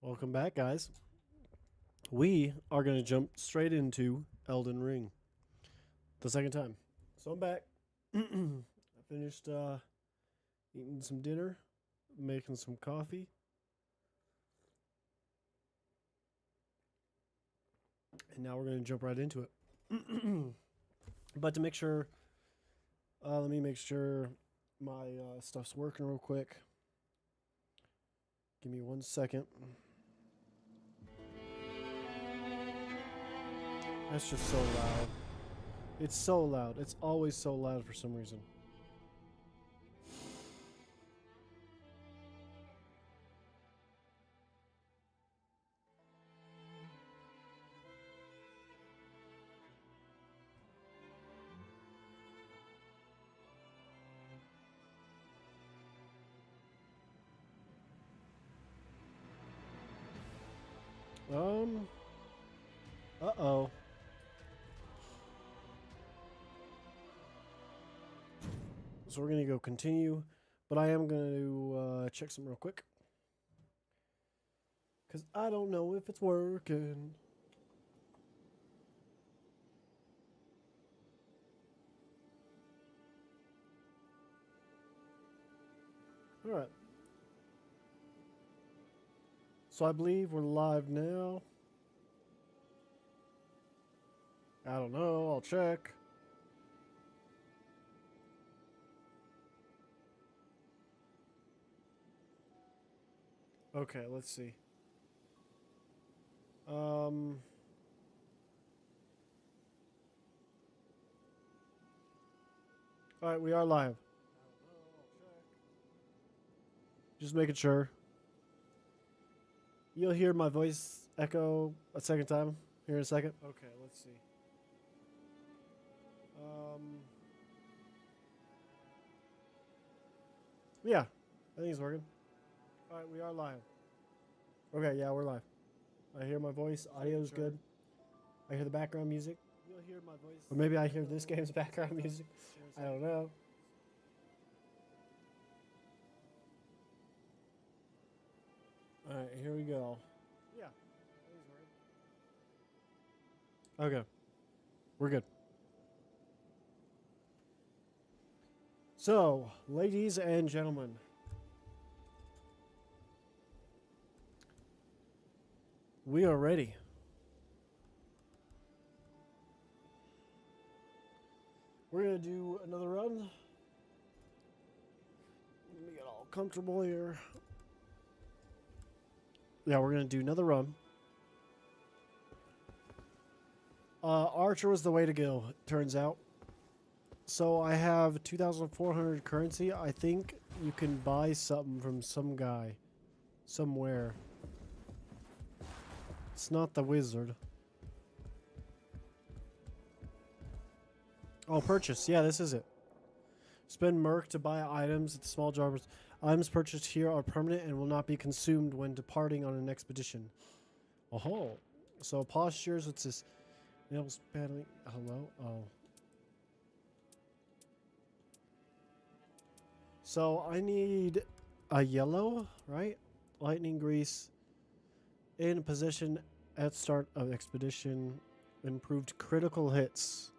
Welcome back, guys. We are going to jump straight into Elden Ring the second time. So I'm back. I finished eating some dinner, making some coffee, and now we're going to jump right into it. But to make sure, let me make sure my stuff's working real quick. Give me 1 second. That's just so loud. It's so loud. It's always so loud for some reason. Uh-oh. So we're going to go continue, but I am going to check some real quick. Because I don't know if it's working. Alright. So I believe we're live now. I don't know. I'll check. Okay, let's see. Alright, we are live. Just making sure. You'll hear my voice echo a second time here in a second. Okay, let's see. Yeah, I think it's working. Alright, we are live. Okay, yeah, we're live. I hear my voice. Audio's good. I hear the background music. You'll hear my voice. Or maybe I hear this game's background music. I don't know. Alright, here we go. Yeah. Okay. We're good. So, ladies and gentlemen, we are ready. We're going to do another run. Let me get all comfortable here. Yeah, we're going to do another run. Archer was the way to go, it turns out. So I have 2,400 currency. I think you can buy something from some guy. Somewhere. It's not the wizard. Oh, purchase. Yeah, this is it. Spend merc to buy items at the small jars. Items purchased here are permanent and will not be consumed when departing on an expedition. Oh, so postures. What's this? Nails battling. Hello. Oh. So I need a yellow, right? Lightning grease. In position at start of expedition. Improved critical hits.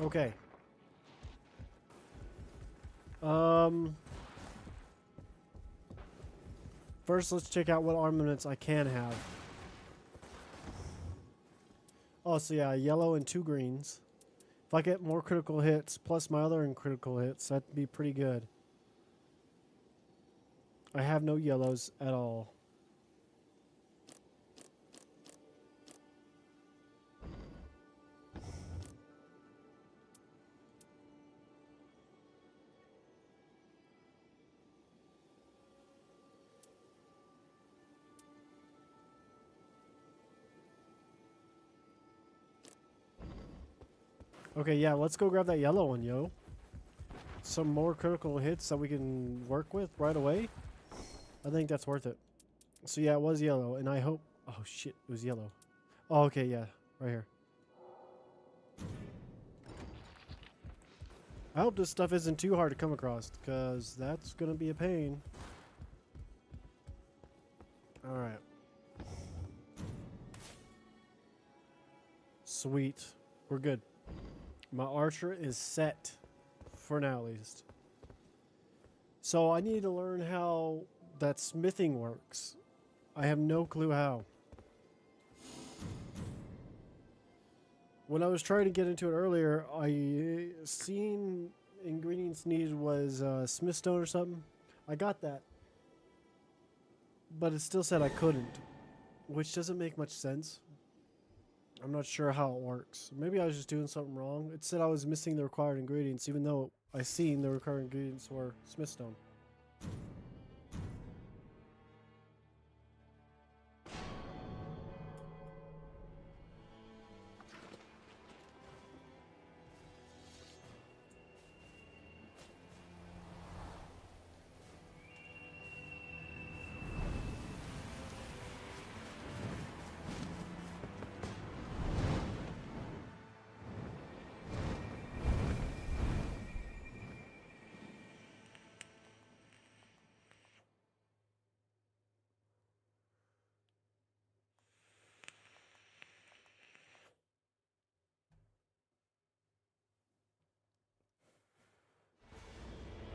Okay. First, let's check out what armaments I can have. Oh, so yeah, yellow and 2 greens. If I get more critical hits, plus my other critical hits, that'd be pretty good. I have no yellows at all. Okay, yeah, let's go grab that yellow one, yo. some more critical hits that we can work with right away, I think that's worth it. So yeah, it was yellow, and I hope... Oh shit, it was yellow. Oh, okay, yeah, right here. I hope this stuff isn't too hard to come across, because that's going to be a pain. Alright. Sweet. We're good. My archer is set. For now, at least. So I need to learn how that smithing works. I have no clue how. When I was trying to get into it earlier, I seen ingredients needed was smithstone or something. I got that. But it still said I couldn't. Which doesn't make much sense. I'm not sure how it works. Maybe I was just doing something wrong. It said I was missing the required ingredients, even though I seen the required ingredients were smithstone.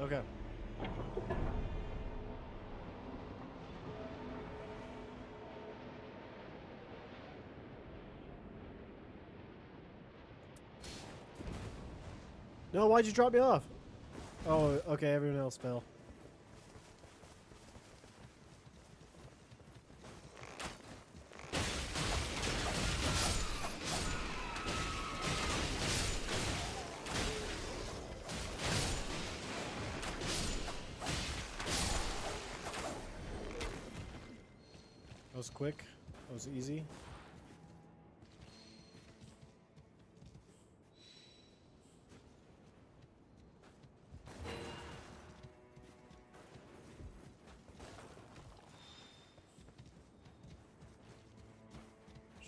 Okay. No, why'd you drop me off? Oh, okay, everyone else fell. That was quick. That was easy.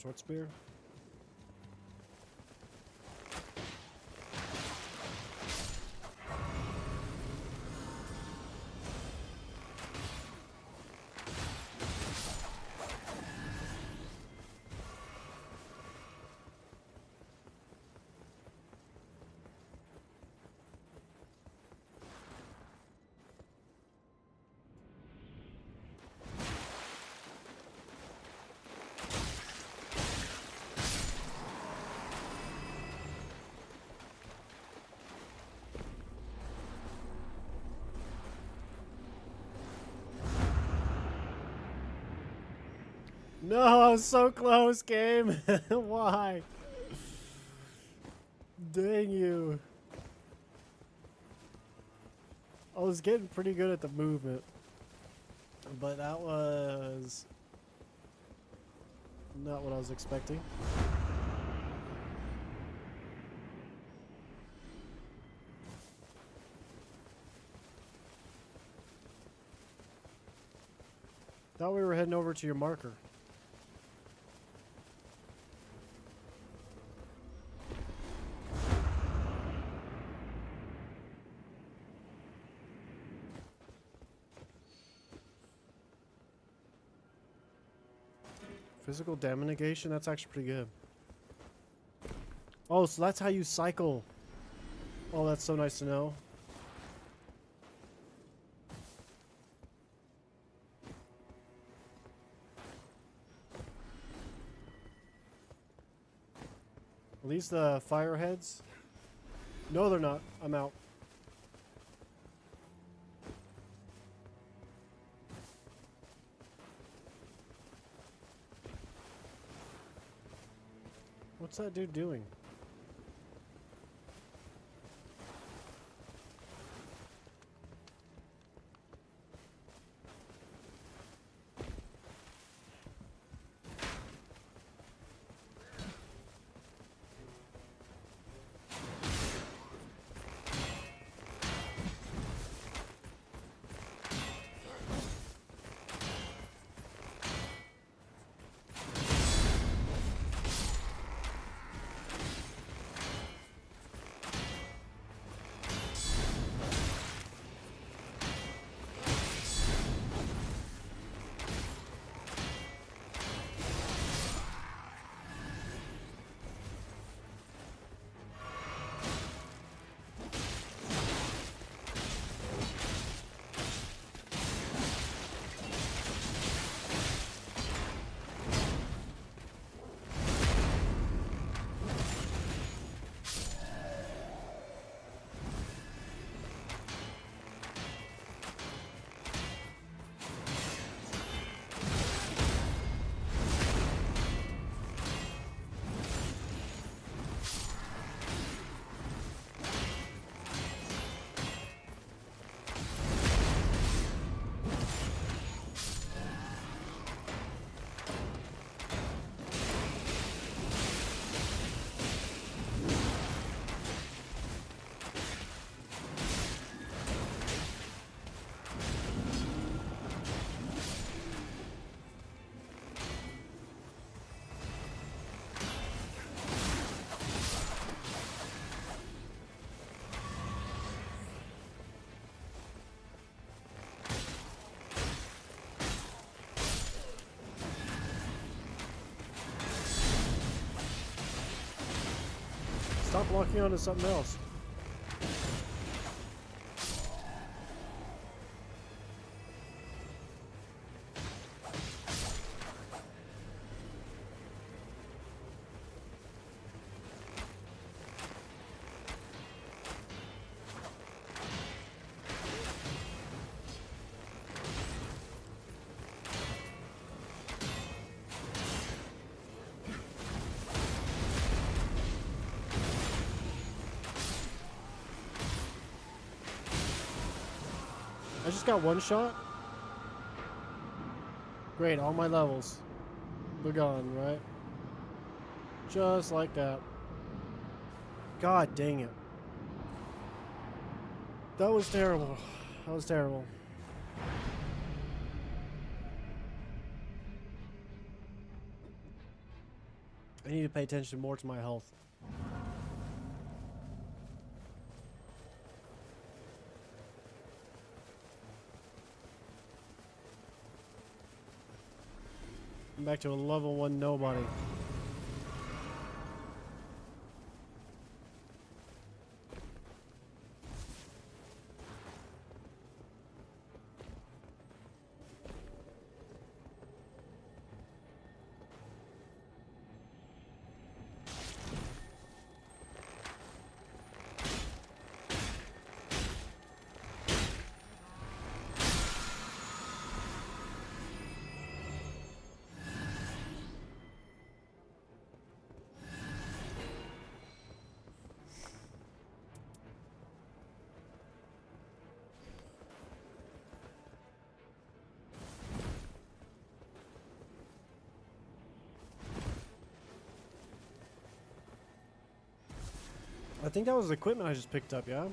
Short spear. No, I was so close, game. Why? Dang you. I was getting pretty good at the movement. But that was not what I was expecting. Thought we were heading over to your marker. Physical damage negation? That's actually pretty good. Oh, so that's how you cycle. Oh, that's so nice to know. Are these the fireheads? No, they're not. I'm out. What's that dude doing? Stop locking onto something else. I just got one shot? Great, all my levels. They're gone, right? Just like that. God dang it. That was terrible. That was terrible. I need to pay attention more to my health. I'm back to a level 1 nobody. I think that was the equipment I just picked up, yeah?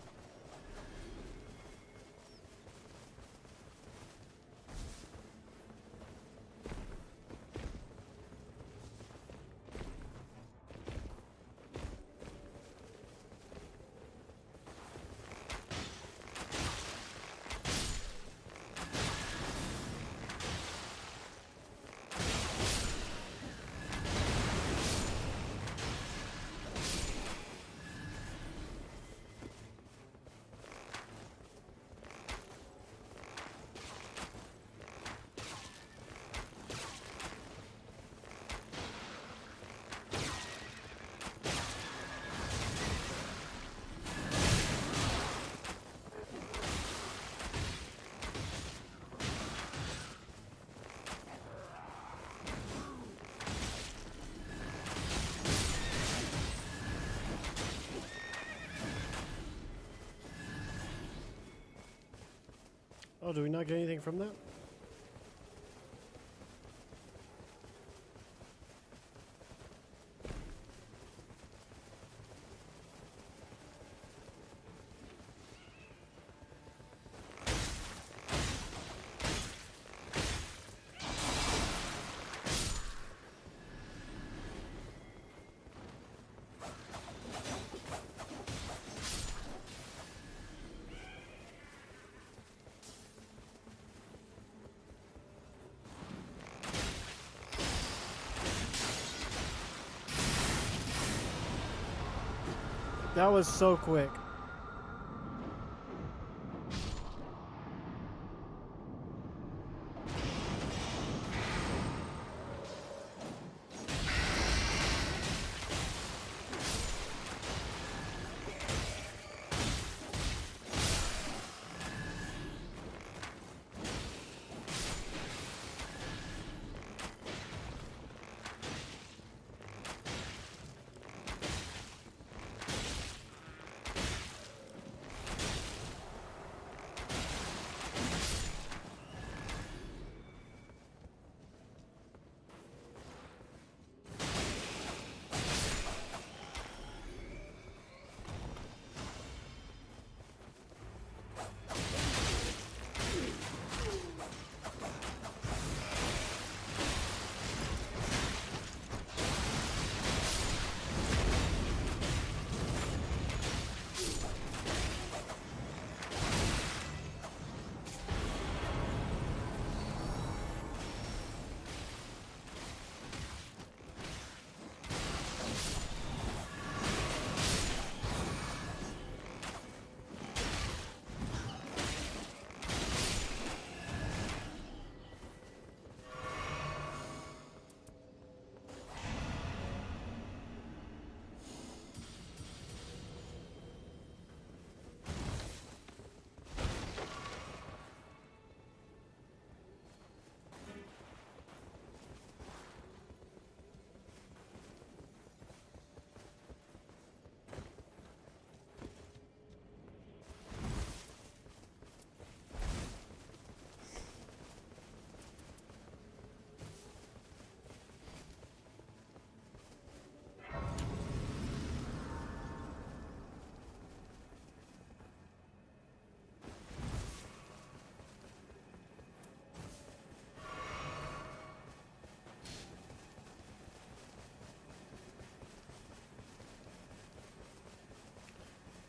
Oh, do we not get anything from that? That was so quick.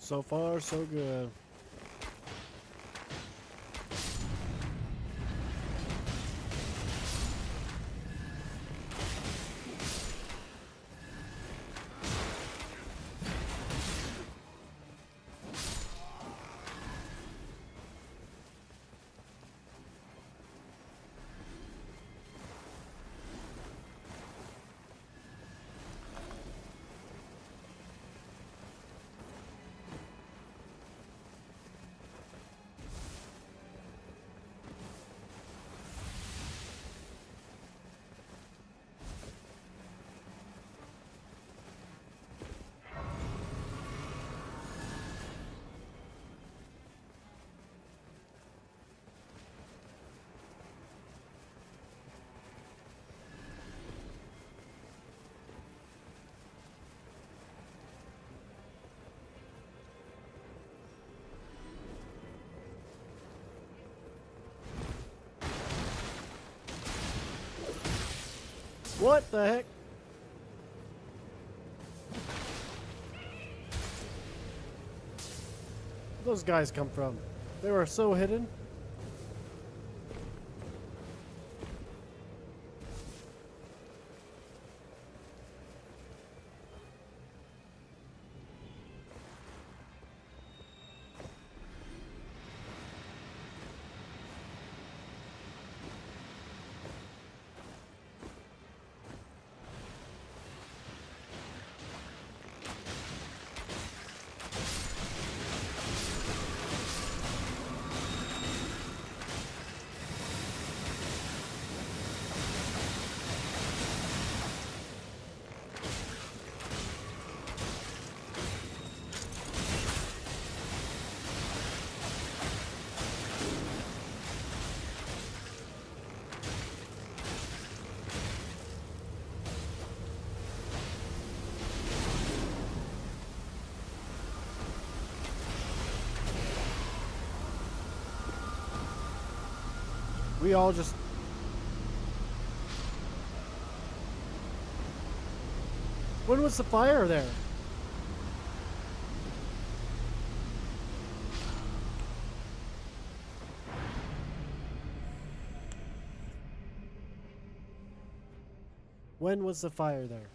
So far, so good. What the heck? Where'd those guys come from? They were so hidden. We all just... When was the fire there? When was the fire there?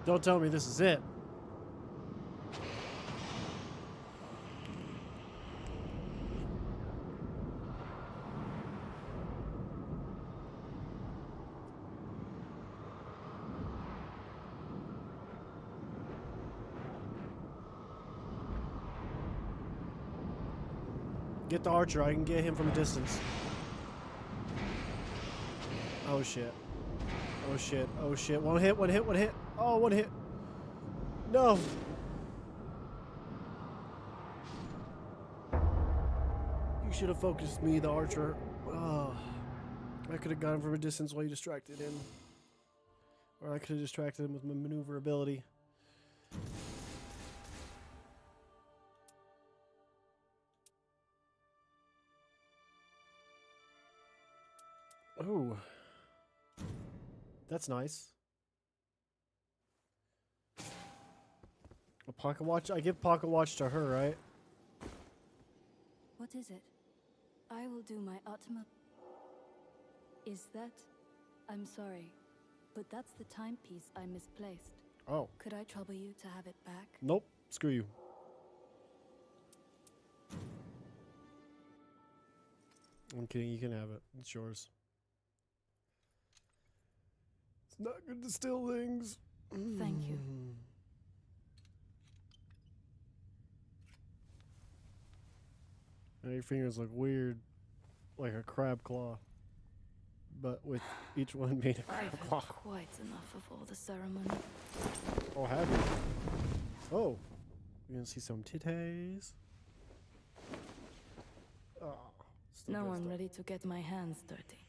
Don't tell me this is it. Get the archer. I can get him from a distance. Oh shit. Oh shit. Oh shit. One hit, one hit, one hit. Oh, one hit. No. You should have focused me, the archer. Oh. I could have got him from a distance while you distracted him. Or I could have distracted him with my maneuverability. Oh. That's nice. A pocket watch? I give pocket watch to her, right? What is it? I will do my utmost. Is that? I'm sorry, but that's the timepiece I misplaced. Oh. Could I trouble you to have it back? Nope. Screw you. I'm kidding. You can have it. It's yours. It's not good to steal things. Thank you. Now your fingers look weird, like a crab claw, but with each one made a crab I've claw. had quite enough of all the ceremony. Oh, have you? Oh, you're gonna see some titties. Oh, still No dressed one up. ready to get my hands dirty.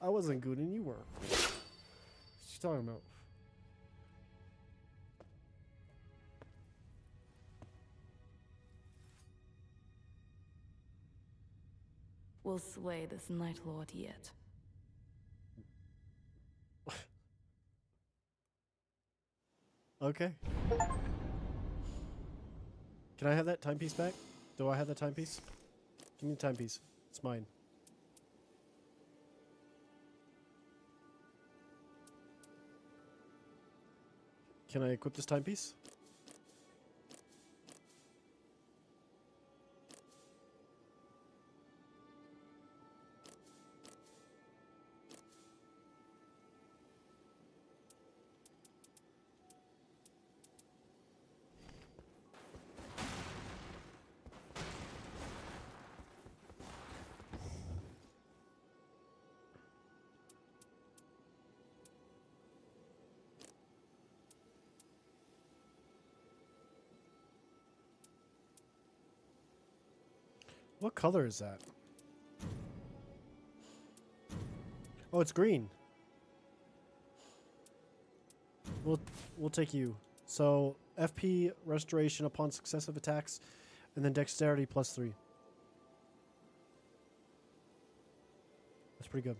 I wasn't good and you were. What you talking about? We'll sway this Night Lord yet. Okay. Can I have that timepiece back? Do I have the timepiece? Give me the timepiece. It's mine. Can I equip this timepiece? What color is that? Oh, it's green. We'll take you. So FP restoration upon successive attacks, and then dexterity +3. That's pretty good.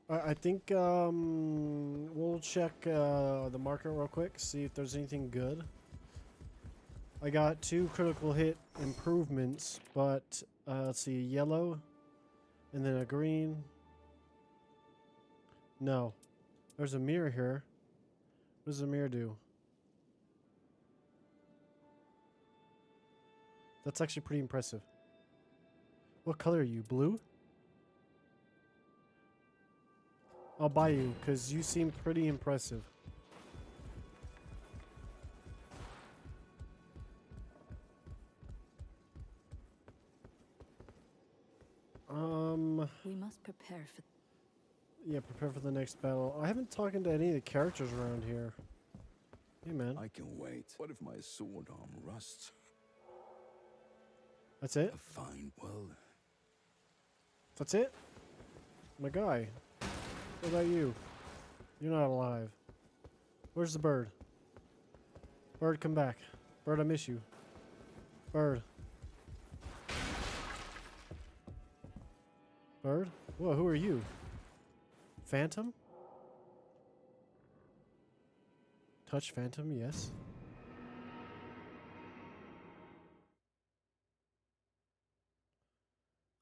I think we'll check the market real quick, see if there's anything good. I got 2 critical hit improvements, but let's see, yellow, and then a green. No, there's a mirror here. What does the mirror do? That's actually pretty impressive. What color are you? Blue? I'll buy you, because you seem pretty impressive. We must prepare for. Yeah, prepare for the next battle. I haven't talked to any of the characters around here. Hey, man. I can wait. What if my sword arm rusts? That's it? A fine, well, That's it? My guy. What about you? You're not alive. Where's the bird? Bird, come back. Bird, I miss you. Bird. Bird? Whoa, who are you? Phantom? Touch Phantom, yes.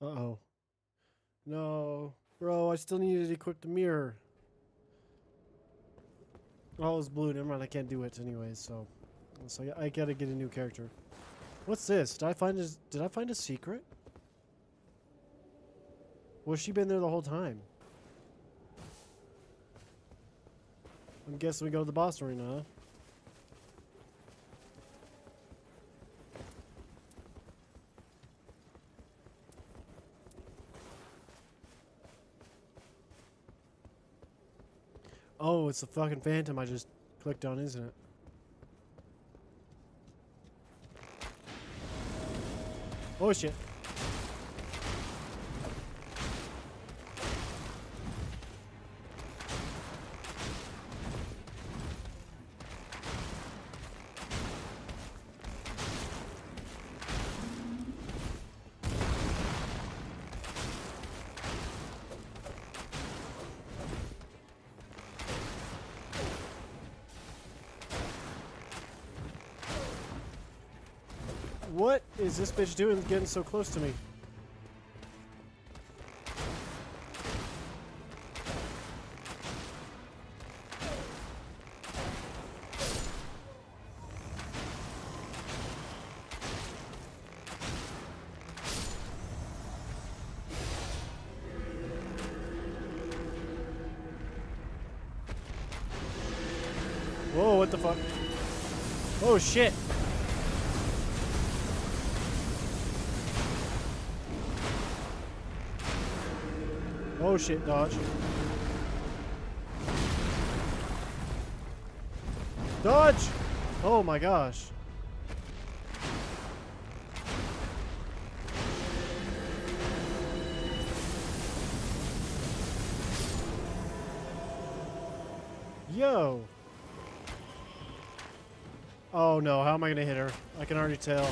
Uh-oh. No. Bro, I still needed to equip the mirror. Oh, it's blue. Never mind. I can't do it anyways, so I gotta get a new character. What's this? Did I find a secret? Well, she been there the whole time. I'm guessing we go to the boss arena, huh? Oh, it's the fucking phantom I just clicked on, isn't it? Oh shit. What is this bitch doing getting so close to me? Whoa, what the fuck? Oh shit. Oh shit, dodge. Dodge! Oh my gosh. Yo. Oh no, how am I gonna hit her? I can already tell.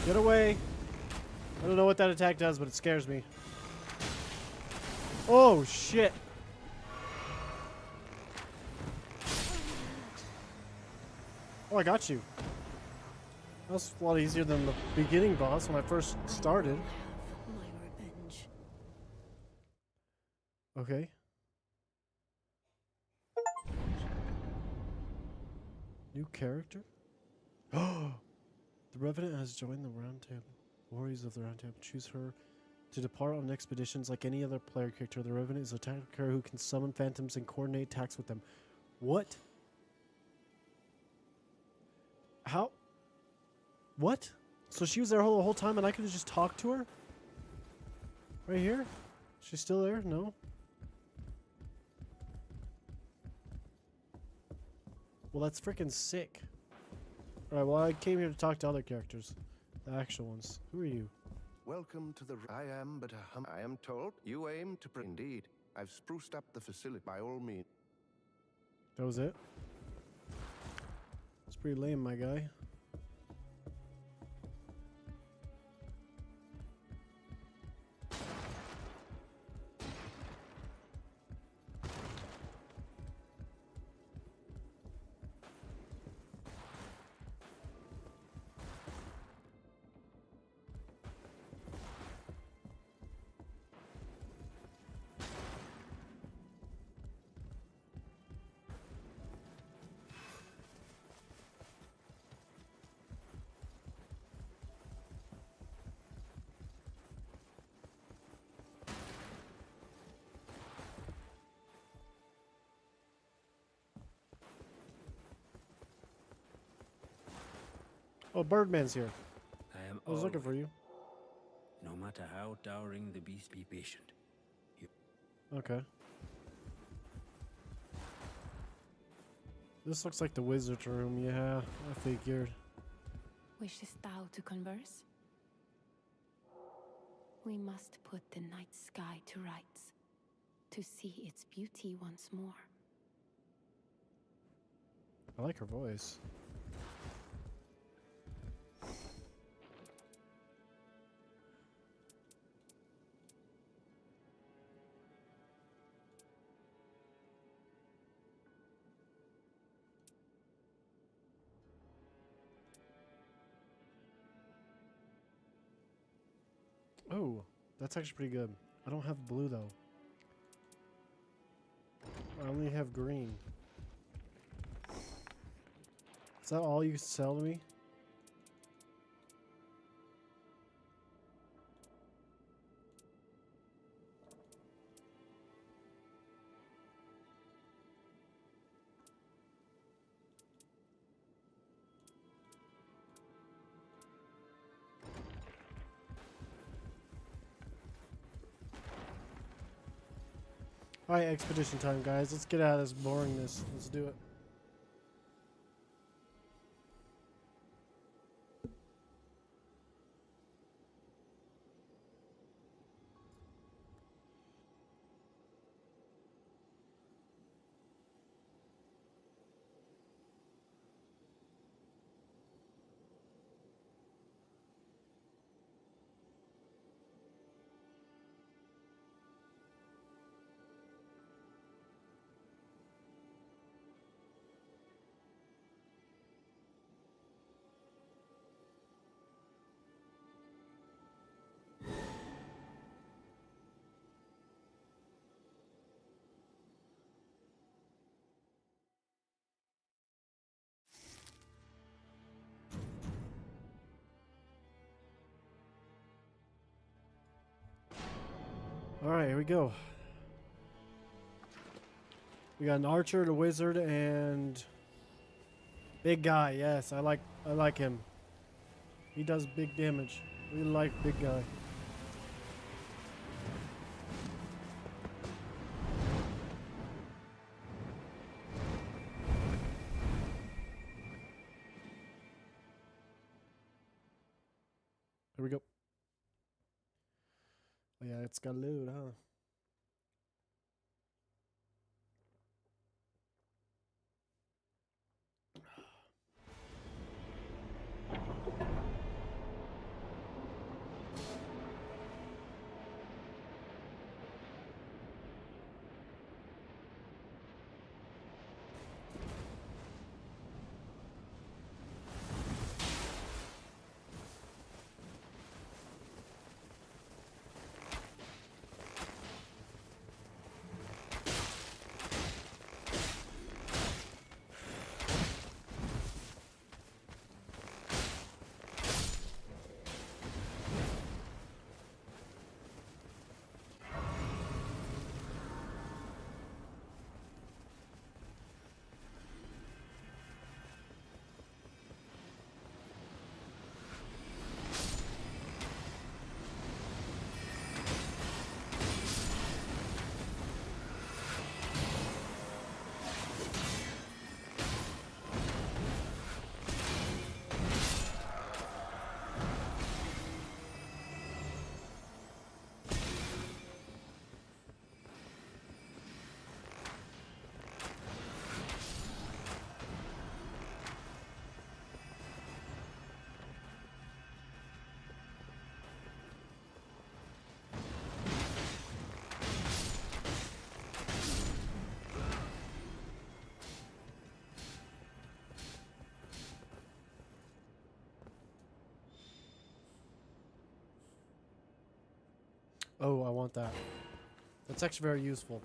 Get away. I don't know what that attack does, but it scares me. Oh, shit. Oh, I got you. That was a lot easier than the beginning boss when I first started. My revenge. Okay. New character? Oh! The Revenant has joined the Round Table. Warriors of the Round Table. Choose her to depart on expeditions like any other player character. The Revenant is a tactical character who can summon phantoms and coordinate attacks with them. What? How? What? So she was there the whole time and I could have just talked to her? Right here? She's still there? No? Well, that's freaking sick. Alright, well, I came here to talk to other characters. The actual ones. Who are you? Welcome to the... I am but a I am told you aim to... Indeed. I've spruced up the facility by all means. That was it? It's pretty lame, my guy. Oh, Birdman's here. I was looking for you. No matter how towering the beast, be patient. Okay. This looks like the wizard's room. Yeah, I figured. Wishest thou to converse? We must put the night sky to rights, to see its beauty once more. I like her voice. Oh, that's actually pretty good. I don't have blue though. I only have green. Is that all you sell to me? Alright, expedition time, guys. Let's get out of this boringness. Let's do it. Alright, here we go. We got an archer, a wizard, and big guy. Yes, I like him. He does big damage. We like big guy. Here we go. Oh yeah, it's got loot, huh? Oh, I want that. That's actually very useful.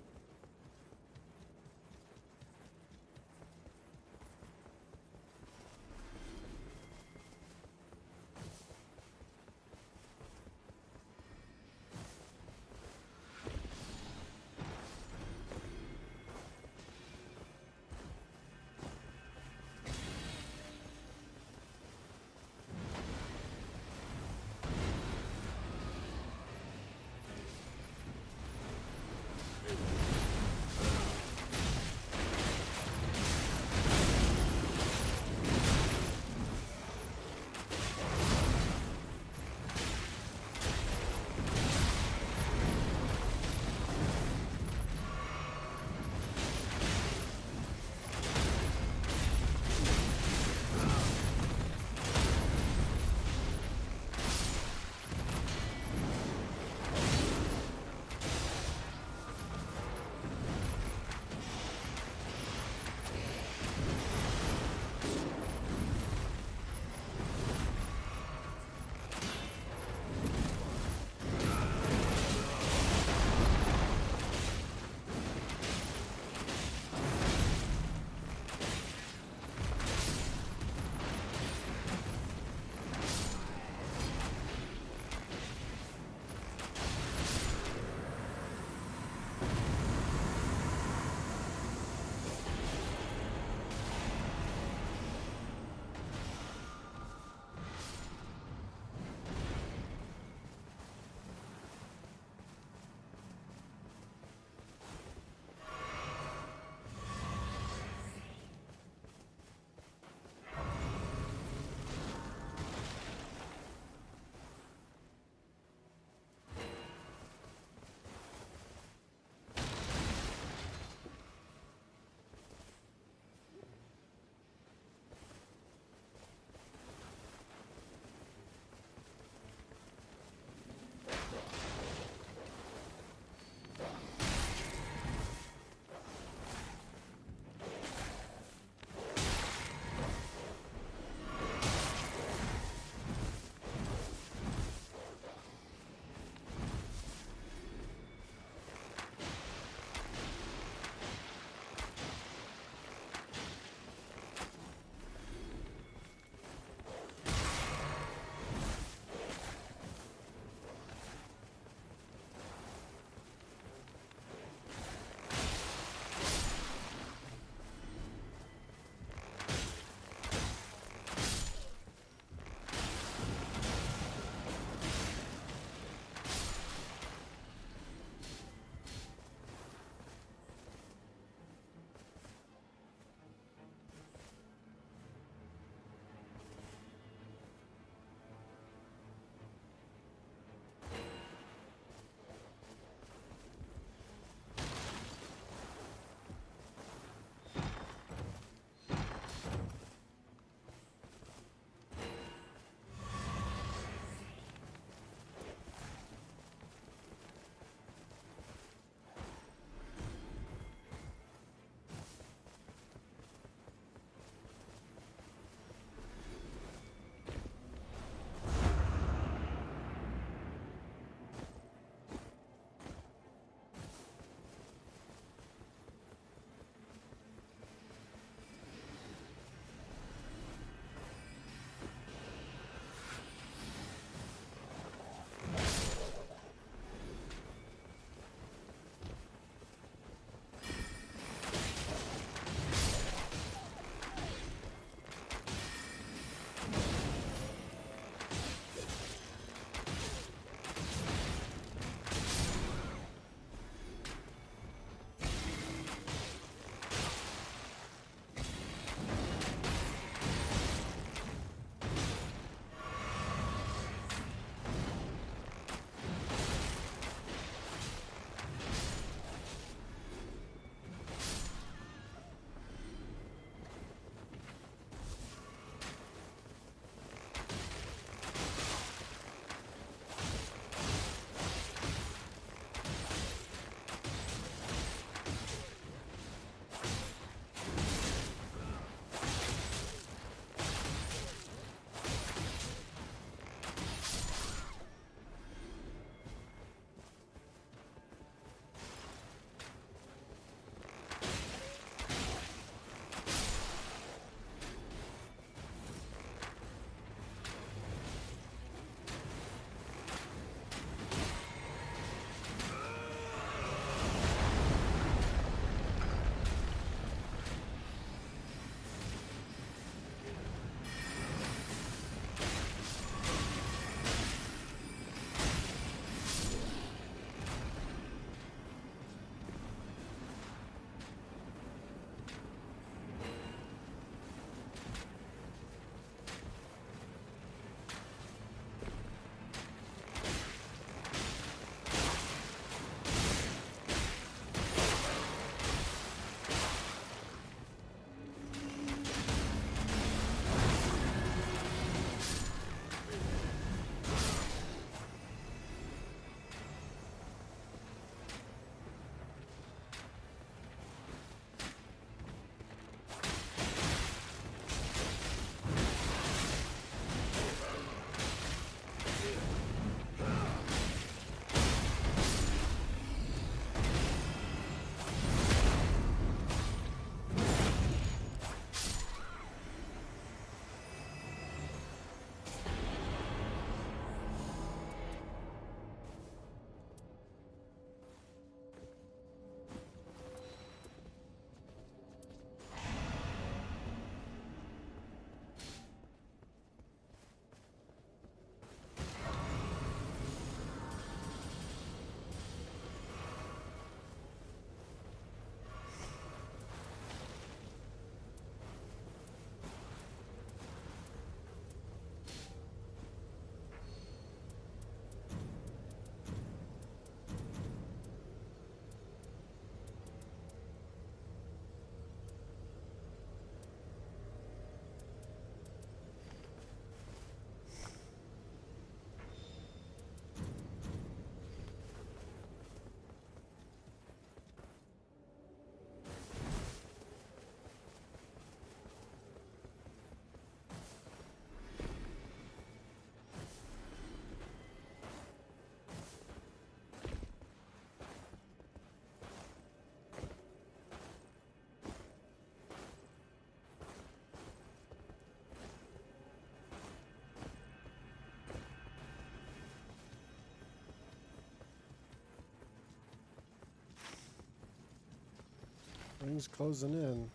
Ring's closing in.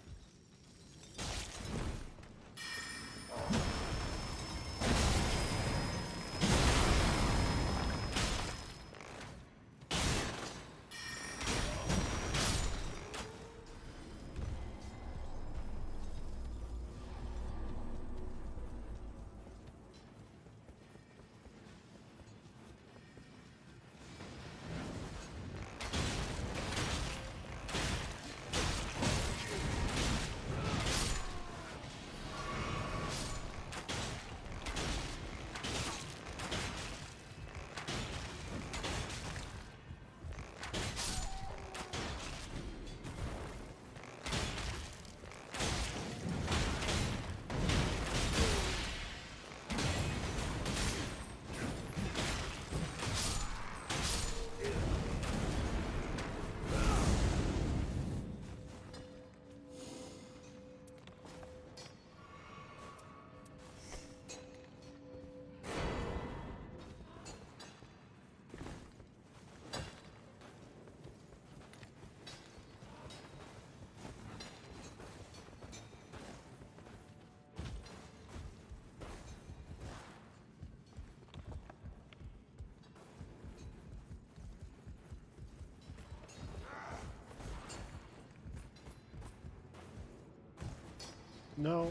No.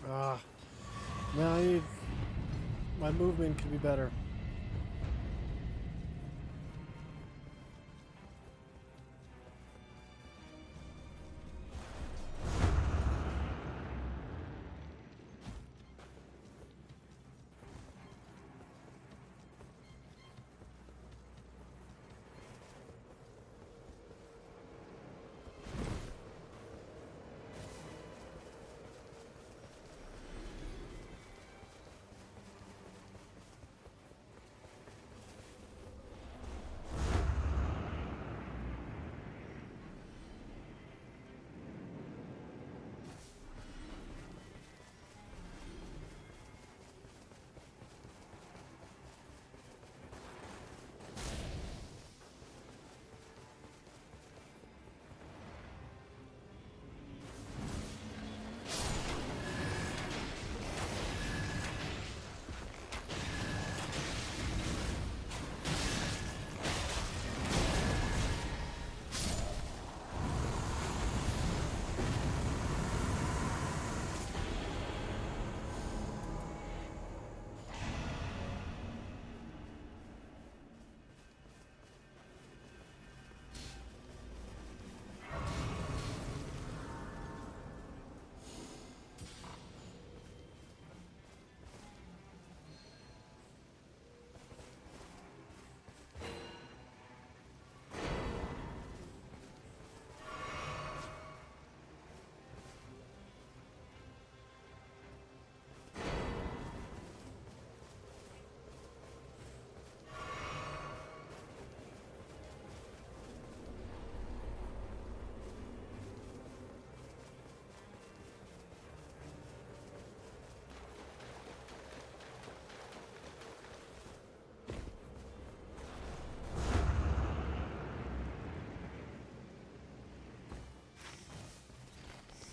Ah. Now I need... My movement could be better.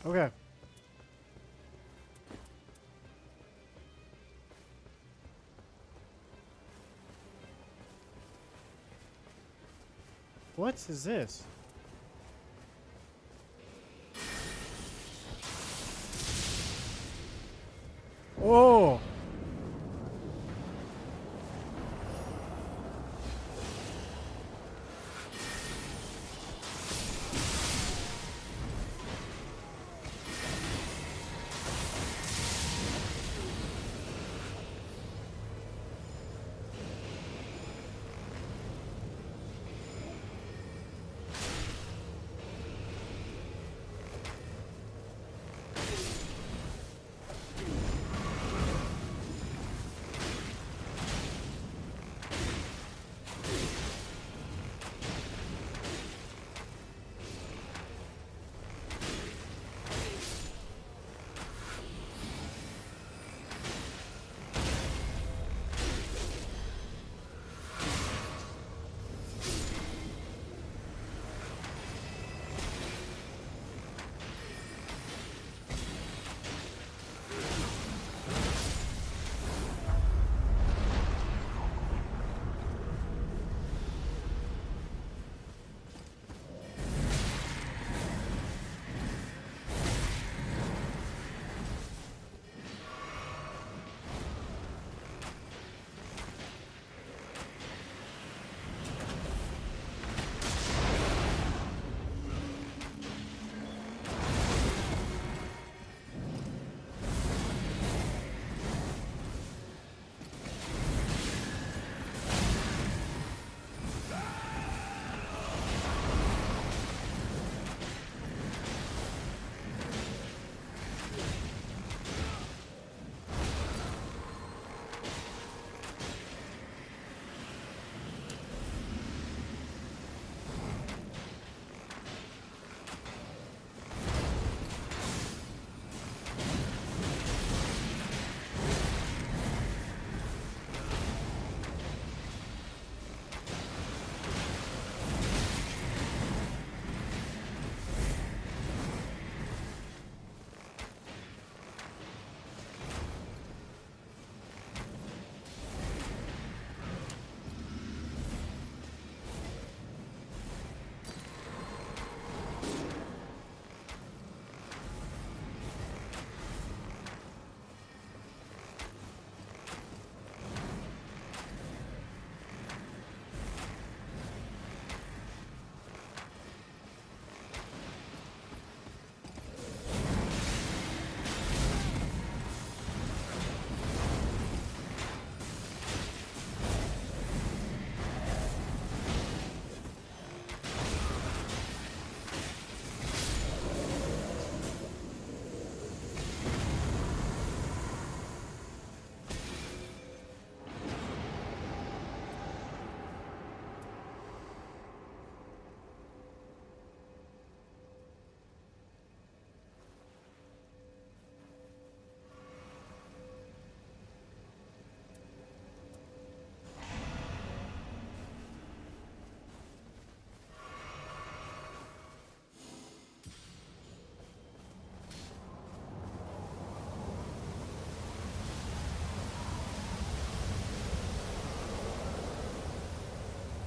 Okay. What is this? Oh!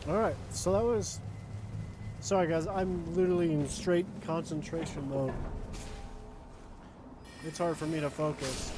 Alright, so that was... Sorry guys, I'm literally in straight concentration mode. It's hard for me to focus.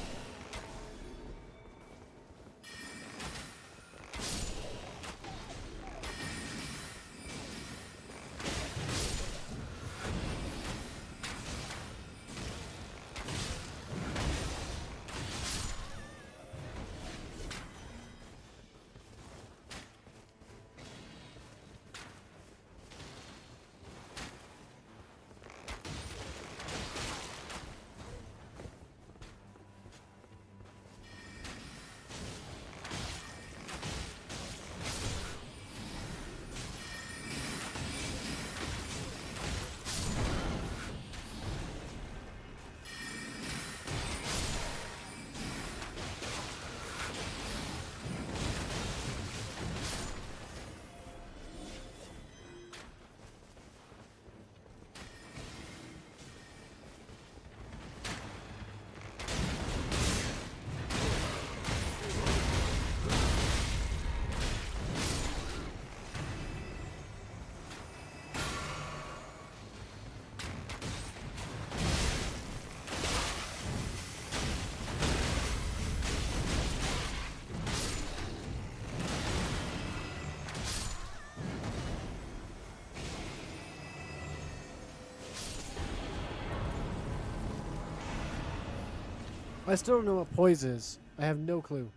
I still don't know what poise is. I have no clue.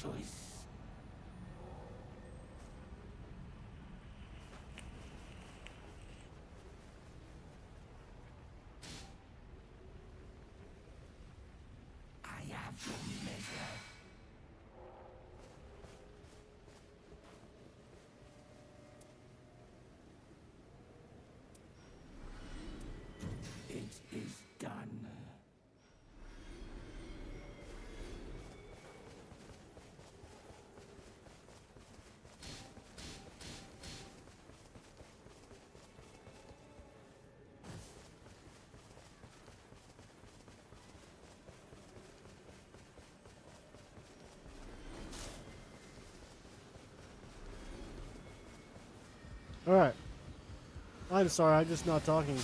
choice. I have your measure. It is done. All right. I'm sorry, I'm just not talking.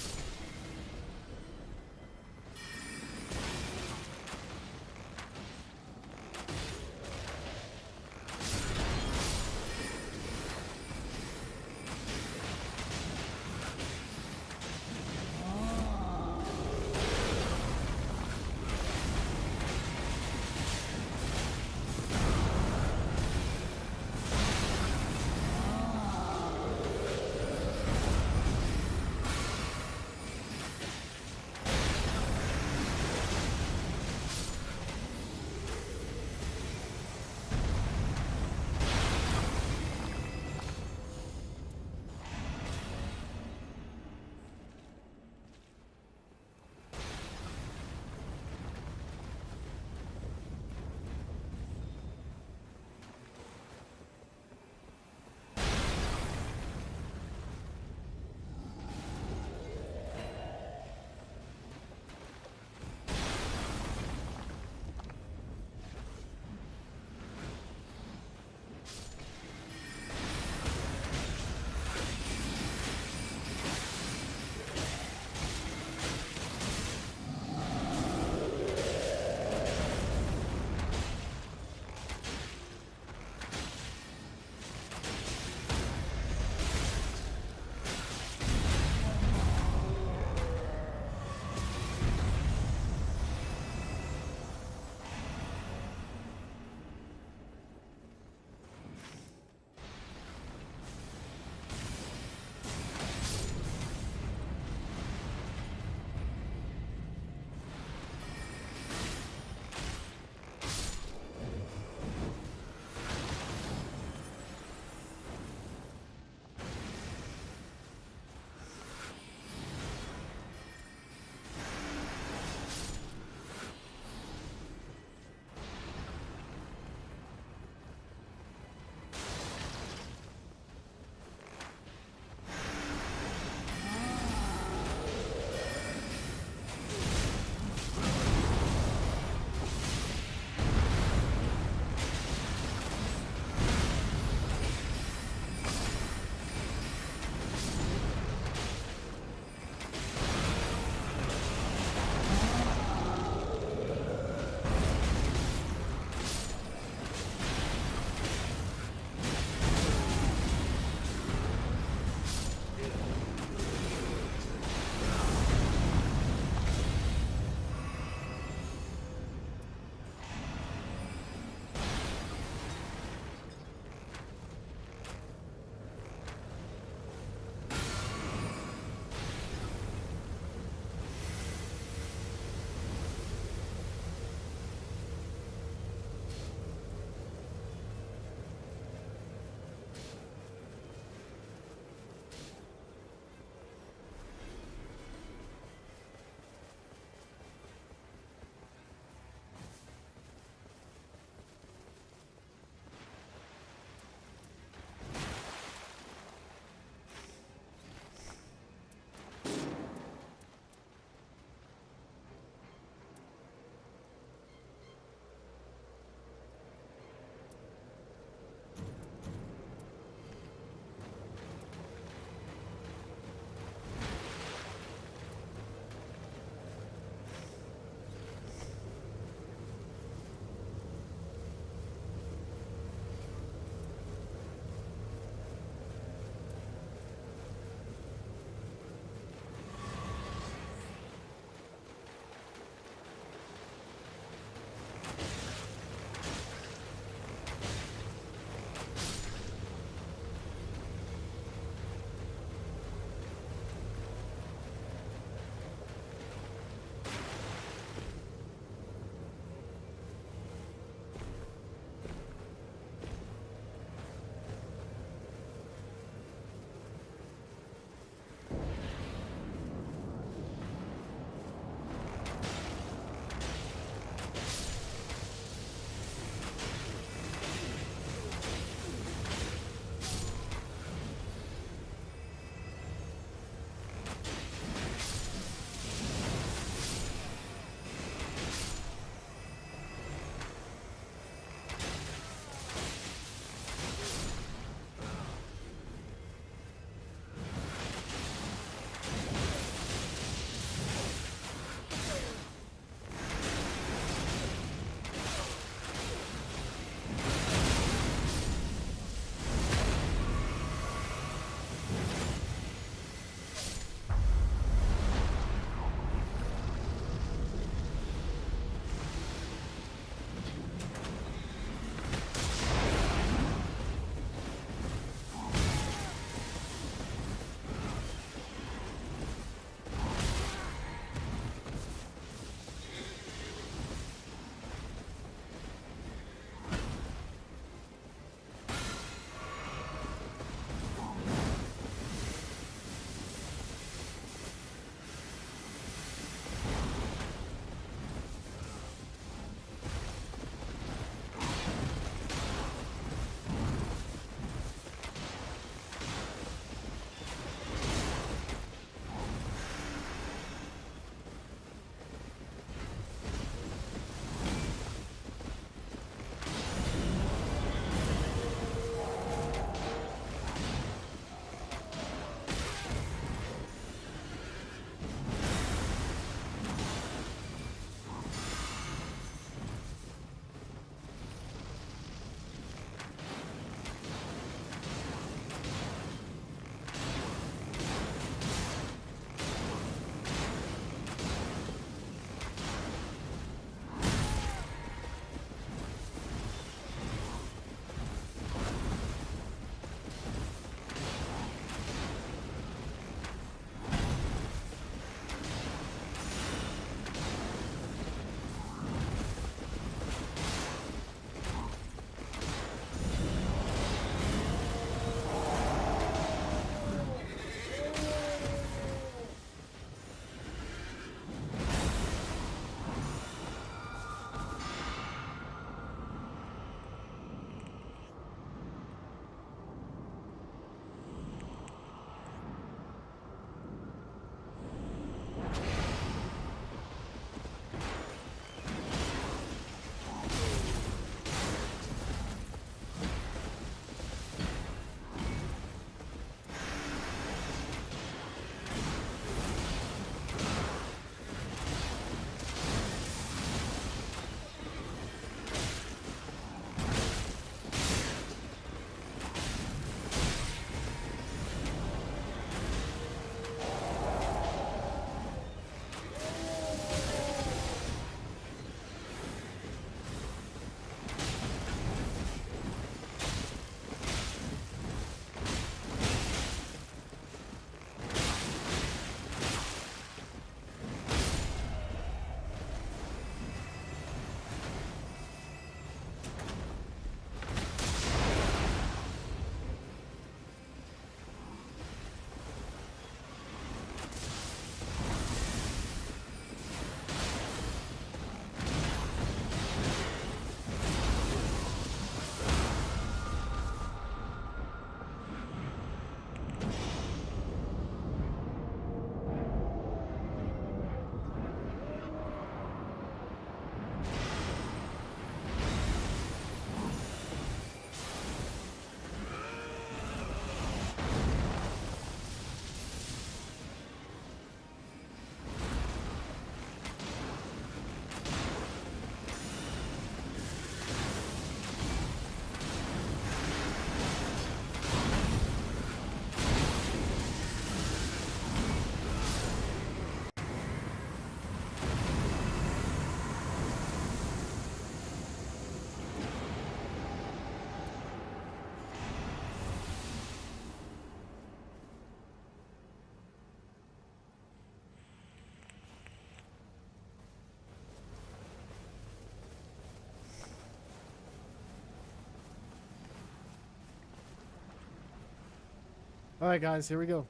Alright, guys, here we go.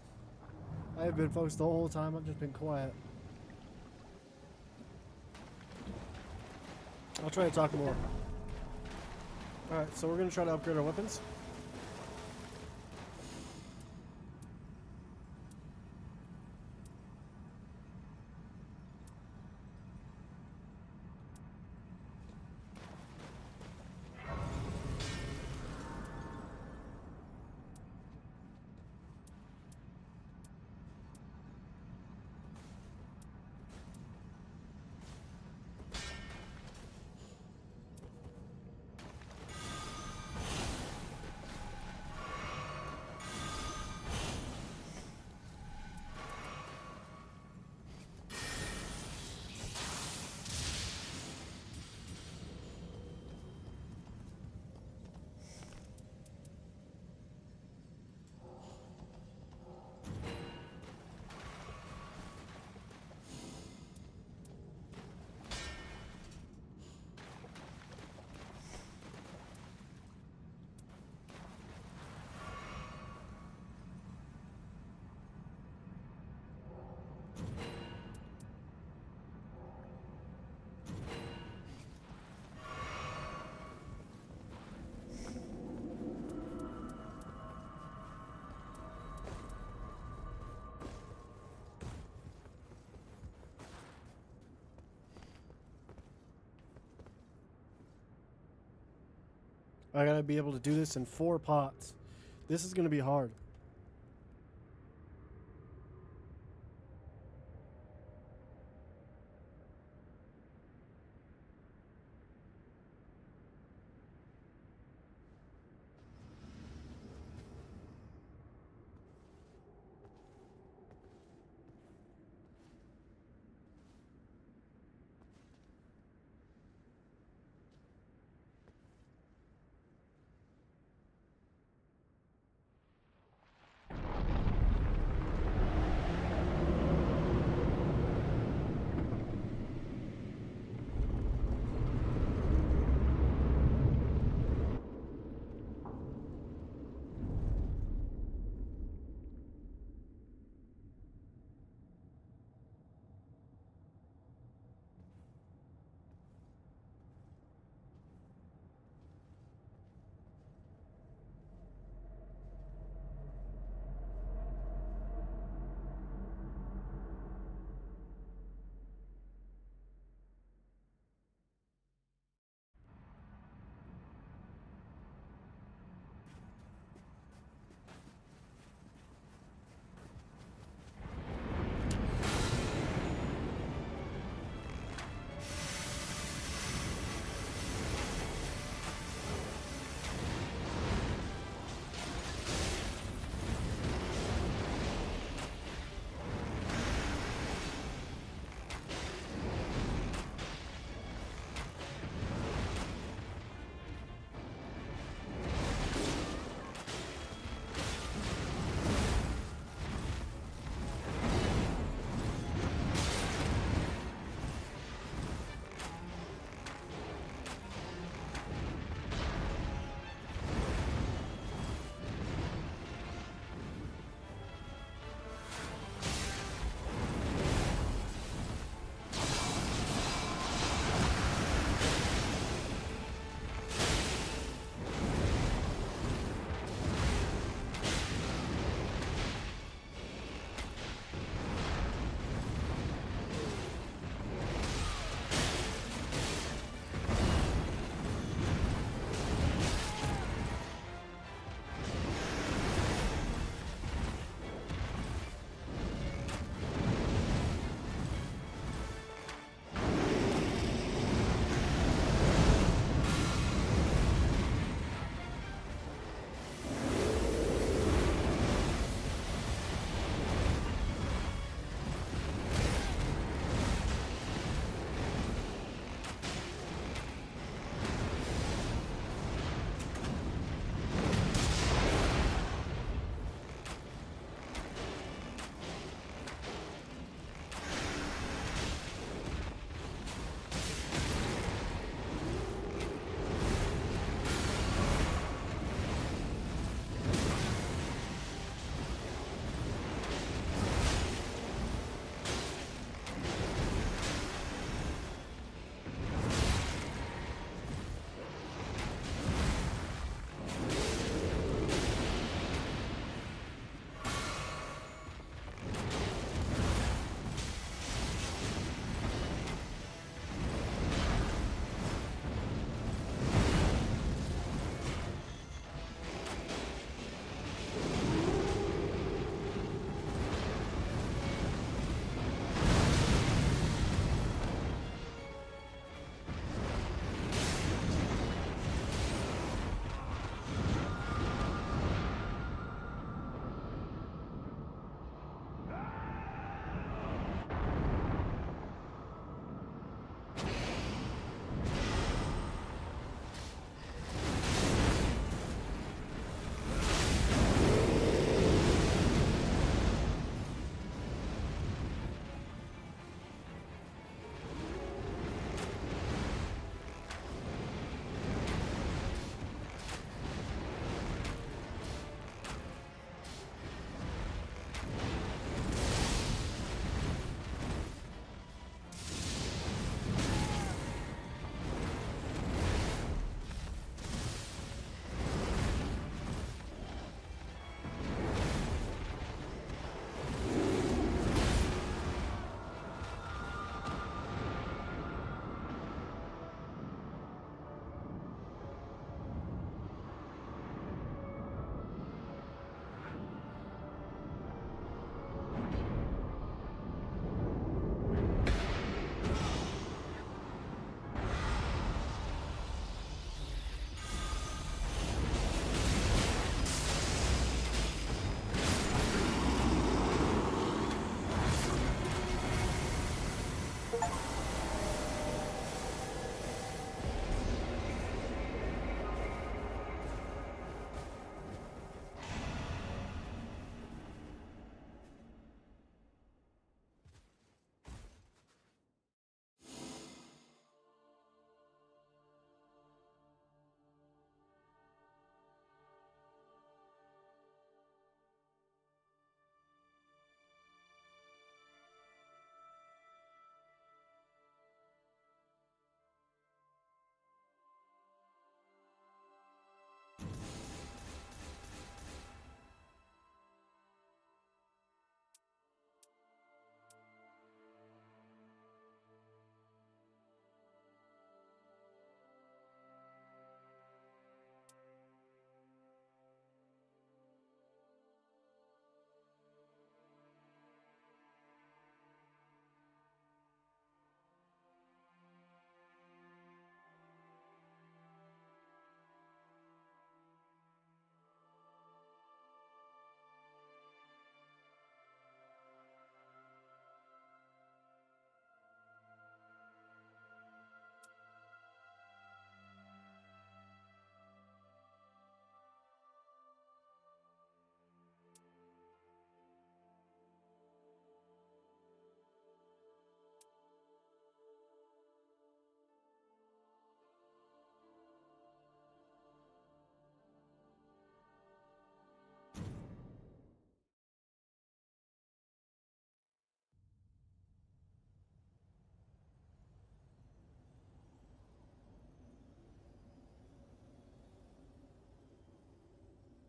I have been focused the whole time. I've just been quiet. I'll try to talk more. Alright, so we're going to try to upgrade our weapons. I gotta be able to do this in 4 pots. This is gonna be hard.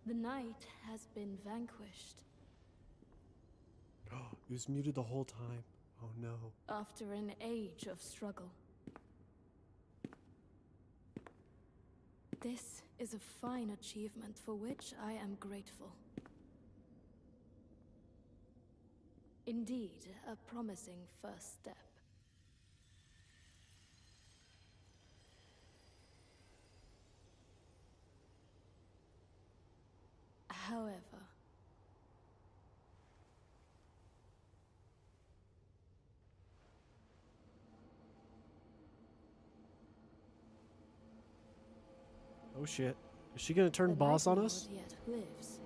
The night has been vanquished. He was muted the whole time. Oh no. After an age of struggle. This is a fine achievement for which I am grateful. Indeed, a promising first step. However, Oh shit. Is she gonna turn the boss Night on Lord us? yet lives.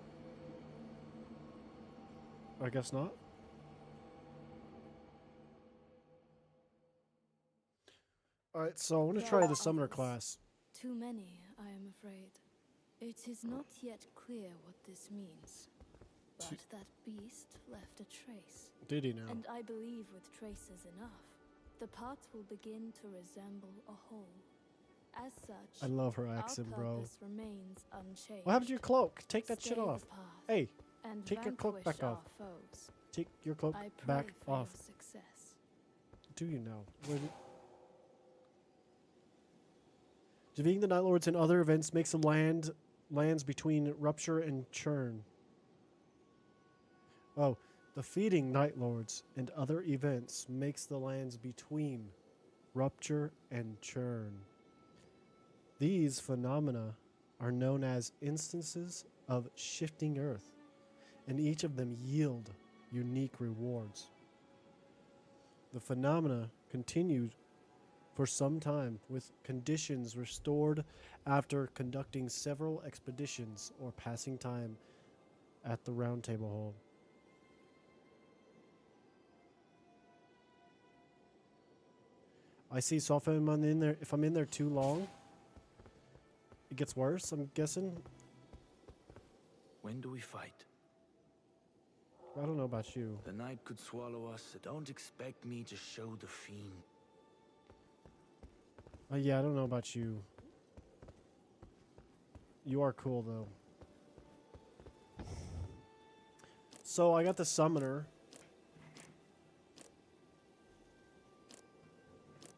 I guess not. Alright, so I want to There try are the summoner others. class. Too many, I am afraid. It is not yet clear what this means. But that beast left a trace. Did he now? And I believe with traces enough, the parts will begin to resemble a whole. As such, I love her our accent, bro. purpose remains unchanged. What happened to your cloak? Take that shit Stay the off. path Hey, and take your cloak vanquish back off. our foes. take your cloak I pray back for off. your success. Do you know? Defeating the Night Lords and other events makes the lands between rupture and churn. Oh, defeating Night Lords and other events makes the lands between rupture and churn. These phenomena are known as instances of shifting earth, and each of them yield unique rewards. The phenomena continued for some time, with conditions restored after conducting several expeditions or passing time at the Round Table Hall. I see, so if I'm in there too long, it gets worse, I'm guessing. When do we fight? I don't know about you. The night could swallow us, so don't expect me to show the fiend. Yeah, I don't know about you. You are cool, though. So, I got the summoner.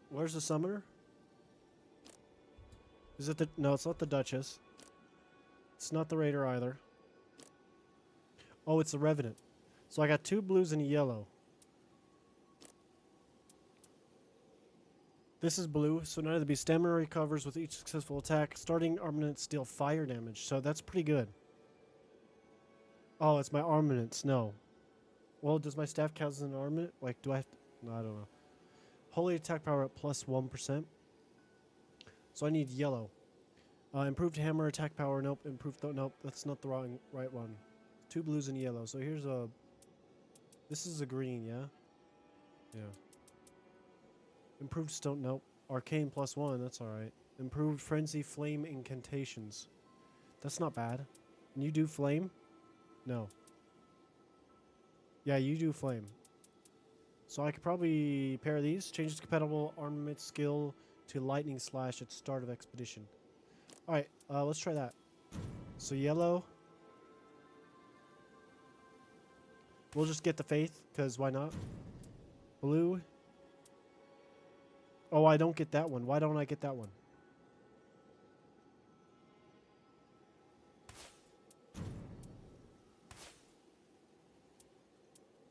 Where's the summoner? Is it the... No, it's not the Duchess. It's not the Raider either. Oh, it's the Revenant. So I got 2 blues and a yellow. This is blue, so Knight of the Beast stamina recovers with each successful attack. Starting armaments deal fire damage, so that's pretty good. Oh, it's my armaments. No. Well, does my staff count as an armament? Like, do I have to... No, I don't know. Holy attack power at plus 1%. So I need yellow. Improved hammer attack power. Nope. Improved... Nope, that's not the right one. 2 blues and yellow. So here's a... This is a green, yeah? Yeah. Improved stone... Nope. Arcane plus 1. That's alright. Improved frenzy flame incantations. That's not bad. And you do flame? No. Yeah, you do flame. So I could probably pair these. Change its compatible armament skill to lightning slash at start of expedition. Alright, let's try that. So yellow. We'll just get the faith, because why not? Blue. Oh, I don't get that one. Why don't I get that one?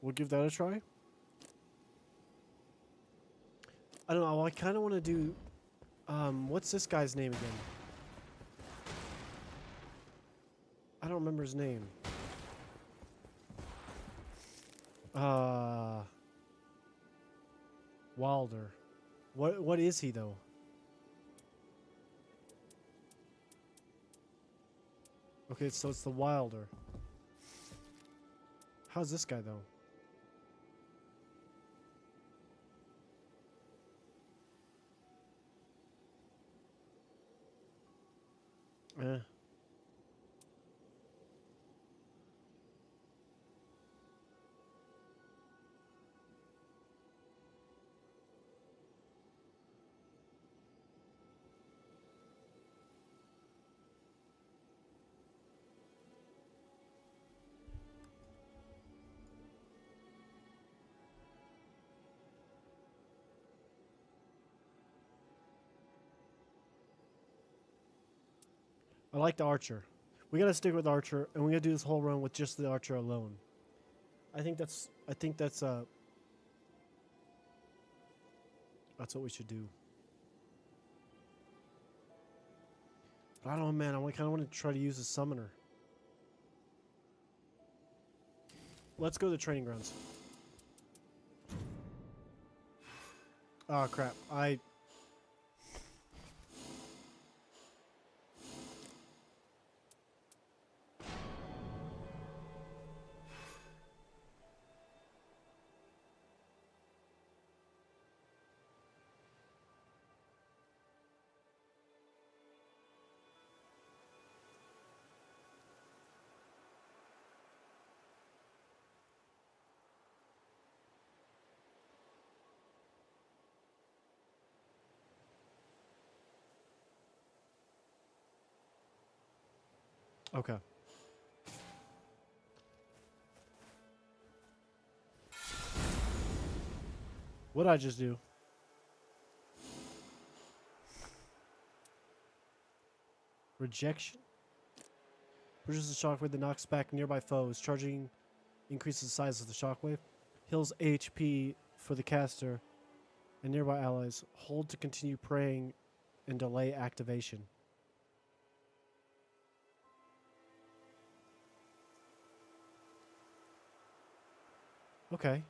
We'll give that a try. I don't know. I kind of want to do... what's this guy's name again? I don't remember his name. Wilder. What is he, though? Okay, so it's the Wilder. How's this guy, though? Eh. I like the archer. We gotta stick with archer, and we gotta do this whole run with just the archer alone. I think that's what we should do. But I don't know, man. I kind of want to try to use a summoner. Let's go to the training grounds. Oh crap! Okay. What'd I just do? Rejection? Produces a shockwave that knocks back nearby foes. Charging increases the size of the shockwave. Heals HP for the caster and nearby allies. Hold to continue praying and delay activation. Okay.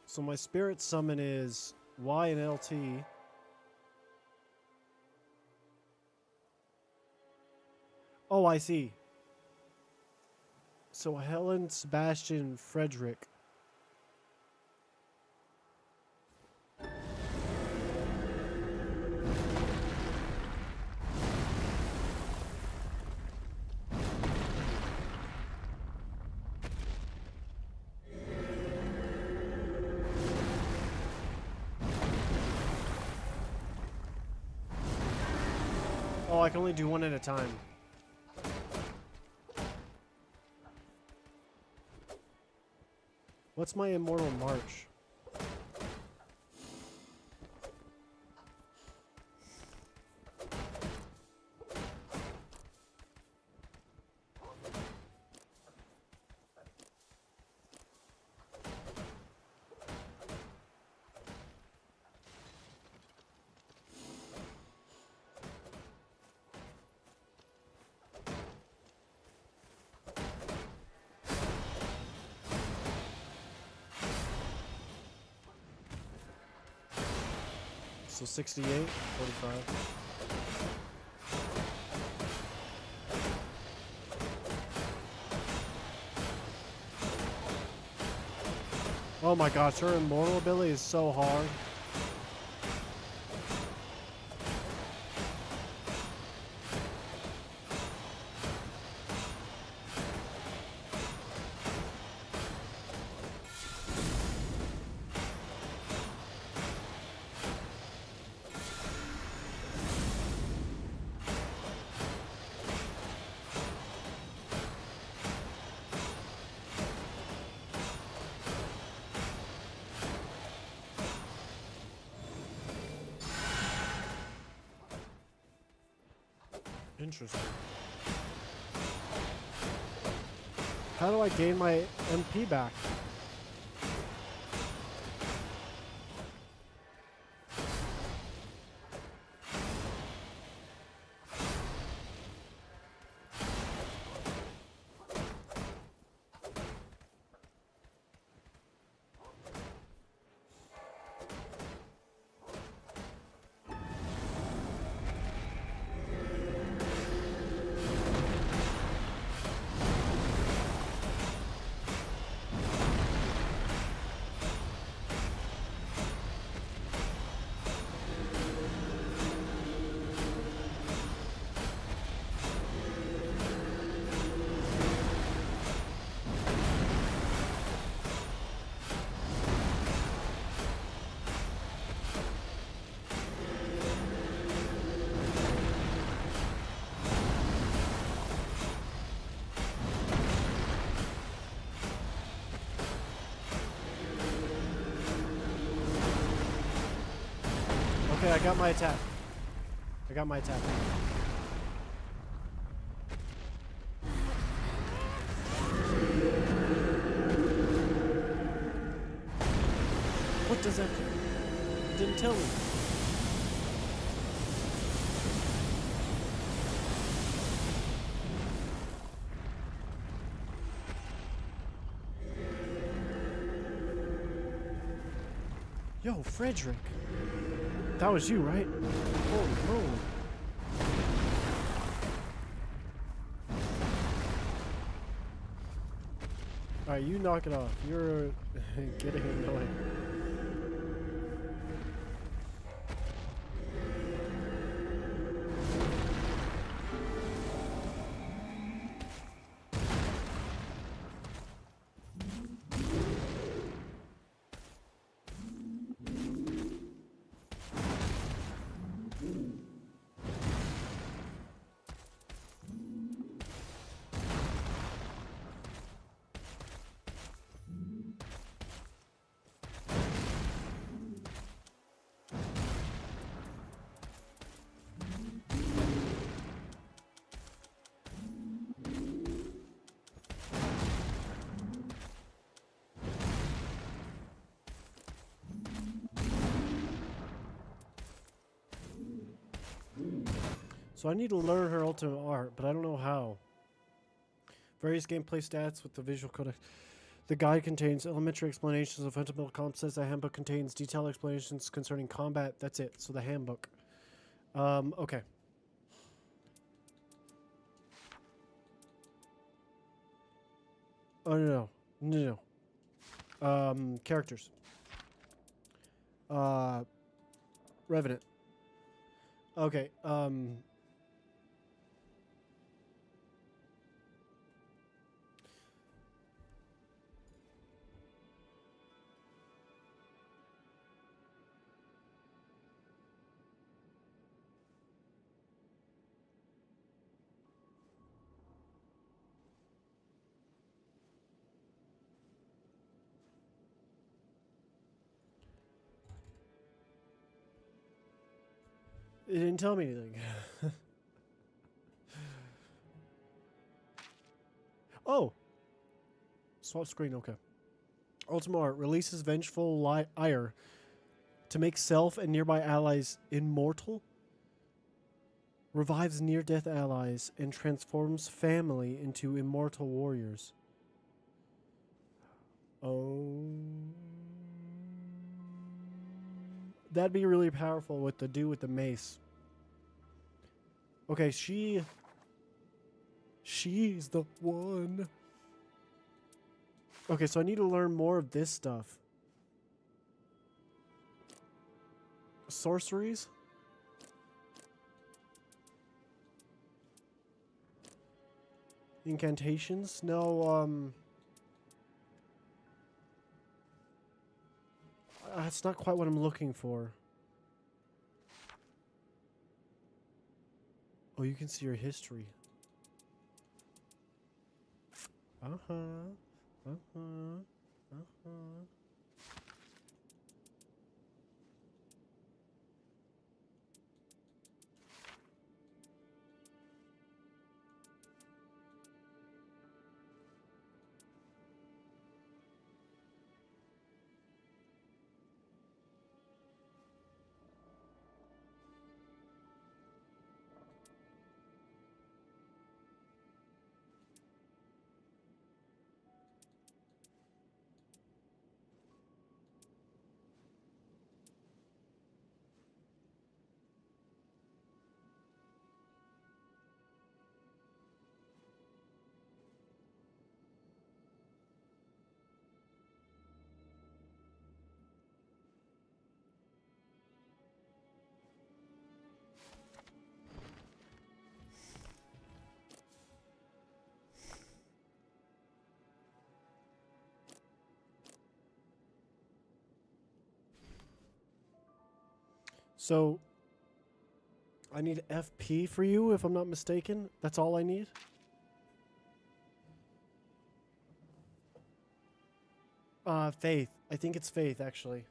So my spirit summon is Y and LT. Oh, I see. So Helen, Sebastian, Frederick. Oh, I can only do one at a time. What's my immortal march? So 68, 45. Oh my gosh, her immortal ability is so hard. Interesting. How do I gain my MP back? Okay, I got my attack. I got my attack. What does that do? It didn't tell me. Yo, Frederick. That was you, right? Holy moly. Alright, you knock it off. You're getting annoying. So I need to learn her ultimate art, but I don't know how. Various gameplay stats with the visual codex. The guide contains elementary explanations of fundamental concepts. The handbook contains detailed explanations concerning combat. That's it. So the handbook. Okay. Oh no. Characters. Revenant. Okay. It didn't tell me anything. Oh! Swap screen, okay. Ultimate Art releases vengeful ire to make self and nearby allies immortal, revives near-death allies, and transforms family into immortal warriors. Oh. That'd be really powerful with the dude with the mace. Okay, she's the one. Okay, so I need to learn more of this stuff. Sorceries? Incantations? No, that's not quite what I'm looking for. Oh, you can see your history. Uh-huh. Uh-huh. Uh-huh. So, I need FP for you, if I'm not mistaken. That's all I need? Faith. I think it's faith, actually.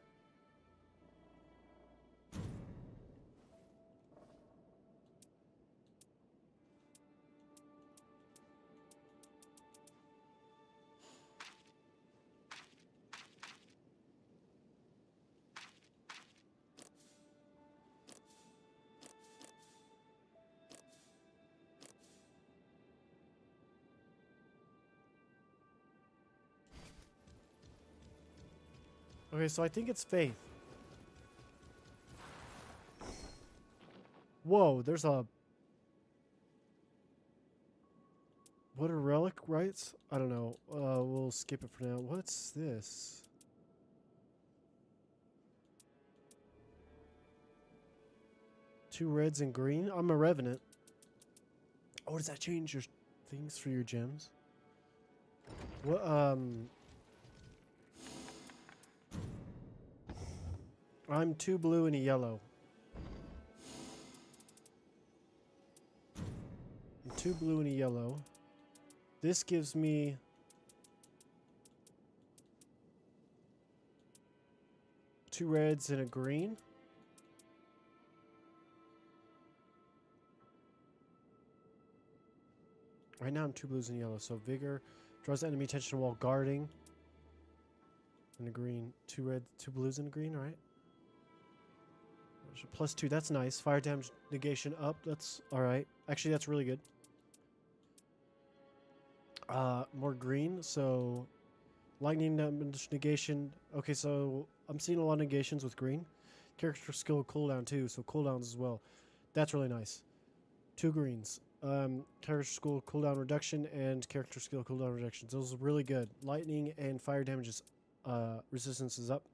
Okay, so I think it's faith. Whoa, there's a... What are relic rights? I don't know. We'll skip it for now. What's this? Two reds and green? I'm a revenant. Oh, does that change your things for your gems? What, I'm two blue and a yellow. I'm two blue and a yellow. This gives me... two reds and a green. Right now I'm two blues and yellow. So vigor draws enemy attention while guarding. And a green. Two red, two blues and a green, right? +2, that's nice. Fire damage negation up, that's alright. Actually, that's really good. More green, so lightning damage negation. Okay, so I'm seeing a lot of negations with green. Character skill cooldown too, so cooldowns as well. That's really nice. Two greens. Character skill cooldown reduction and character skill cooldown reductions. Those are really good. Lightning and fire damages resistance is up.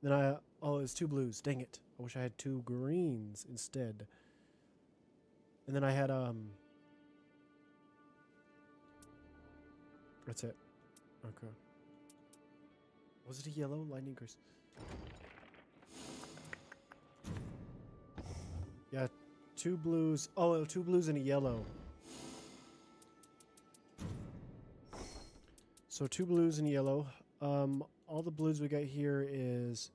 Then oh, it's two blues. Dang it. I wish I had two greens instead. And then I had, that's it. Okay. Was it a yellow? Lightning curse. Yeah, two blues. Oh, two blues and a yellow. So two blues and yellow. All the blues we got here is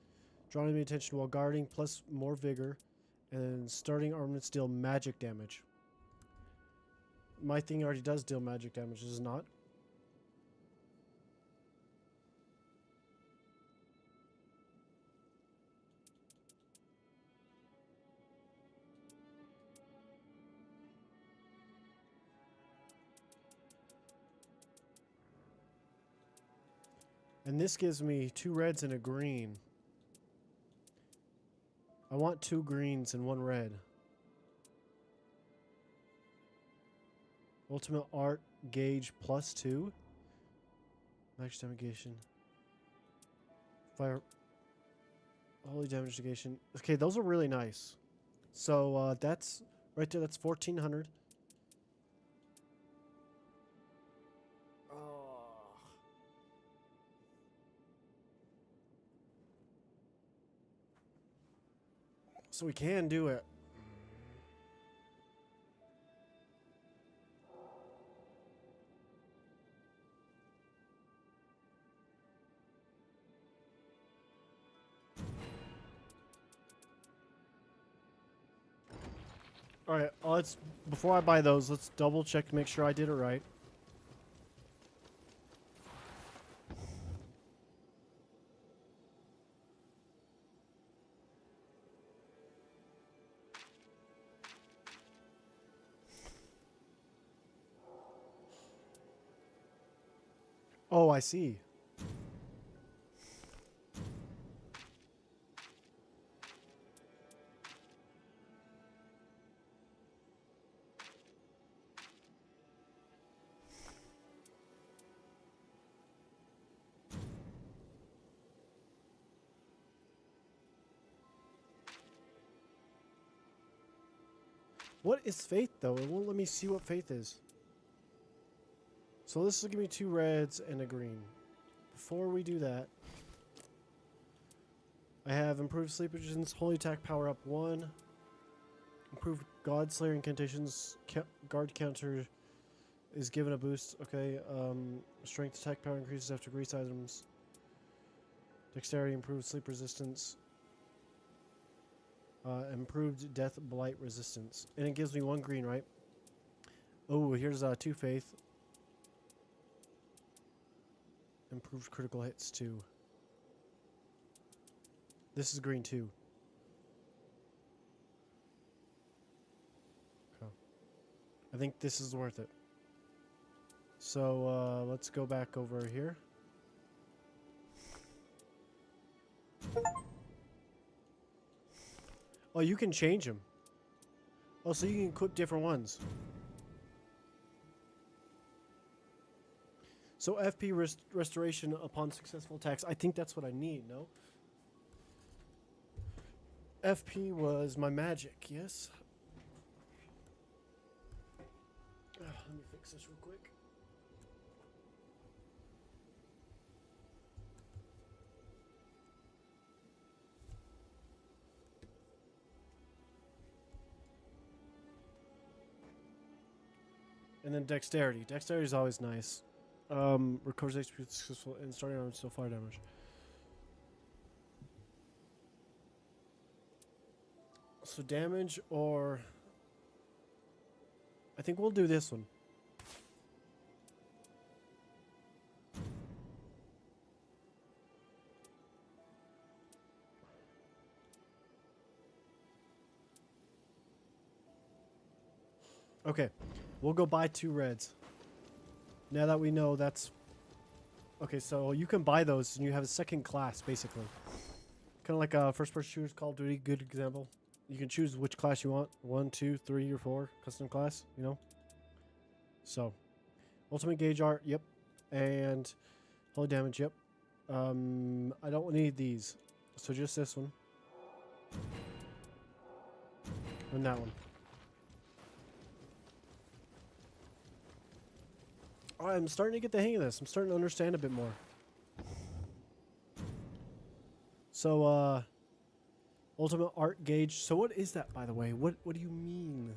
drawing enemy attention while guarding, plus more vigor, and starting armaments deal magic damage. My thing already does deal magic damage, does it not? And this gives me two reds and a green. I want two greens and one red. Ultimate art gauge +2. Max damage negation. Fire. Holy damage negation. Okay, those are really nice. So that's right there. That's 1400. So we can do it. All right, let's before I buy those, let's double check to make sure I did it right. Oh, I see. What is faith, though? It won't let me see what faith is. So this will give me two reds and a green. Before we do that, I have improved sleep resistance, holy attack power up 1. Improved God Slayer incantations, guard counter is given a boost. Okay, strength attack power increases after grease items. Dexterity improved sleep resistance. Improved death blight resistance. And it gives me one green, right? Oh, here's two faith. Improved critical hits too. This is green too. Okay. I think this is worth it. So let's go back over here. Oh, you can change them. Oh, so you can equip different ones. So FP restoration upon successful attacks. I think that's what I need, no? FP was my magic, yes? Let me fix this real quick. And then dexterity. Dexterity is always nice. Recovers HP successful and starting on still fire damage. So damage or... I think we'll do this one. Okay, we'll go buy 2 reds. Now that we know that's... Okay, so you can buy those and you have a second class, basically. Kind of like a first-person shooter, Call of Duty, good example. You can choose which class you want. 1, 2, 3, or 4. Custom class, you know? So, ultimate gauge art, yep. And holy damage, yep. I don't need these. So just this one. And that one. Alright, I'm starting to get the hang of this. I'm starting to understand a bit more. So, ultimate art gauge. So what is that, by the way? What do you mean?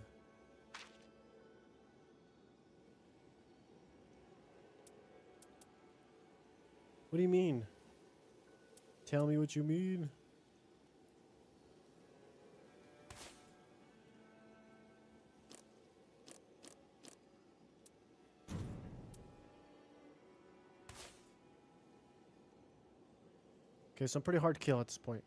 What do you mean? Tell me what you mean. Okay, so I'm pretty hard to kill at this point.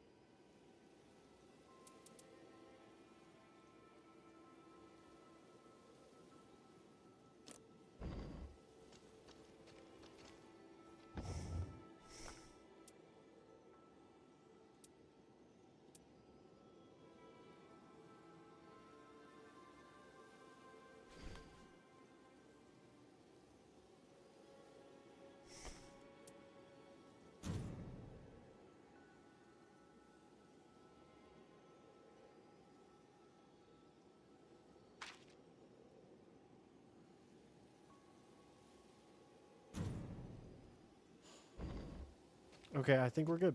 Okay, I think we're good.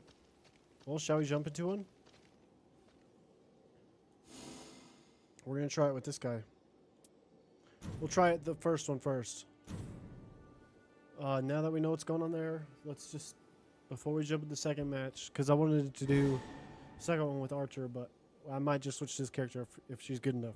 Well, shall we jump into one? We're gonna try it with this guy. We'll try it the first one first. Now that we know what's going on there, let's just, before we jump into the second match, because I wanted to do the second one with Archer, but I might just switch this character if she's good enough.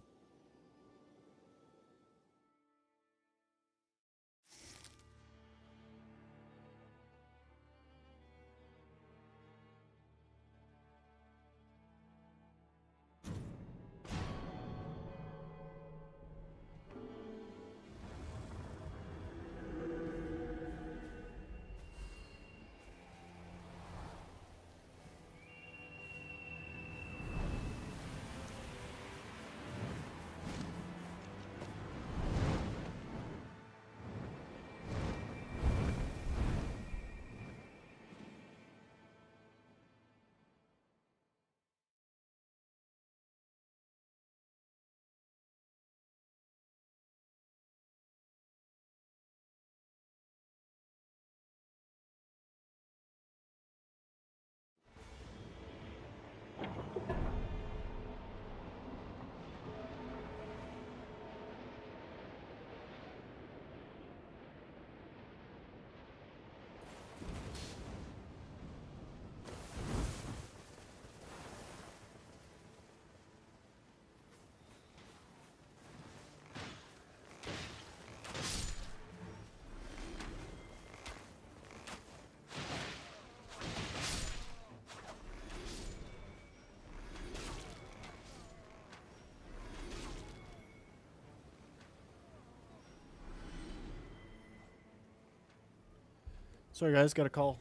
Sorry guys, got a call.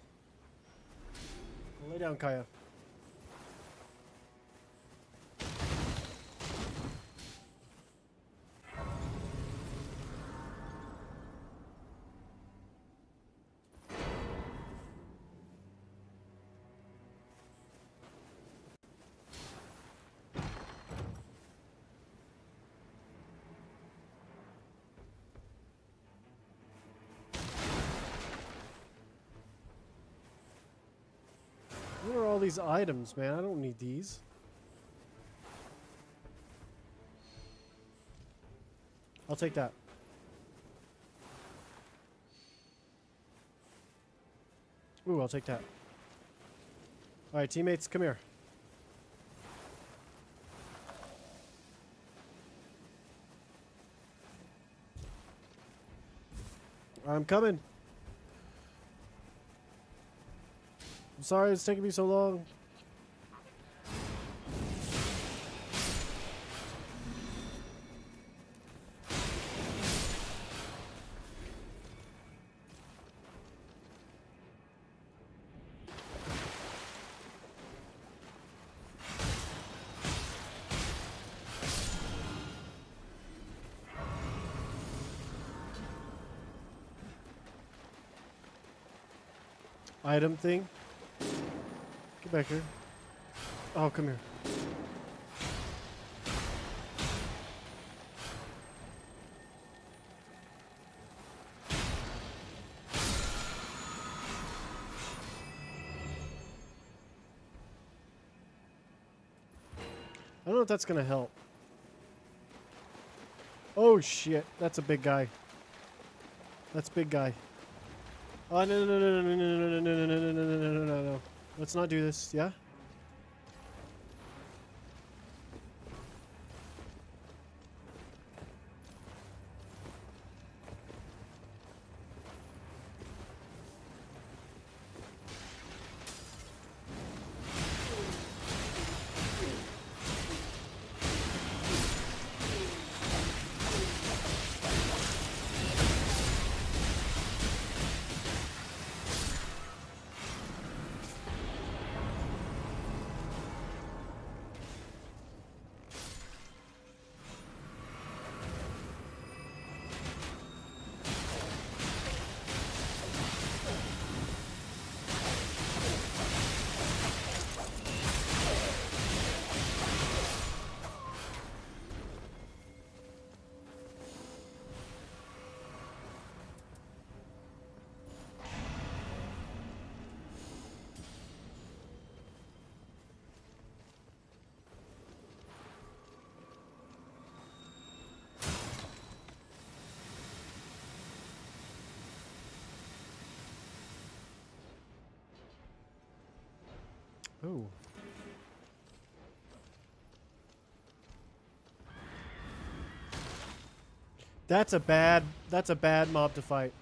Lay down, Kaya. What are all these items, man? I don't need these. I'll take that. Ooh, I'll take that. Alright, teammates, come here. I'm coming. I'm sorry it's taking me so long. Item thing. Get back here. Oh, come here. I don't know if that's gonna help. Oh shit, that's a big guy. That's a big guy. Oh no no no no no no no no no no no no no no no. Let's not do this, yeah? Oh. That's a bad mob to fight.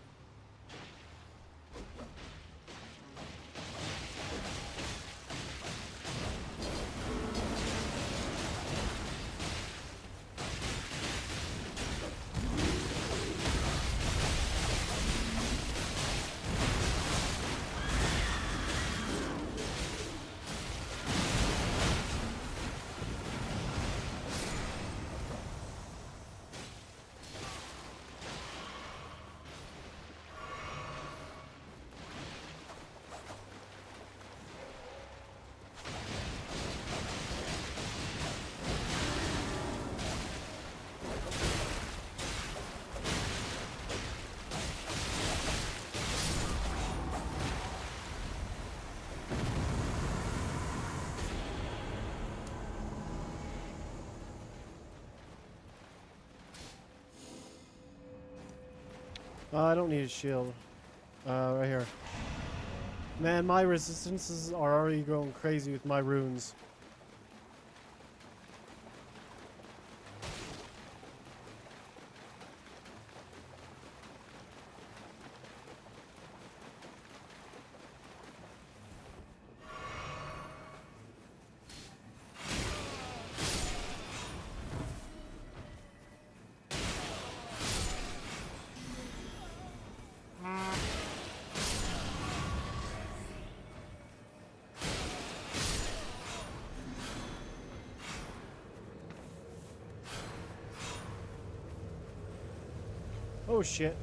I don't need a shield. Right here. Man, my resistances are already going crazy with my runes. Oh shit.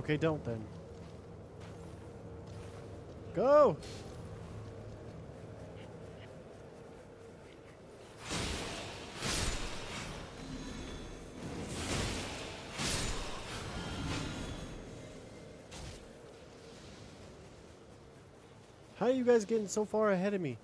Okay, don't then. Go! How are you guys getting so far ahead of me?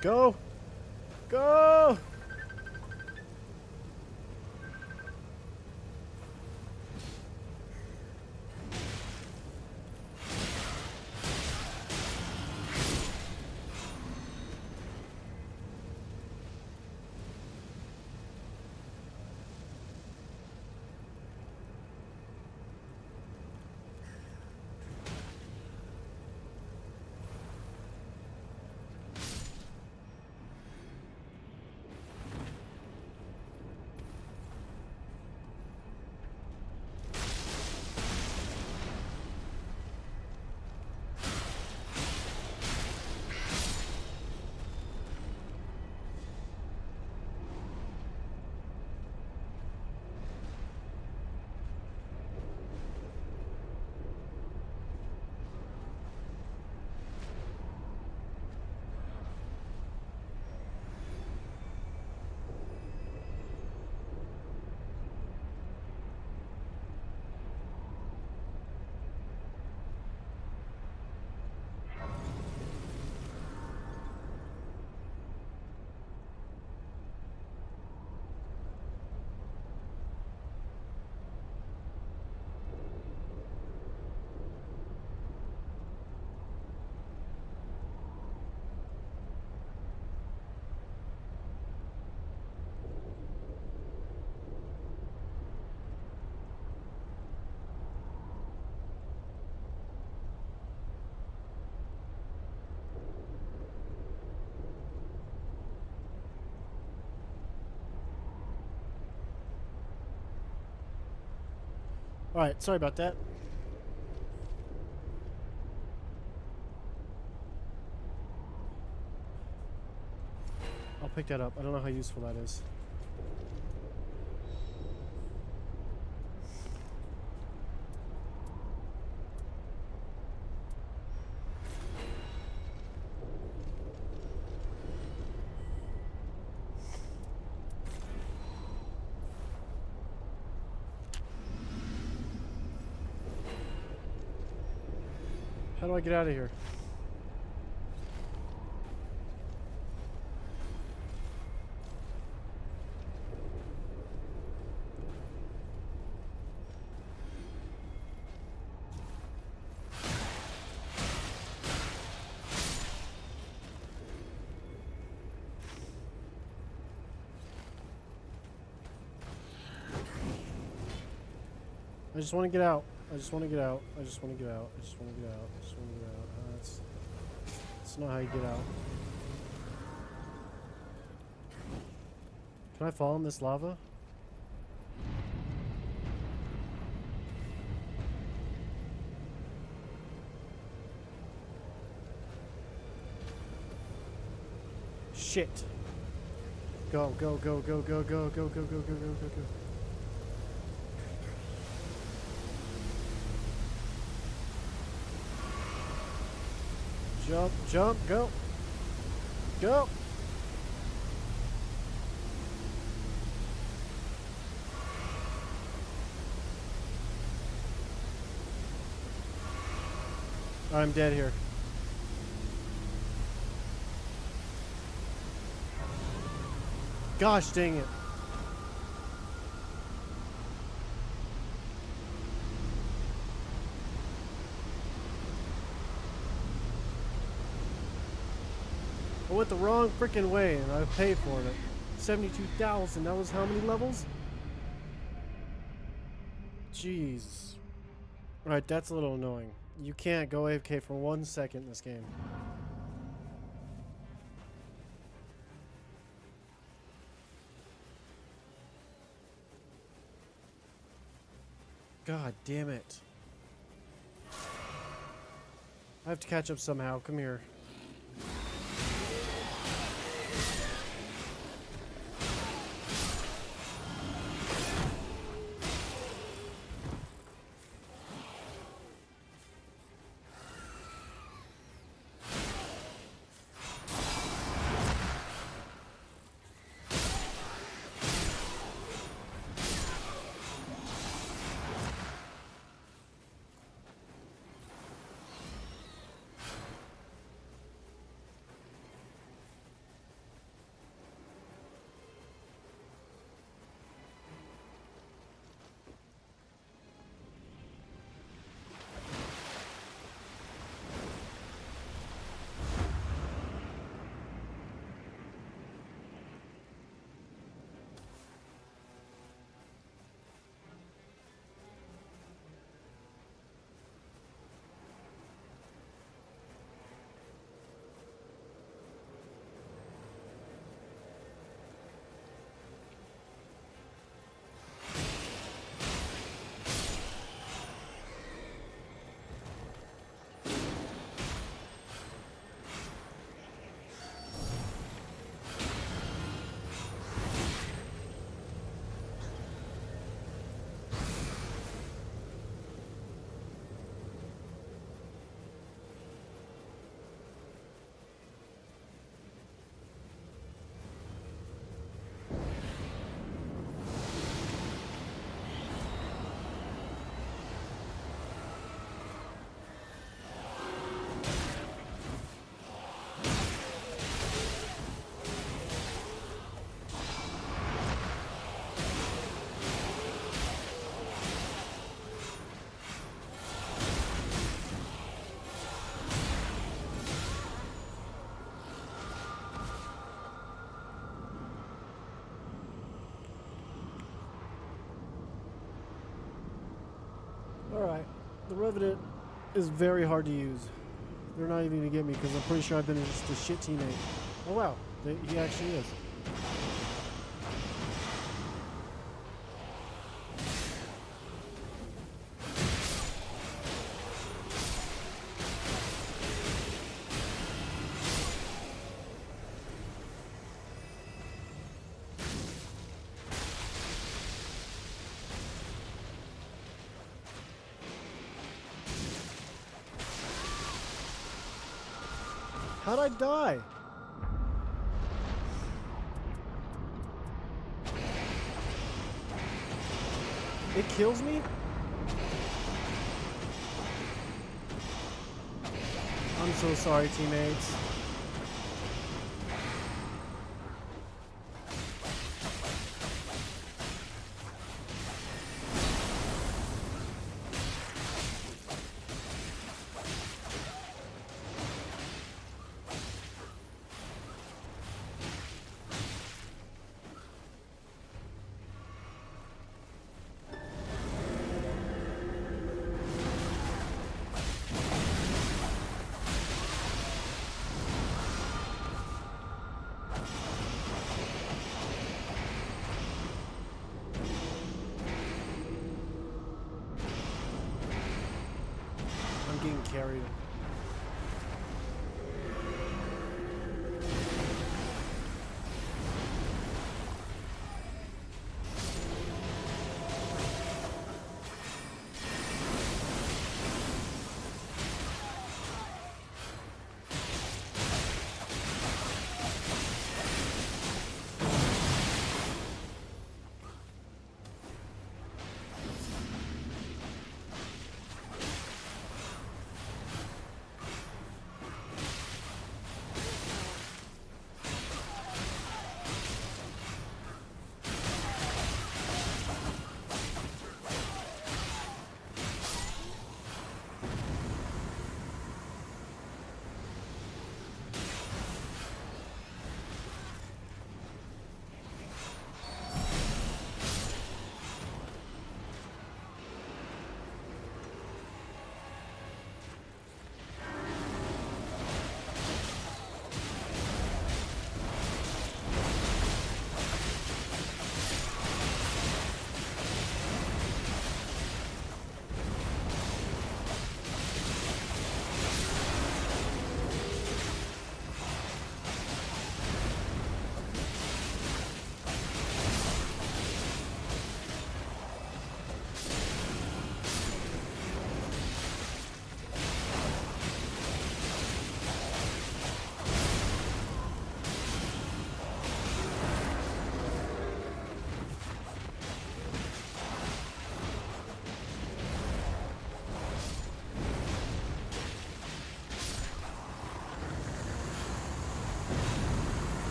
Go! Go! Alright, sorry about that. I'll pick that up. I don't know how useful that is. How do I get out of here? I just want to get out. I just want to get out. I just want to get out. I just want to get out. I just want to get out. That's not how you get out. Can I fall in this lava? Shit. Go, go, go, go, go, go, go, go, go, go, go, go, go. Jump, jump, go. Go. I'm dead here. Gosh dang it. I went the wrong freaking way and I paid for it. 72,000. That was how many levels? Jeez. Alright, that's a little annoying. You can't go AFK for 1 second in this game. God damn it. I have to catch up somehow. Come here. Alright. The Revenant is very hard to use. They're not even going to get me because I'm pretty sure I've been just a shit teammate. Oh wow. He actually is. How'd I die? It kills me? I'm so sorry, teammates. Getting carried.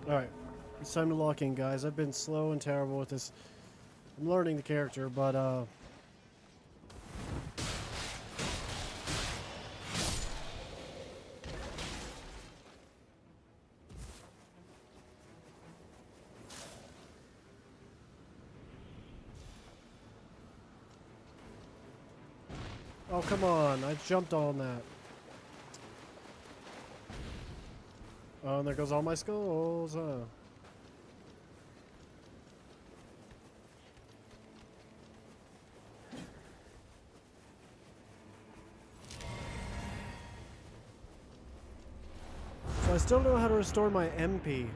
Alright. It's time to lock in, guys. I've been slow and terrible with this. I'm learning the character, but, oh, come on. I jumped on that. Oh, and there goes all my skulls. So I still don't know how to restore my MP.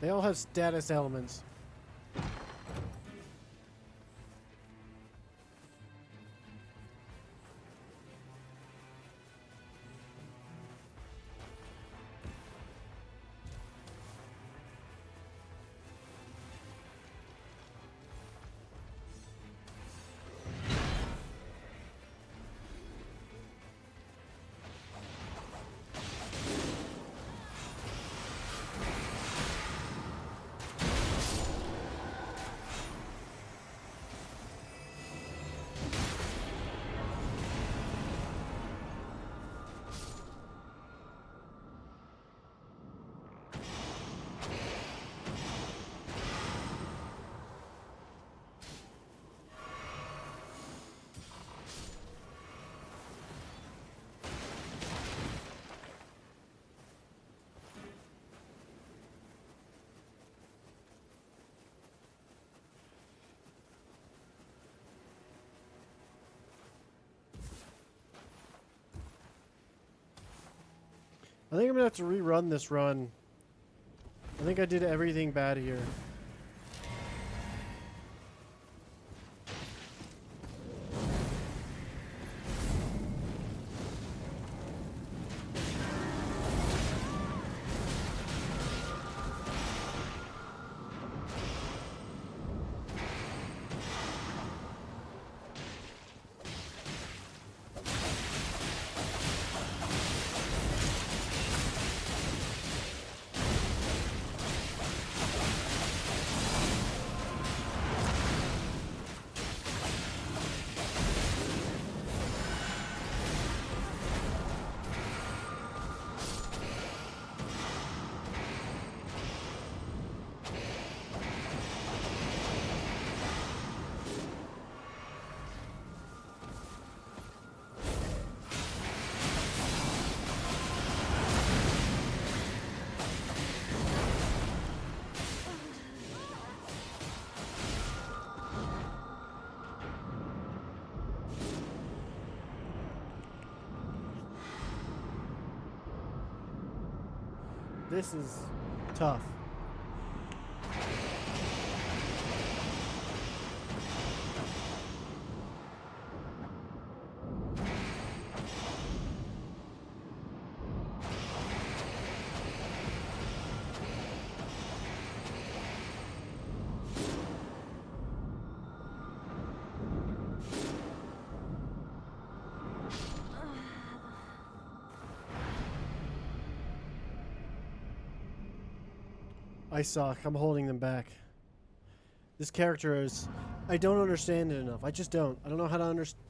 They all have status elements. I think I'm gonna have to rerun this run. I think I did everything bad here. This is tough. I suck. I'm holding them back. This character is... I don't understand it enough. I just don't. I don't know how to understand...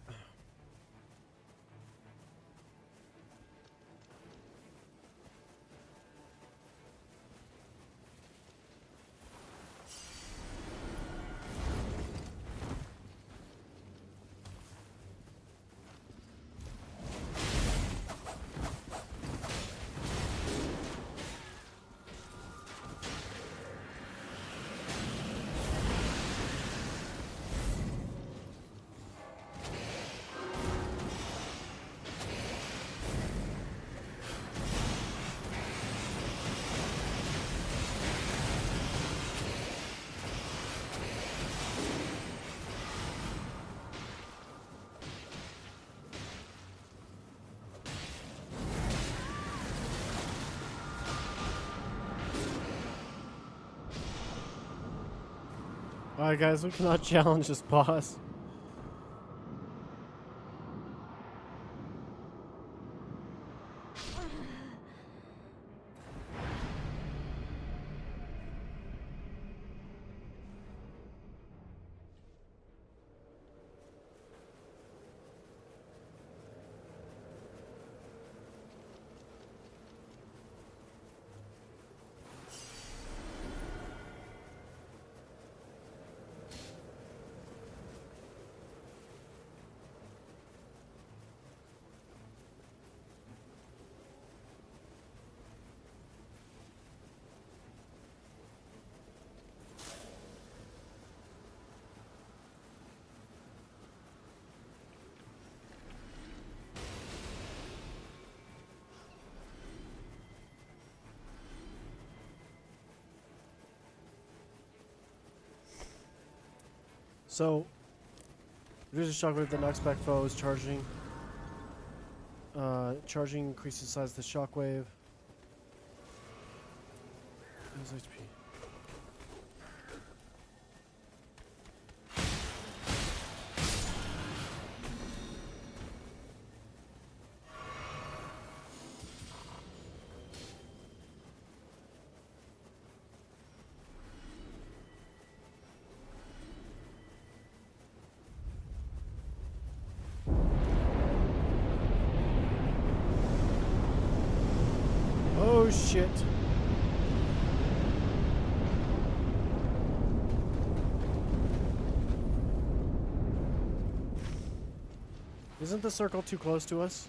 Alright, guys, we cannot challenge this boss. So, reduces shockwave that knocks back foes, charging. Charging increases the size of the shockwave. How's HP? Oh shit. Isn't the circle too close to us?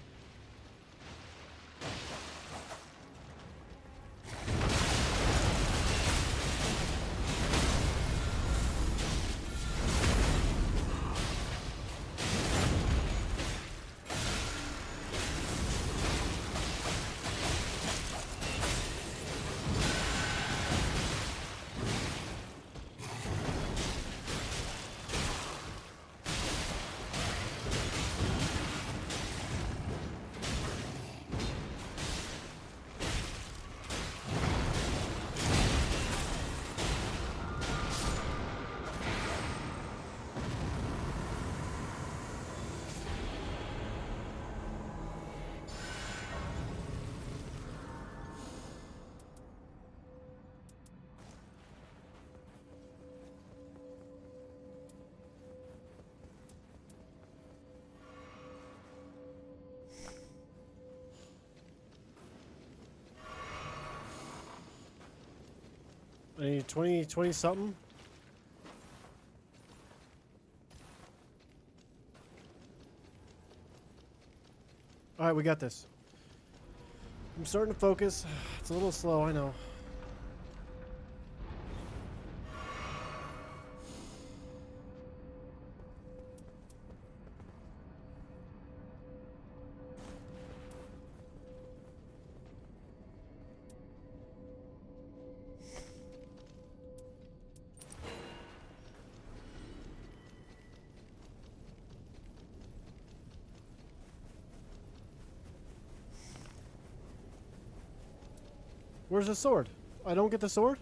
I need 20 something. Alright, we got this. I'm starting to focus. It's a little slow, I know. Where's the sword? I don't get the sword?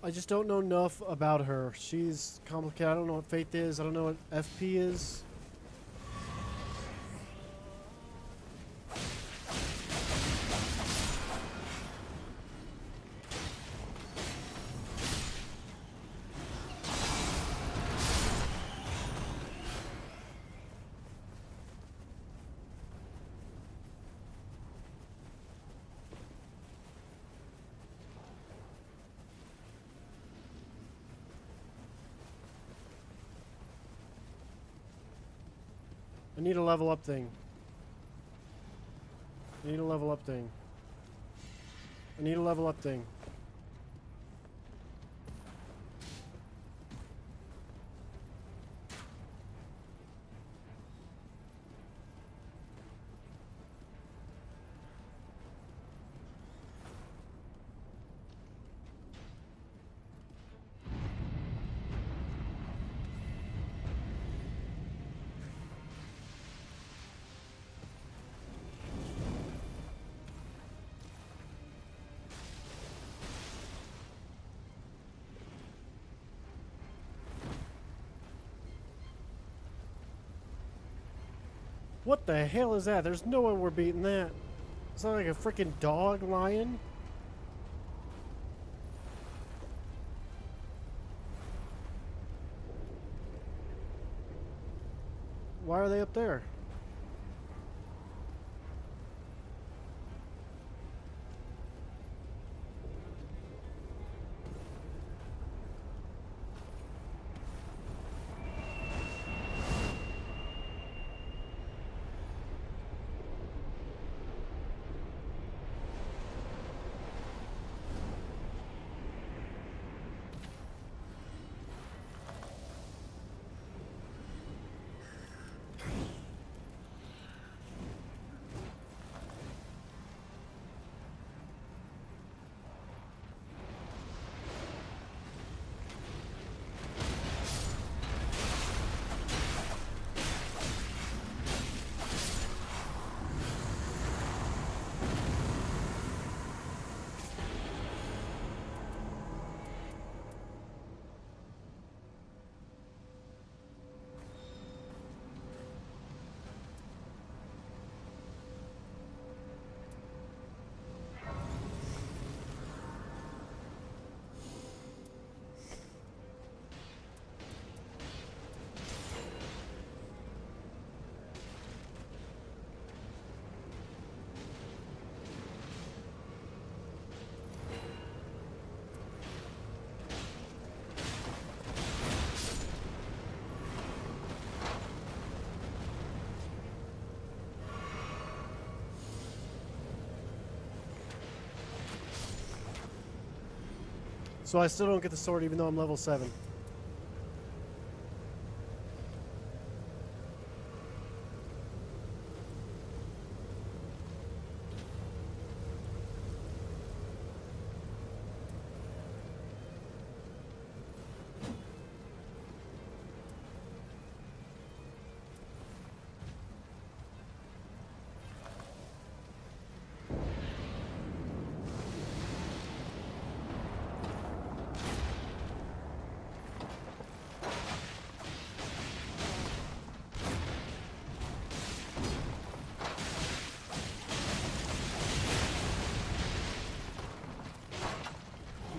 I just don't know enough about her. She's complicated. I don't know what faith is. I don't know what FP is. I need a level up thing. I need a level up thing. I need a level up thing. What the hell is that? There's no way we're beating that. It's not like a freaking dog lion. Why are they up there? So I still don't get the sword even though I'm level 7.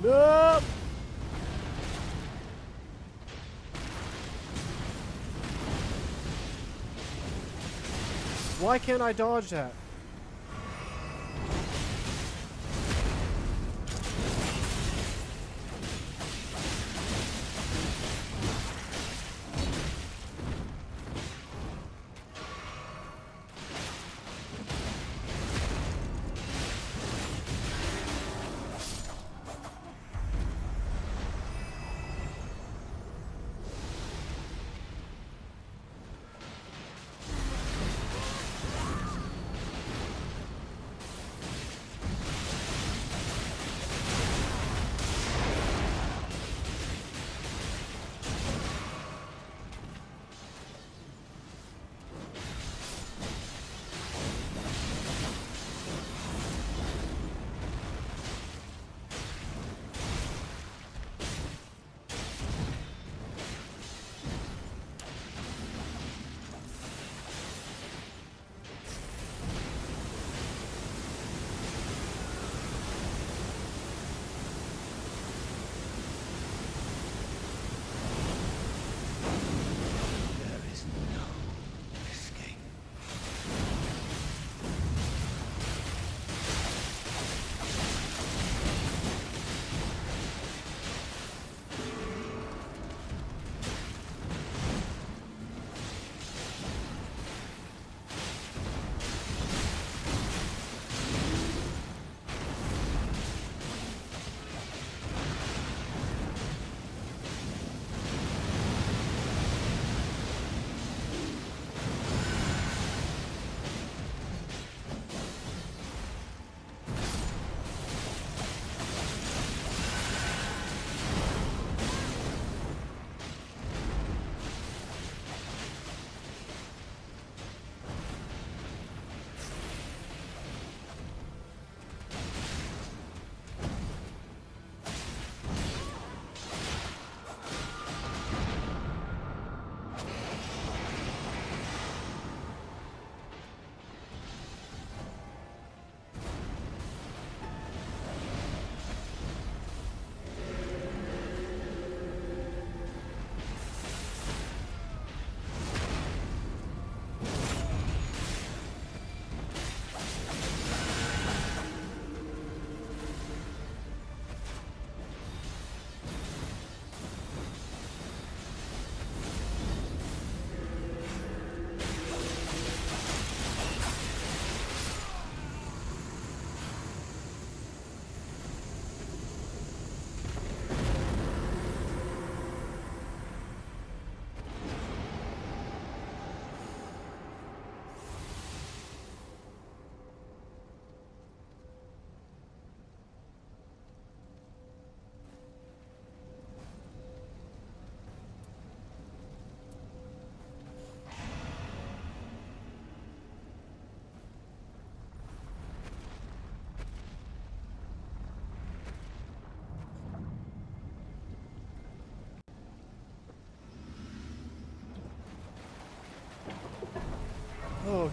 No! Why can't I dodge that?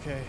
Okay.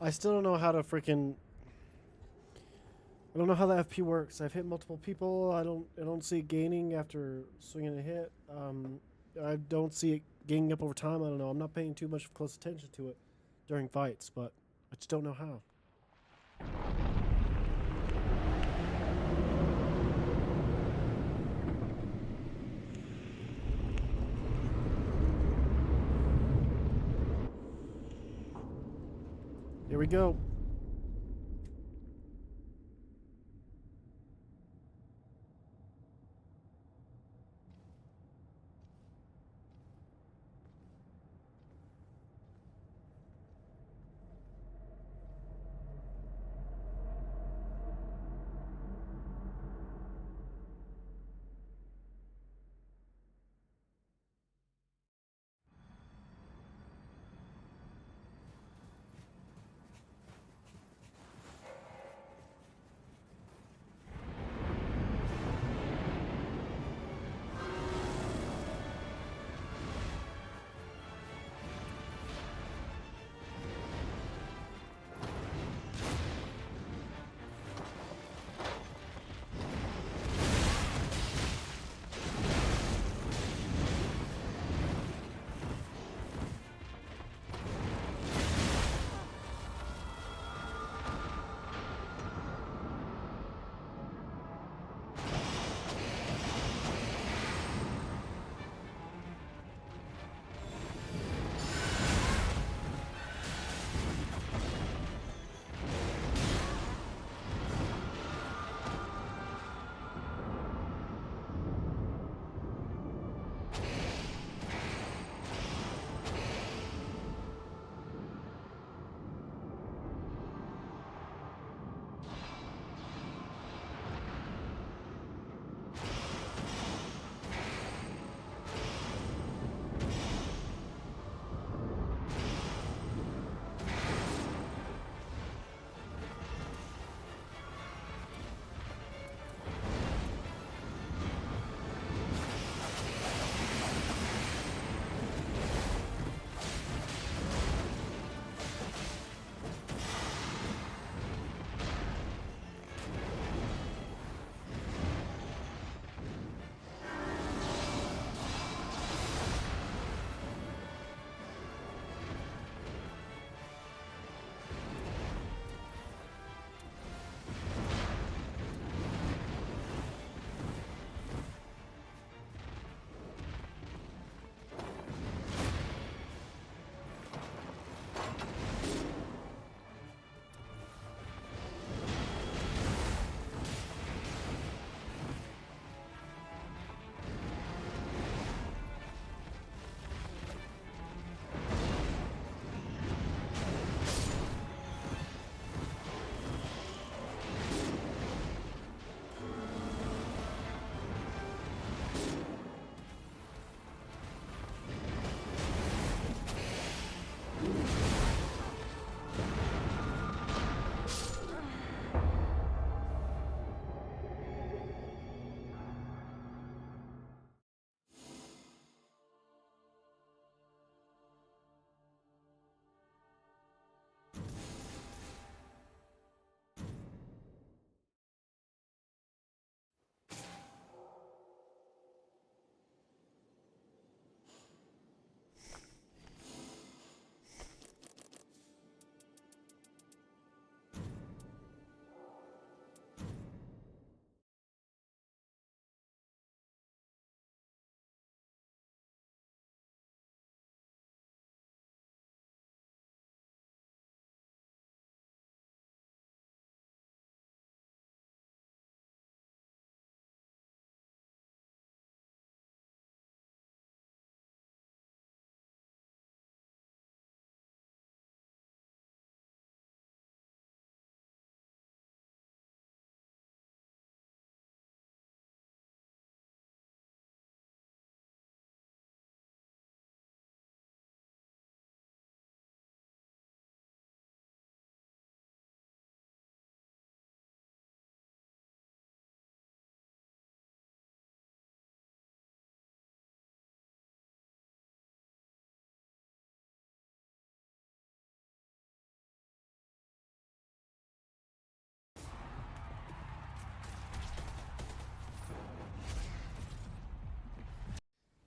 I still don't know how to freaking. I don't know how the FP works. I've hit multiple people. I don't see it gaining after swinging a hit. I don't see it gaining up over time. I don't know. I'm not paying too much close attention to it during fights, but I just don't know how. Here we go.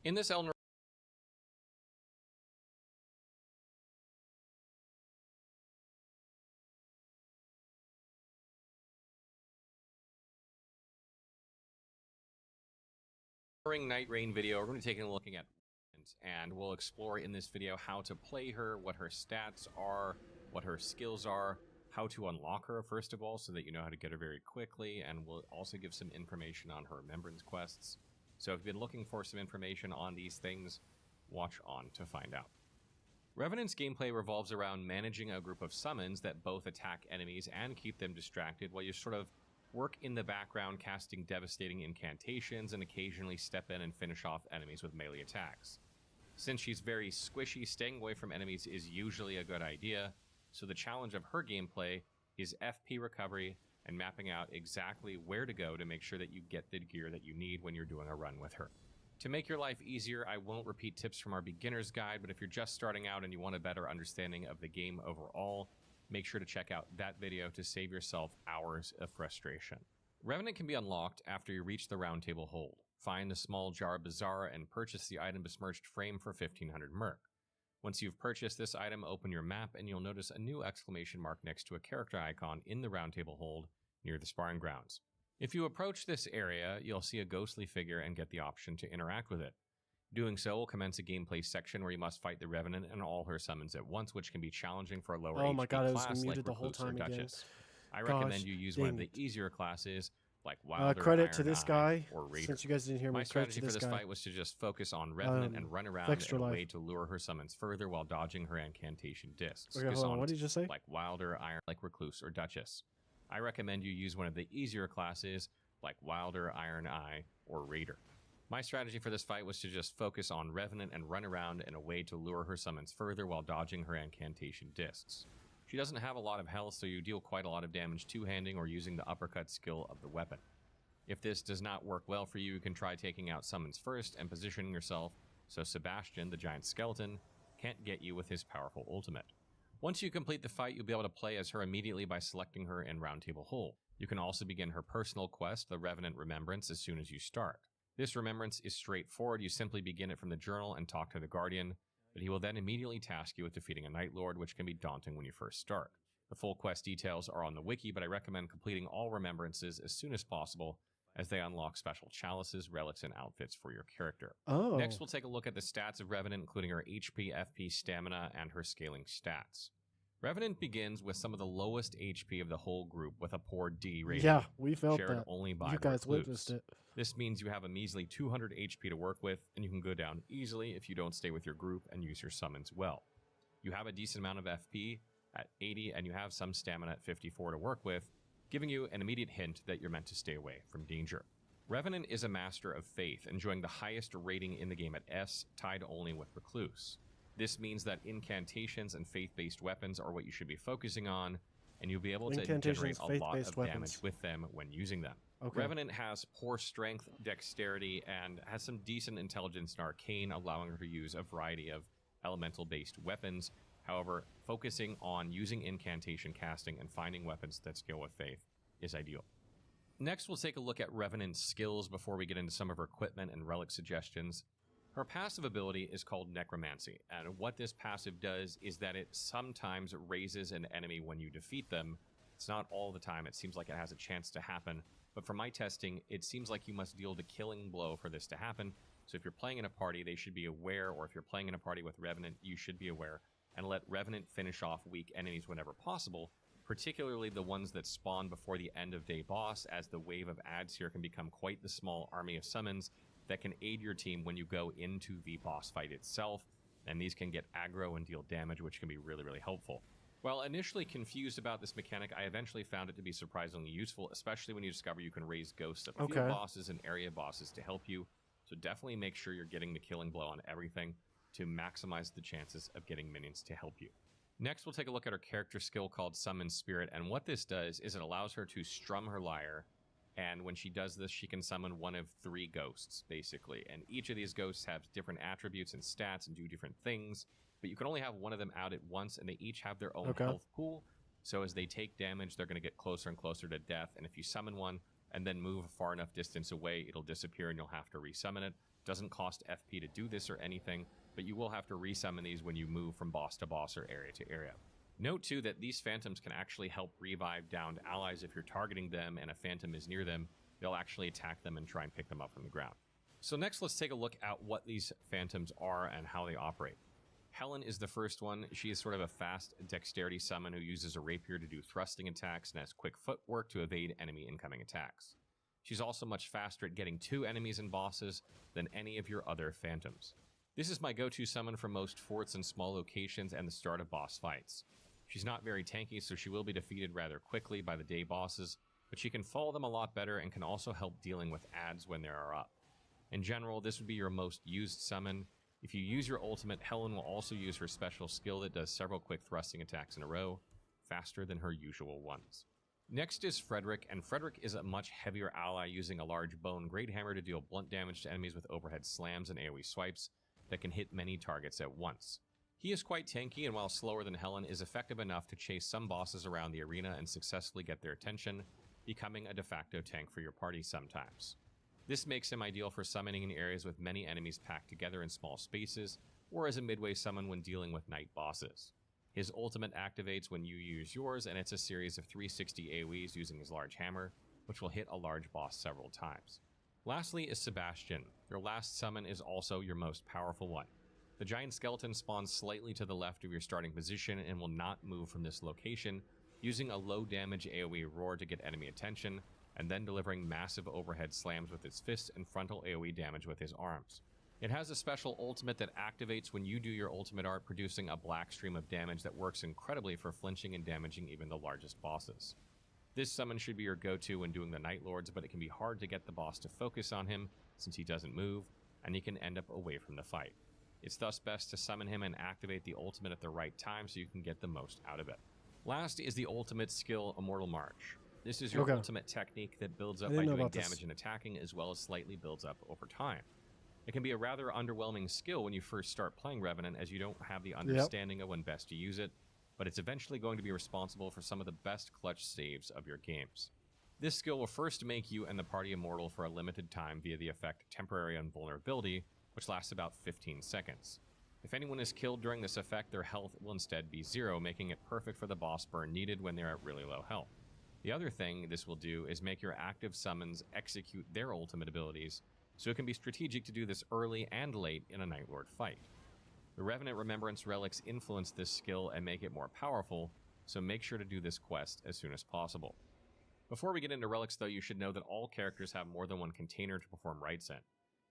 In this Elden Nightreign video, we're going to be taking a look at and we'll explore in this video how to play her, what her stats are, what her skills are, how to unlock her first of all so that you know how to get her very quickly, and we'll also give some information on her remembrance quests. So if you've been looking for some information on these things, watch on to find out. Revenant's gameplay revolves around managing a group of summons that both attack enemies and keep them distracted while you sort of work in the background casting devastating incantations and occasionally step in and finish off enemies with melee attacks. Since she's very squishy, staying away from enemies is usually a good idea, so the challenge of her gameplay is FP recovery and mapping out exactly where to go to make sure that you get the gear that you need when you're doing a run with her. To make your life easier, I won't repeat tips from our beginner's guide, but if you're just starting out and you want a better understanding of the game overall, make sure to check out that video to save yourself hours of frustration. Revenant can be unlocked after you reach the Round Table Hold. Find the small jar of Bazaar and purchase the item Besmirched Frame for 1500 Merc. Once you've purchased this item, open your map and you'll notice a new exclamation mark next to a character icon in the Round Table Hold near the sparring grounds. If you approach this area, you'll see a ghostly figure and get the option to interact with it. Doing so will commence a gameplay section where you must fight the Revenant and all her summons at once, which can be challenging for a lower Oh HP my god, I was class muted like the whole Recluse or time again. Duchess. I recommend you use one of dang the it. easier classes like Wilder, Credit to Iron this Eye, guy, or Raider. since you guys didn't hear me. My Credit strategy to for this this guy. fight was to just focus on Revenant and run around extra in a life. way to lure her summons further while dodging her incantation discs. Okay, hold on. What did you just say? Like Wilder, Iron, like Recluse or Duchess. I recommend you use one of the easier classes like Wilder, Iron Eye, or Raider. My strategy for this fight was to just focus on Revenant and run around in a way to lure her summons further while dodging her incantation discs. She doesn't have a lot of health, so you deal quite a lot of damage two-handing or using the uppercut skill of the weapon. If this does not work well for you, you can try taking out summons first and positioning yourself so Sebastian, the giant skeleton, can't get you with his powerful ultimate. Once you complete the fight, you'll be able to play as her immediately by selecting her in Round Table Hold. You can also begin her personal quest, the Revenant Remembrance, as soon as you start. This remembrance is straightforward. You simply begin it from the journal and talk to the Guardian, but he will then immediately task you with defeating a Night Lord, which can be daunting when you first start. The full quest details are on the wiki, but I recommend completing all remembrances as soon as possible, as they unlock special chalices, relics, and outfits for your character. Oh. Next, we'll take a look at the stats of Revenant, including her HP, FP, stamina, and her scaling stats. Revenant begins with some of the lowest HP of the whole group with a poor D rating. Yeah, we felt shared that. only by You guys Recluse. witnessed it. This means you have a measly 200 HP to work with, and you can go down easily if you don't stay with your group and use your summons well. You have a decent amount of FP at 80, and you have some stamina at 54 to work with, giving you an immediate hint that you're meant to stay away from danger. Revenant is a master of faith, enjoying the highest rating in the game at S, tied only with Recluse. This means that incantations and faith-based weapons are what you should be focusing on, and you'll be able to generate a lot of damage with them when using them. Okay. Revenant has poor strength, dexterity, and has some decent intelligence and arcane, allowing her to use a variety of elemental-based weapons. However, focusing on using incantation casting and finding weapons that scale with faith is ideal. Next, we'll take a look at Revenant's skills before we get into some of her equipment and relic suggestions. Her passive ability is called Necromancy, and what this passive does is that it sometimes raises an enemy when you defeat them. It's not all the time, it seems like it has a chance to happen, but from my testing, it seems like you must deal the killing blow for this to happen. So if you're playing in a party, they should be aware, or if you're playing in a party with Revenant, you should be aware, and let Revenant finish off weak enemies whenever possible, particularly the ones that spawn before the end of day boss, as the wave of adds here can become quite the small army of summons that can aid your team when you go into the boss fight itself, and these can get aggro and deal damage, which can be really, really helpful. While initially confused about this mechanic, I eventually found it to be surprisingly useful, especially when you discover you can raise ghosts of field bosses and area bosses to help you, so definitely make sure you're getting the killing blow on everything to maximize the chances of getting minions to help you. Next, we'll take a look at her character skill called Summon Spirit, and what this does is it allows her to strum her lyre, and when she does this, she can summon one of 3 ghosts, basically. And each of these ghosts have different attributes and stats and do different things, but you can only have one of them out at once, and they each have their own health pool. So as they take damage, they're going to get closer and closer to death, and if you summon one and then move a far enough distance away, it'll disappear and you'll have to resummon it. Doesn't cost FP to do this or anything, but you will have to resummon these when you move from boss to boss or area to area. Note too that these phantoms can actually help revive downed allies. If you're targeting them and a phantom is near them, they'll actually attack them and try and pick them up from the ground. So next, let's take a look at what these phantoms are and how they operate. Helen is the first one. She is sort of a fast dexterity summon who uses a rapier to do thrusting attacks and has quick footwork to evade enemy incoming attacks. She's also much faster at getting to enemies and bosses than any of your other phantoms. This is my go-to summon for most forts and small locations and the start of boss fights. She's not very tanky, so she will be defeated rather quickly by the day bosses, but she can follow them a lot better and can also help dealing with adds when they are up. In general, this would be your most used summon. If you use your ultimate, Helen will also use her special skill that does several quick thrusting attacks in a row, faster than her usual ones. Next is Frederick, and Frederick is a much heavier ally using a large bone great hammer to deal blunt damage to enemies with overhead slams and AoE swipes that can hit many targets at once. He is quite tanky, and while slower than Helen, is effective enough to chase some bosses around the arena and successfully get their attention, becoming a de facto tank for your party sometimes. This makes him ideal for summoning in areas with many enemies packed together in small spaces, or as a midway summon when dealing with night bosses. His ultimate activates when you use yours, and it's a series of 360 AoEs using his large hammer, which will hit a large boss several times. Lastly is Sebastian. Your last summon is also your most powerful one. The giant skeleton spawns slightly to the left of your starting position and will not move from this location, using a low damage AoE roar to get enemy attention, and then delivering massive overhead slams with its fists and frontal AoE damage with his arms. It has a special ultimate that activates when you do your ultimate art, producing a black stream of damage that works incredibly for flinching and damaging even the largest bosses. This summon should be your go-to when doing the Night Lords, but it can be hard to get the boss to focus on him since he doesn't move, and he can end up away from the fight. It's thus best to summon him and activate the ultimate at the right time so you can get the most out of it. Last is the ultimate skill, Immortal March. This is your ultimate technique that builds up by doing damage and attacking, as well as slightly builds up over time. It can be a rather underwhelming skill when you first start playing Revenant, as you don't have the understanding of when best to use it, but it's eventually going to be responsible for some of the best clutch saves of your games. This skill will first make you and the party immortal for a limited time via the effect Temporary Invulnerability, which lasts about 15 seconds. If anyone is killed during this effect, their health will instead be 0, making it perfect for the boss burn needed when they're at really low health. The other thing this will do is make your active summons execute their ultimate abilities, so it can be strategic to do this early and late in a Night Lord fight. The Revenant Remembrance Relics influence this skill and make it more powerful, so make sure to do this quest as soon as possible. Before we get into relics though, you should know that all characters have more than one container to perform rites in.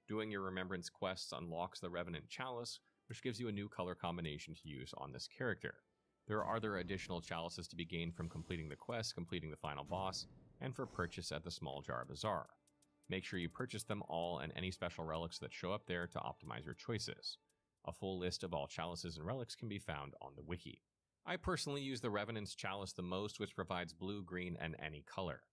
Doing your Remembrance quests unlocks the Revenant Chalice, which gives you a new color combination to use on this character. There are other additional chalices to be gained from completing the quest, completing the final boss, and for purchase at the Small Jar Bazaar. Make sure you purchase them all and any special relics that show up there to optimize your choices. A full list of all chalices and relics can be found on the wiki. I personally use the Revenant's Chalice the most, which provides blue, green, and any color.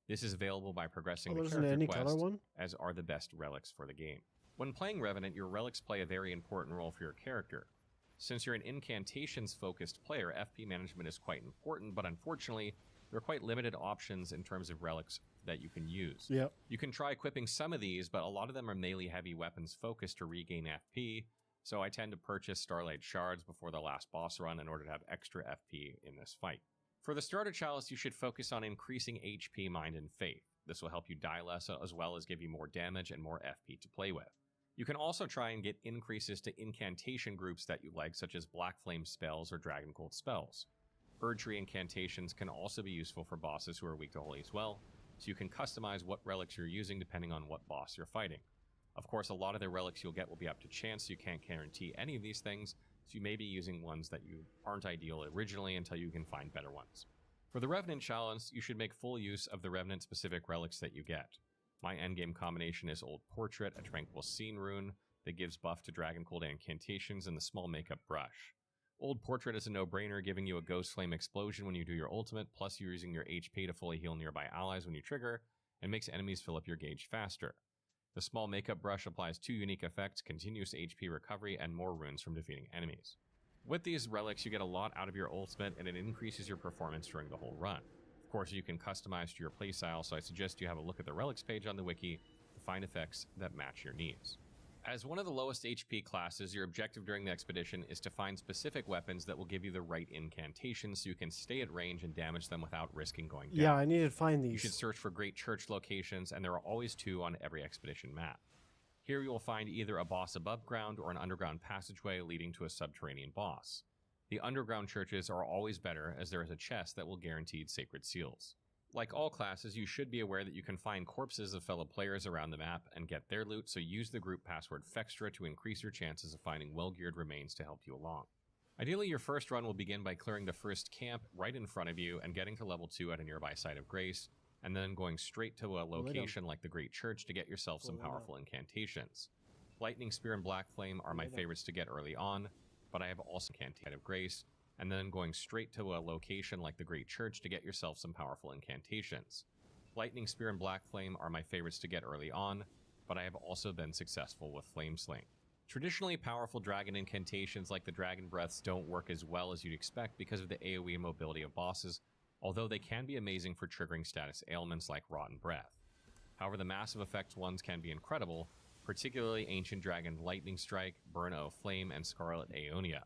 This is available by progressing the character quest, as are the best relics for the game. When playing Revenant, your relics play a very important role for your character. Since you're an incantations-focused player, FP management is quite important, but unfortunately, there are quite limited options in terms of relics that you can use. Yep. You can try equipping some of these, but a lot of them are melee-heavy weapons focused to regain FP, so I tend to purchase Starlight Shards before the last boss run in order to have extra FP in this fight. For the Starter Chalice, you should focus on increasing HP, Mind, and Faith. This will help you die less, as well as give you more damage and more FP to play with. You can also try and get increases to incantation groups that you like, such as Black Flame spells or Dragon Cold spells. Erdtree incantations can also be useful for bosses who are weak to holy as well, so you can customize what relics you're using depending on what boss you're fighting. Of course, a lot of the relics you'll get will be up to chance, so you can't guarantee any of these things, so you may be using ones that you aren't ideal originally until you can find better ones. For the Revenant Chalice, you should make full use of the Revenant-specific relics that you get. My endgame combination is Old Portrait, a Tranquil Scene rune that gives buff to Dragon Cold incantations, and the Small Makeup Brush. Old Portrait is a no-brainer, giving you a Ghost Flame explosion when you do your ultimate, plus you're using your HP to fully heal nearby allies when you trigger, and makes enemies fill up your gauge faster. The Small Makeup Brush applies 2 unique effects, continuous HP recovery, and more runes from defeating enemies. With these relics, you get a lot out of your ultimate, and it increases your performance during the whole run. Of course, you can customize to your playstyle, so I suggest you have a look at the relics page on the wiki to find effects that match your needs. As one of the lowest HP classes, your objective during the expedition is to find specific weapons that will give you the right incantations so you can stay at range and damage them without risking going down. Yeah, I need to find these. You should search for great church locations, and there are always 2 on every expedition map. Here you will find either a boss above ground or an underground passageway leading to a subterranean boss. The underground churches are always better, as there is a chest that will guarantee sacred seals. Like all classes, you should be aware that you can find corpses of fellow players around the map and get their loot, so use the group password Fextra to increase your chances of finding well-geared remains to help you along. Ideally, your first run will begin by clearing the first camp right in front of you and getting to level 2 at a nearby site of grace, and then going straight to a location like the Great Church to get yourself some powerful incantations. Lightning Spear and Black Flame are my favorites to get early on, but I have also Incantation of Grace, and then going straight to a location like the Great Church to get yourself some powerful incantations. Lightning Spear and Black Flame are my favorites to get early on, but I have also been successful with Flame Sling. Traditionally, powerful dragon incantations like the Dragon Breaths don't work as well as you'd expect because of the AoE mobility of bosses, although they can be amazing for triggering status ailments like Rotten Breath. However, the massive effects ones can be incredible, particularly Ancient Dragon Lightning Strike, Burn O Flame, and Scarlet Aeonia.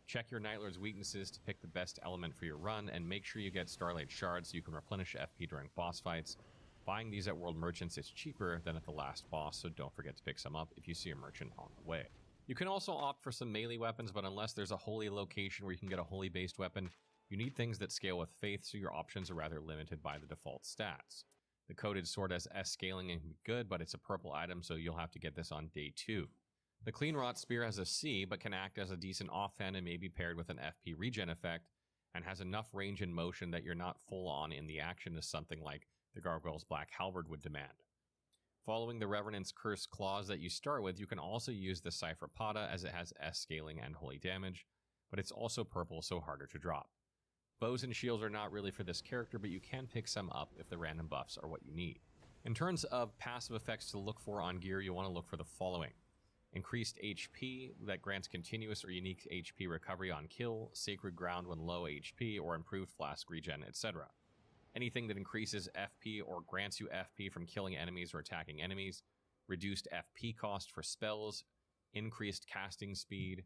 Check your Night Lord's weaknesses to pick the best element for your run, and make sure you get Starlight Shards so you can replenish FP during boss fights. Buying these at World Merchants is cheaper than at the last boss, so don't forget to pick some up if you see a merchant on the way. You can also opt for some melee weapons, but unless there's a holy location where you can get a holy-based weapon, you need things that scale with faith, so your options are rather limited by the default stats. The Coated Sword has S scaling and can be good, but it's a purple item, so you'll have to get this on day 2. The Clean Wrought Spear has a C, but can act as a decent offhand and may be paired with an FP regen effect, and has enough range and motion that you're not full on in the action as something like the Gargoyle's Black Halberd would demand. Following the Revenant's Cursed Claws that you start with, you can also use the Cypher Pada as it has S scaling and holy damage, but it's also purple, so harder to drop. Bows and shields are not really for this character, but you can pick some up if the random buffs are what you need. In terms of passive effects to look for on gear, you want to look for the following. Increased HP that grants continuous or unique HP recovery on kill, Sacred Ground when low HP, or improved flask regen, etc. Anything that increases FP or grants you FP from killing enemies or attacking enemies, reduced FP cost for spells, increased casting speed,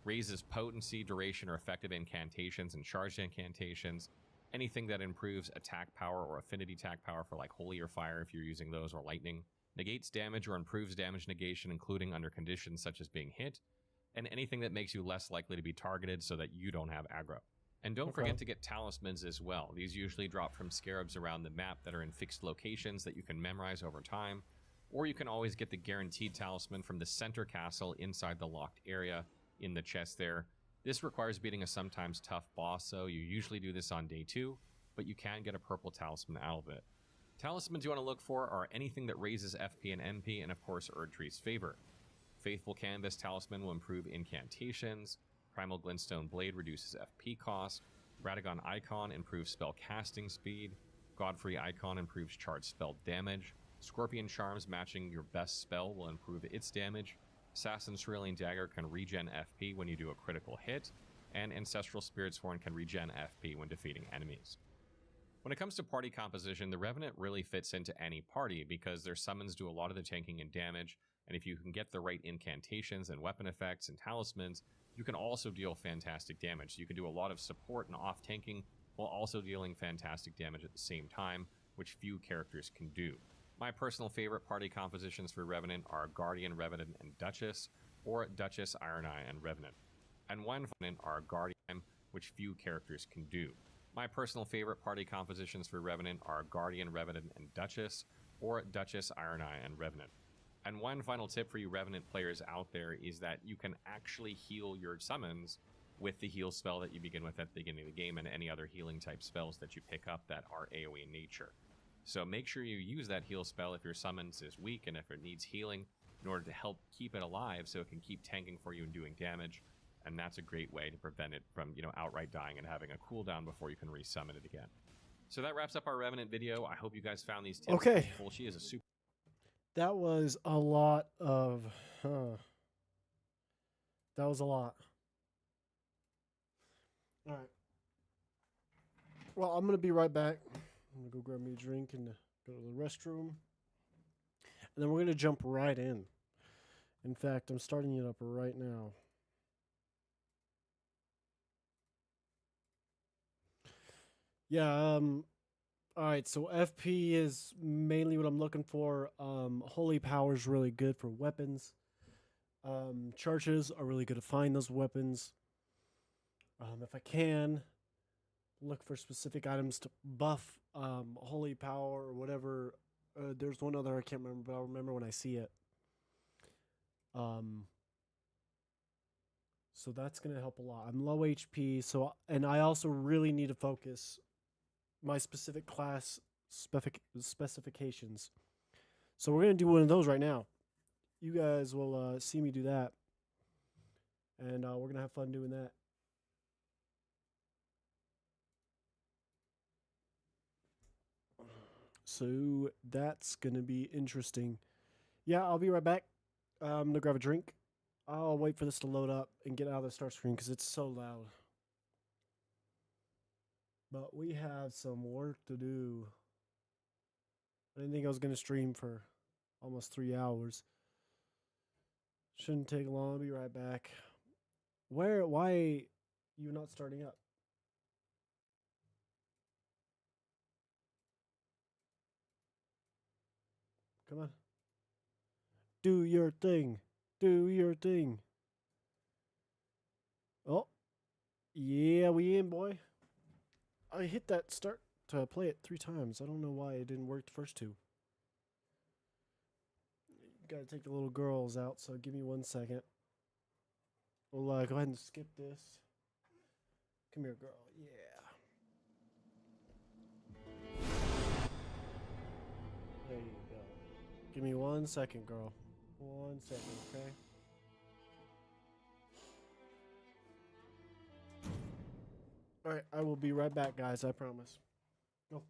raises potency, duration, or effective incantations and charged incantations, anything that improves attack power or affinity attack power for like Holy or Fire if you're using those, or Lightning, negates damage or improves damage negation including under conditions such as being hit, and anything that makes you less likely to be targeted so that you don't have aggro. And don't forget to get talismans as well. These usually drop from scarabs around the map that are in fixed locations that you can memorize over time, or you can always get the guaranteed talisman from the center castle inside the locked area in the chest there. This requires beating a sometimes tough boss, so you usually do this on day 2, but you can get a purple talisman out of it. Talismans you want to look for are anything that raises FP and MP, and of course Erdtree's favor. Faithful Canvas Talisman will improve incantations, Primal Glintstone Blade reduces FP cost, Radagon Icon improves spell casting speed, Godfrey Icon improves charged spell damage, Scorpion Charms matching your best spell will improve its damage, Assassin's Cerulean Dagger can regen FP when you do a critical hit, and Ancestral Spirit's Horn can regen FP when defeating enemies. When it comes to party composition, the Revenant really fits into any party because their summons do a lot of the tanking and damage, and if you can get the right incantations and weapon effects and talismans, you can also deal fantastic damage. You can do a lot of support and off-tanking while also dealing fantastic damage at the same time, which few characters can do. My personal favorite party compositions for Revenant are Guardian, Revenant, and Duchess, or Duchess, Iron Eye, and Revenant. And one Revenant are Guardian, which few characters can do. My personal favorite party compositions for Revenant are Guardian, Revenant, and Duchess, or Duchess, Iron Eye, and Revenant. And one final tip for you Revenant players out there is that you can actually heal your summons with the heal spell that you begin with at the beginning of the game and any other healing type spells that you pick up that are AoE in nature. So make sure you use that heal spell if your summons is weak and if it needs healing in order to help keep it alive so it can keep tanking for you and doing damage. And that's a great way to prevent it from, outright dying and having a cooldown before you can resummon it again. So that wraps up our Revenant video. I hope you guys found these tips helpful. She is a super... That was a lot of... That was a lot. All right. Well, I'm going to be right back. I'm going to go grab me a drink and go to the restroom. And then we're going to jump right in. In fact, I'm starting it up right now. Yeah, all right, so FP is mainly what I'm looking for. Holy Power is really good for weapons. Churches are really good to find those weapons. If I can, look for specific items to buff Holy Power or whatever. There's one other I can't remember, but I'll remember when I see it. So that's gonna help a lot. I'm low HP, so and I also really need to focus my specific class specifications. So we're gonna do one of those right now. You guys will see me do that, and we're gonna have fun doing that. So that's gonna be interesting. Yeah, I'll be right back. I'm gonna grab a drink. I'll wait for this to load up and get out of the start screen because it's so loud. But we have some work to do. I didn't think I was gonna stream for almost 3 hours. Shouldn't take long. I'll be right back. Why you not starting up? Come on. Do your thing. Do your thing. Oh, yeah, we in, boy. I hit that start to play it 3 times. I don't know why it didn't work the first 2. Gotta take the little girls out, so give me 1 second. We'll go ahead and skip this. Come here, girl. Yeah. There you go. Give me 1 second, girl. 1 second, okay? Alright, I will be right back, guys. I promise. Go.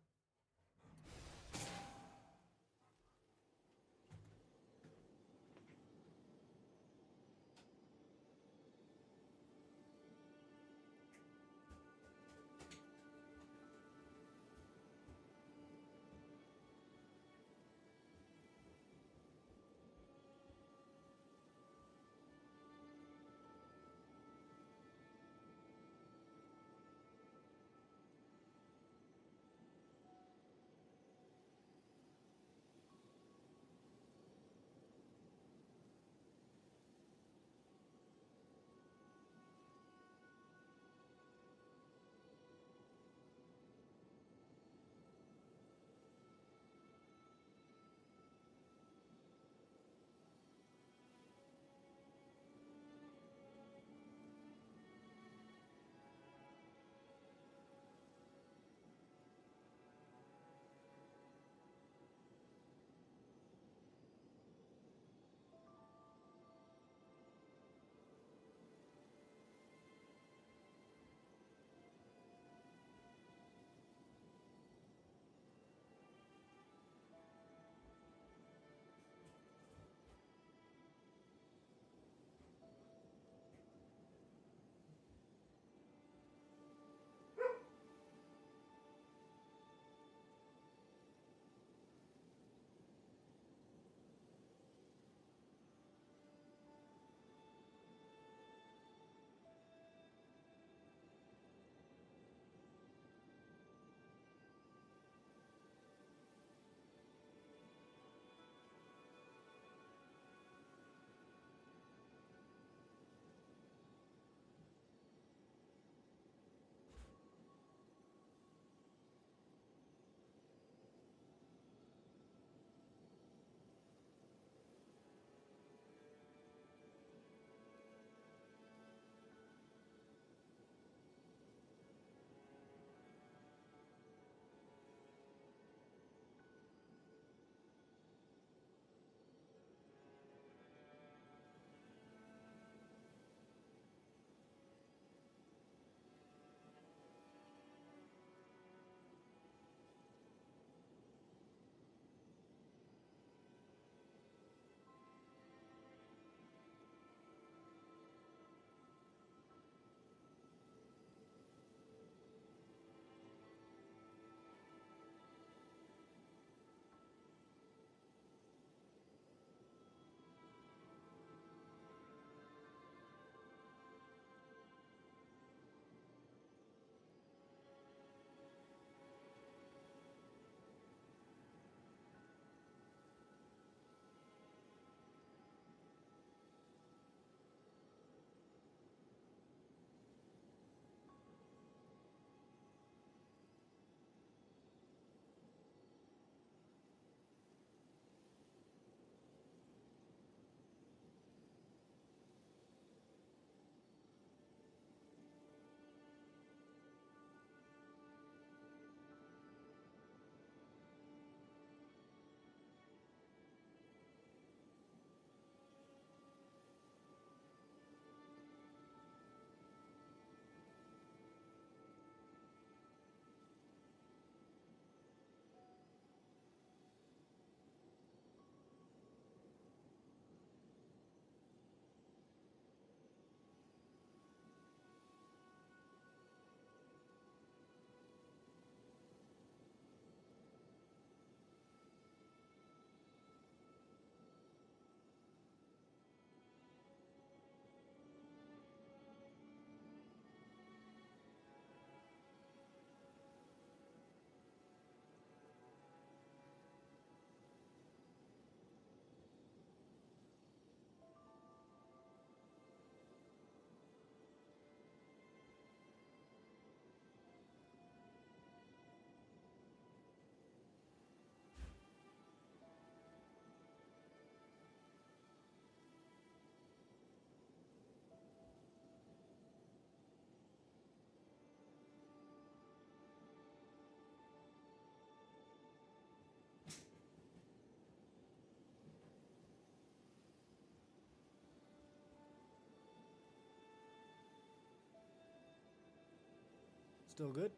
Still good?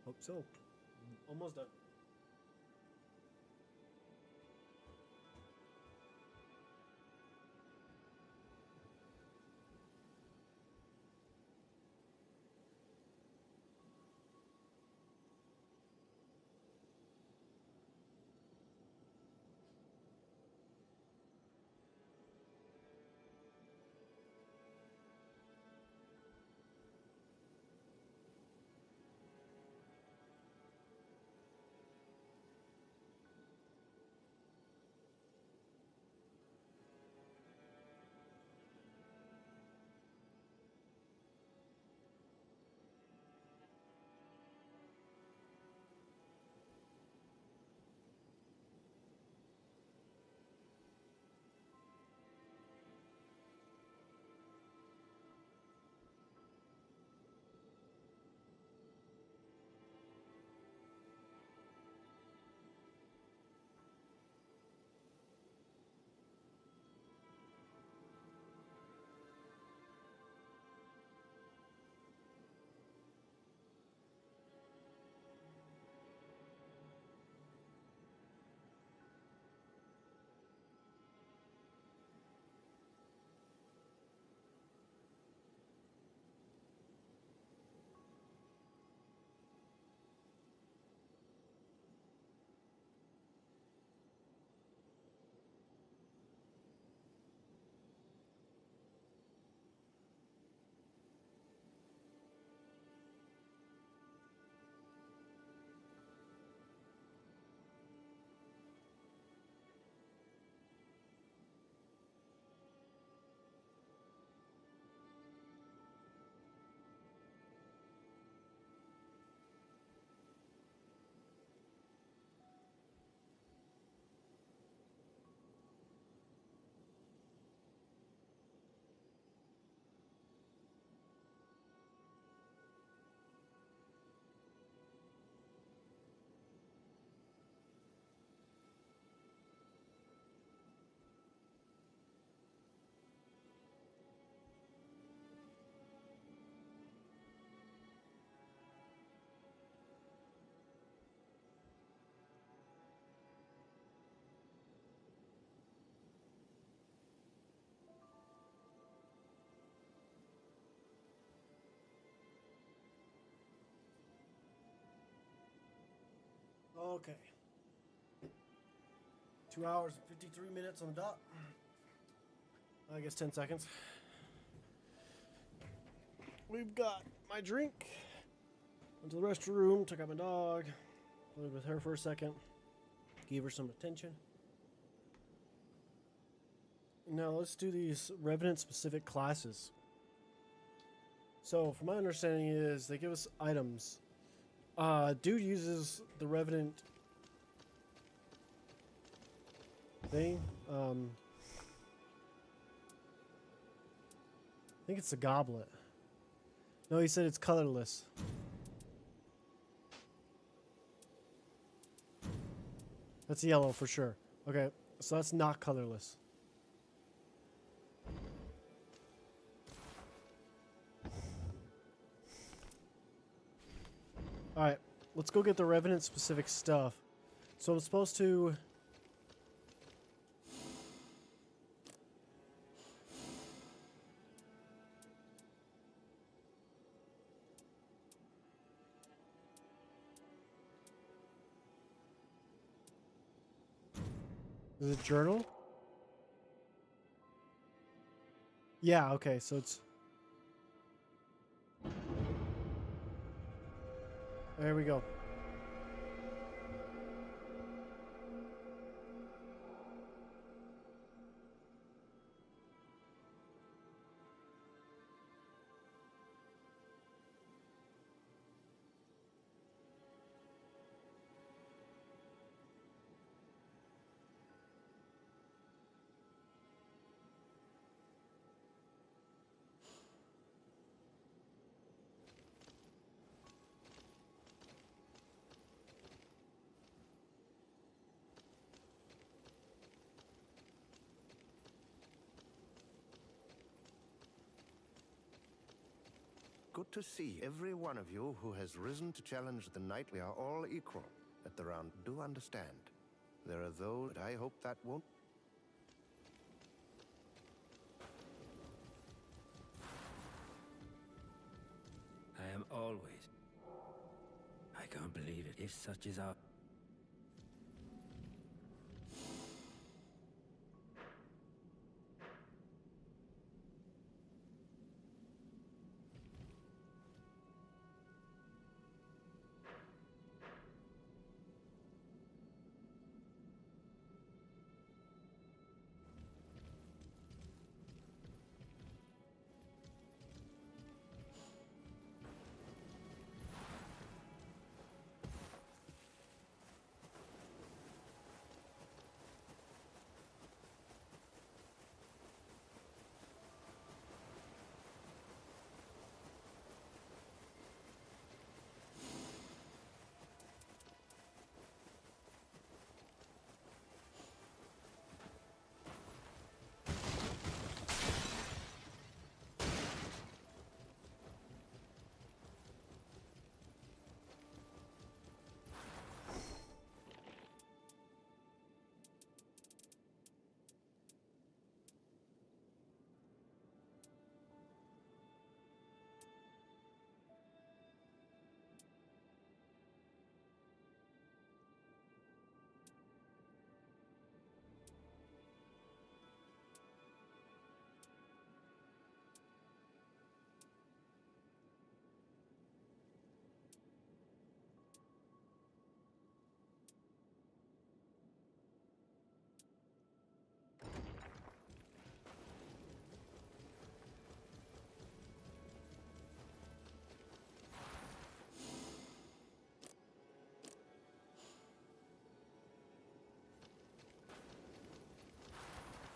Hope so. Almost done. Okay. 2 hours and 53 minutes on the dot. I guess 10 seconds. We've got my drink. Went to the restroom, took out my dog. Played with her for a second. Gave her some attention. Now let's do these Revenant specific classes. So from my understanding is they give us items. Dude uses the Revenant thing. I think it's a goblet. No, he said it's colorless. That's yellow for sure. Okay, so that's not colorless. Alright, let's go get the Revenant specific stuff. So I'm supposed to... Is it journal? Yeah, okay, so it's... There we go. good to see every one of you who has risen to challenge the knight. We are all equal at the round. Do understand. There are those, but I hope that won't. I am always. I can't believe it. If such is our.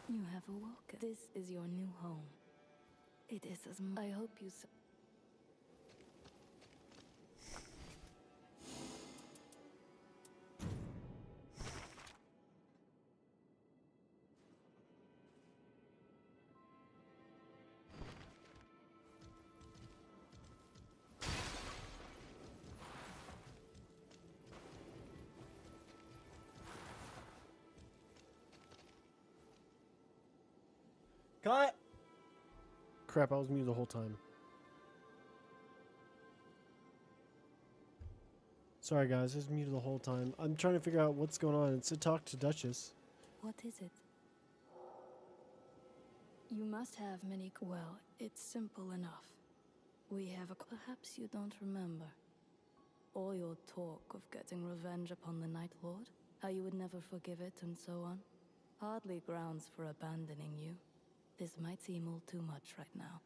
You have awoken. This is your new home. It is as I hope you. Cut! Crap, I was muted the whole time. Sorry guys, I was muted the whole time. I'm trying to figure out what's going on. It said talk to Duchess. What is it? You must have many. Well, it's simple enough. We have a. Perhaps you don't remember. All your talk of getting revenge upon the Night Lord, how you would never forgive it, and so on. Hardly grounds for abandoning you. This might seem all too much right now.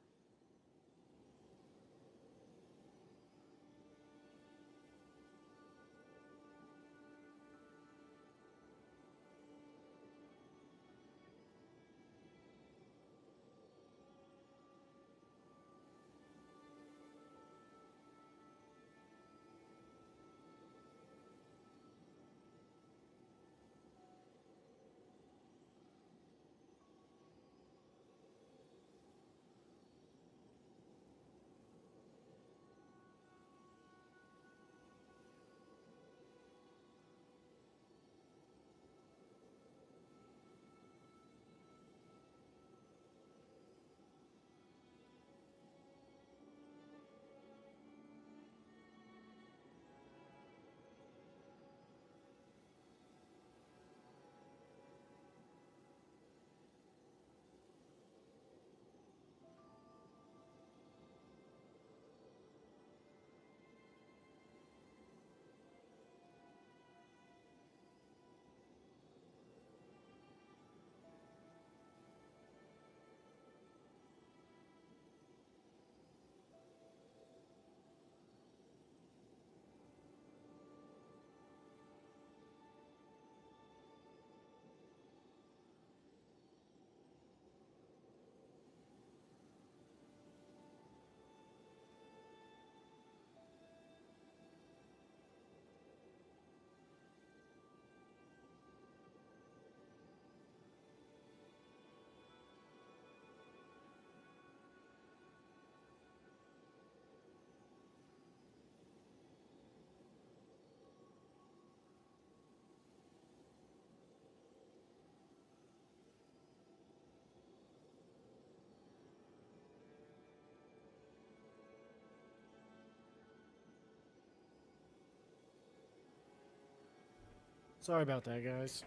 Sorry about that, guys.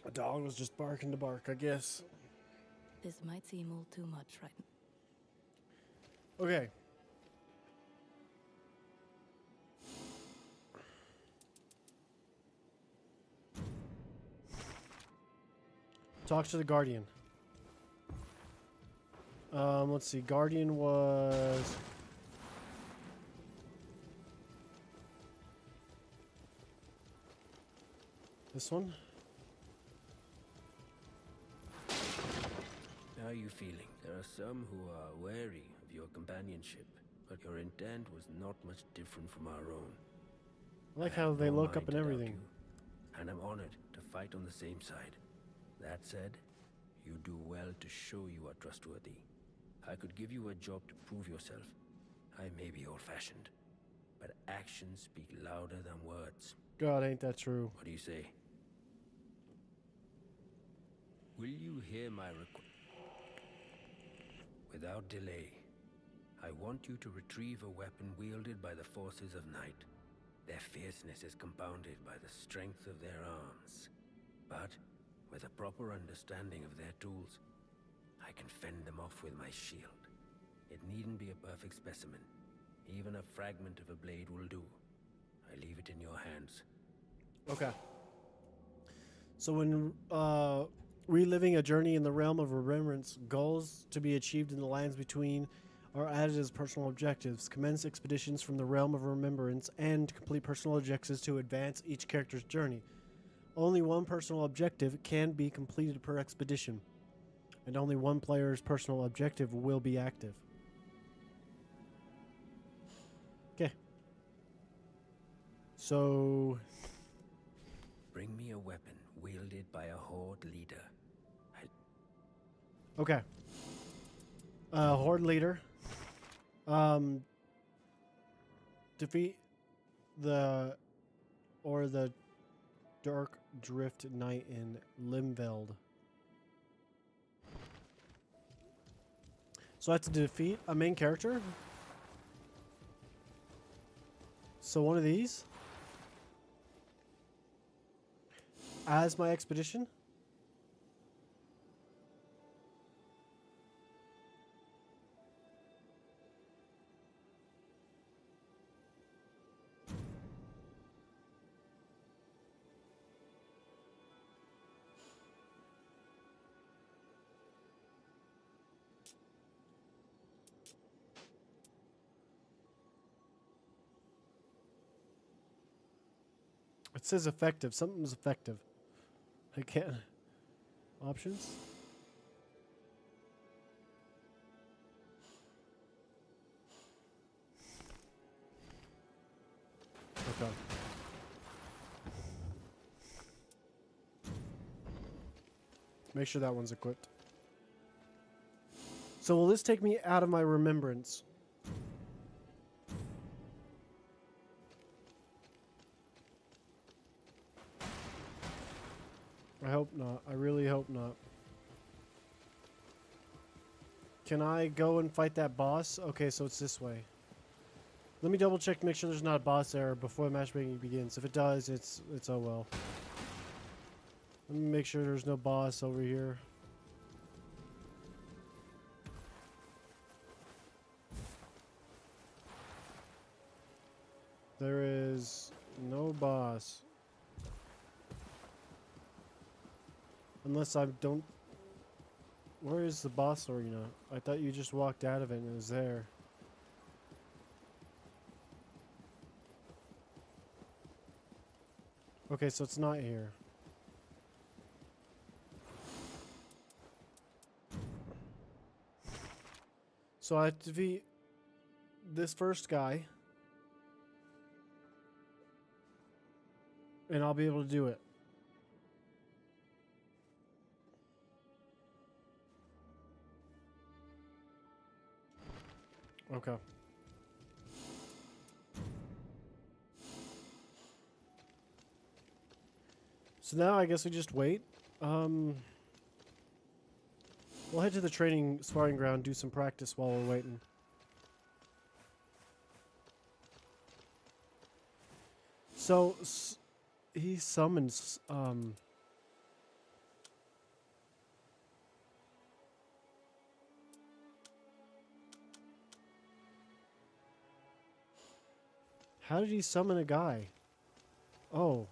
A dog was just barking to bark, I guess. This might seem all too much right now. Okay. Talk to the Guardian. Let's see. Guardian was... this one? How are you feeling? There are some who are wary of your companionship, but your intent was not much different from our own. I like I how have they no look mind up and to doubt everything. you, and I'm honored to fight on the same side. That said, you do well to show you are trustworthy. I could give you a job to prove yourself. I may be old-fashioned, but actions speak louder than words. God, ain't that true. What do you say? Will you hear my request? Without delay, I want you to retrieve a weapon wielded by the forces of night. Their fierceness is compounded by the strength of their arms. But with a proper understanding of their tools, I can fend them off with my shield. It needn't be a perfect specimen. Even a fragment of a blade will do. I leave it in your hands. Okay. So when reliving a journey in the realm of remembrance, goals to be achieved in the lands between are added as personal objectives. Commence expeditions from the realm of remembrance and complete personal objectives to advance each character's journey. Only one personal objective can be completed per expedition, and only one player's personal objective will be active. Okay. So... Bring me a weapon wielded by a horde leader. okay. Horde leader. Defeat the Dark Drift Knight in Limveld. So I have to defeat a main character? So one of these? As my expedition? It says effective. Something's effective. I can't. Options? Okay. Make sure that one's equipped. So will this take me out of my remembrance? I hope not. I really hope not. Can I go and fight that boss? Okay, so it's this way. Let me double check to make sure there's not a boss there before the matchmaking begins. If it does, it's oh well. Let me make sure there's no boss over here. There is no boss. Unless I don't... Where is the boss arena? I thought you just walked out of it and it was there. Okay, so it's not here. So I have to defeat this first guy. And I'll be able to do it. Okay. So now I guess we just wait. We'll head to the training sparring ground, do some practice while we're waiting. So he summons how did he summon a guy? Oh.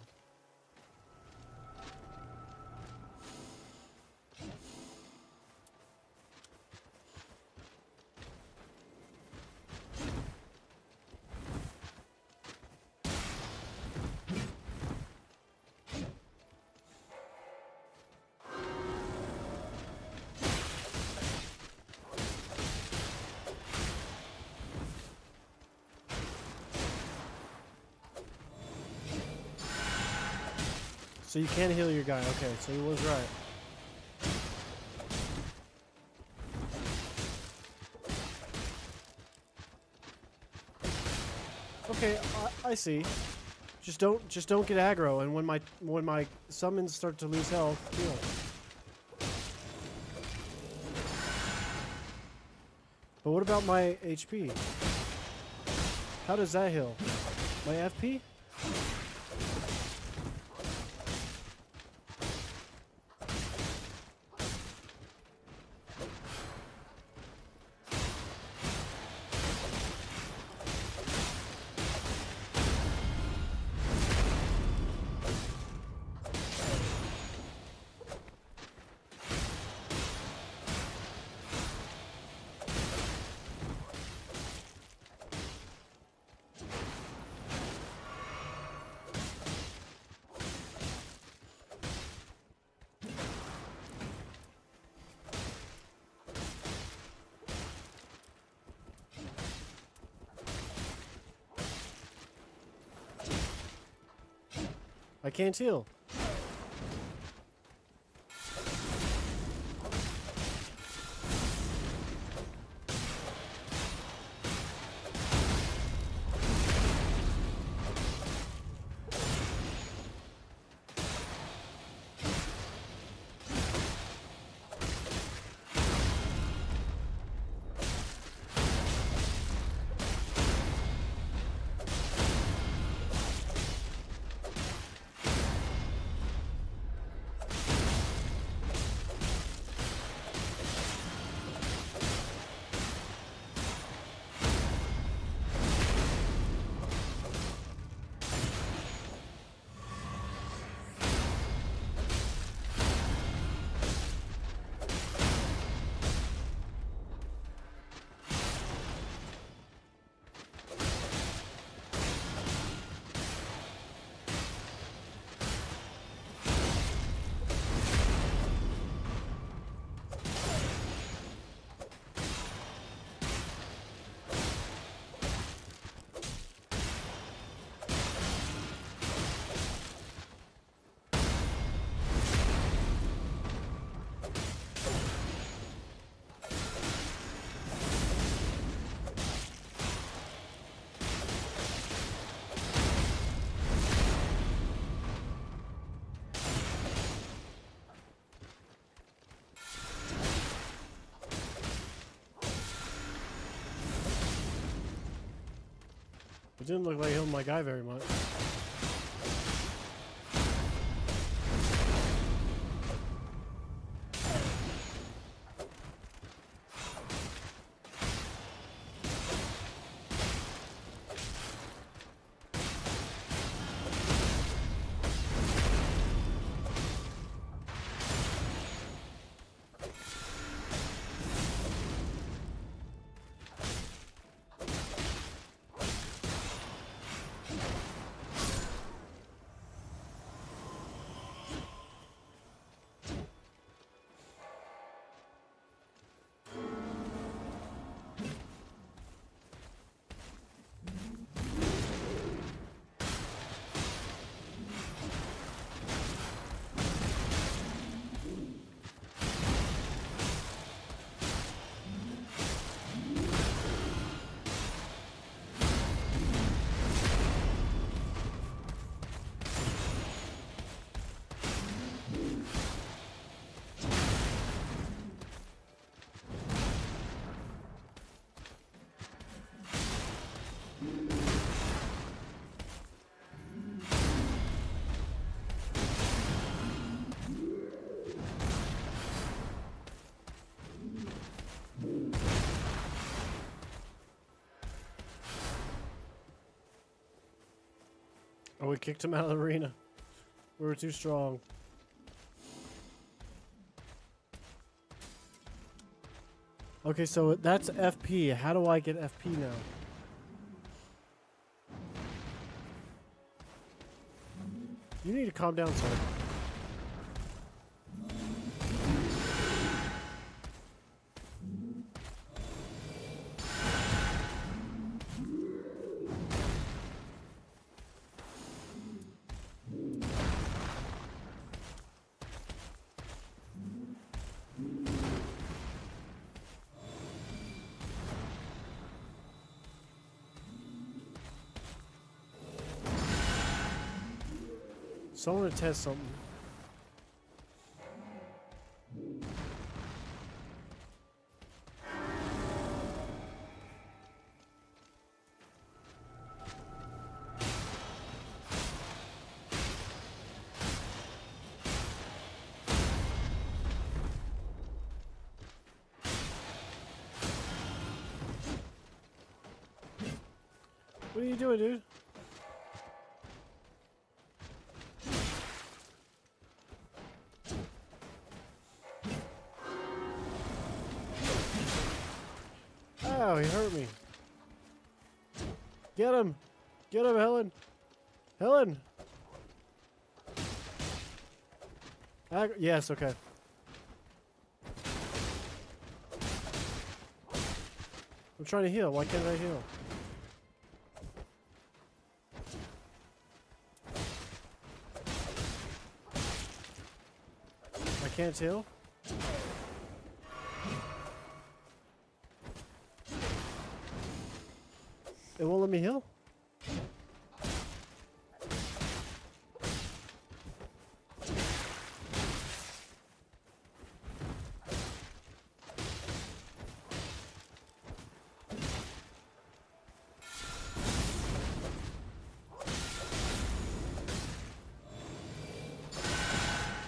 So you can't heal your guy. Okay, so he was right. Okay, I see. Just don't get aggro, and when my summons start to lose health, heal. But what about my HP? How does that heal? My FP? I can't heal. It didn't look like it healed my guy very much. we kicked him out of the arena. We were too strong. Okay, so that's FP. How do I get FP now? You need to calm down, sir. So I want to test something. What are you doing, dude? Oh, he hurt me. Get him! Get him, Helen! Helen! Yes, okay. I'm trying to heal. Why can't I heal? I can't heal? It won't let me heal?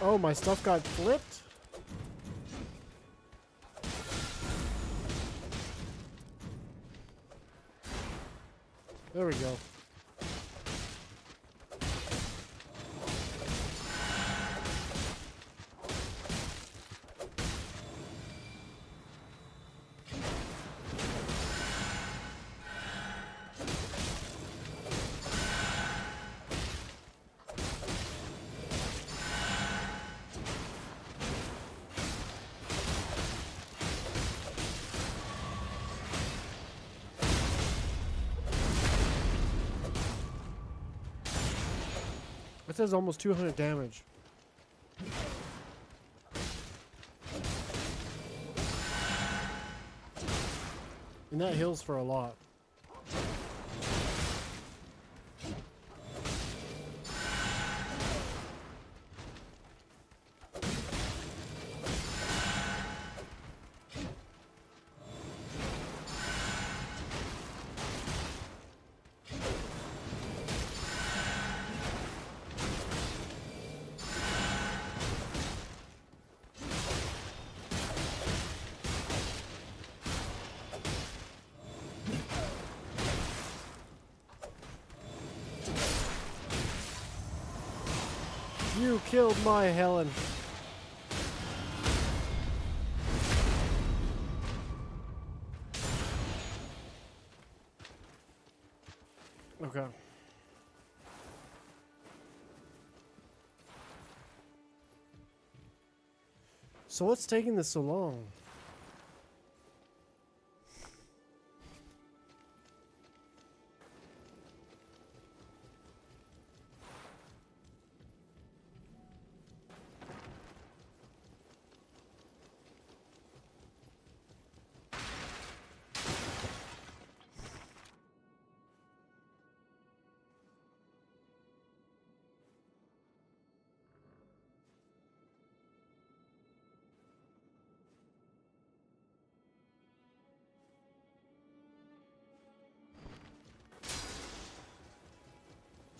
Oh, my stuff got flipped? There we go. It says almost 200 damage. And that heals for a lot. You killed my Helen. Okay. So what's taking this so long?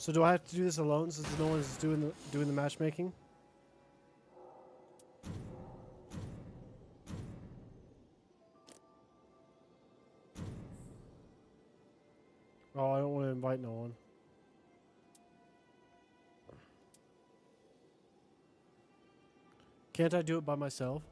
So do I have to do this alone since no one's doing the matchmaking? Oh, I don't want to invite no one. Can't I do it by myself?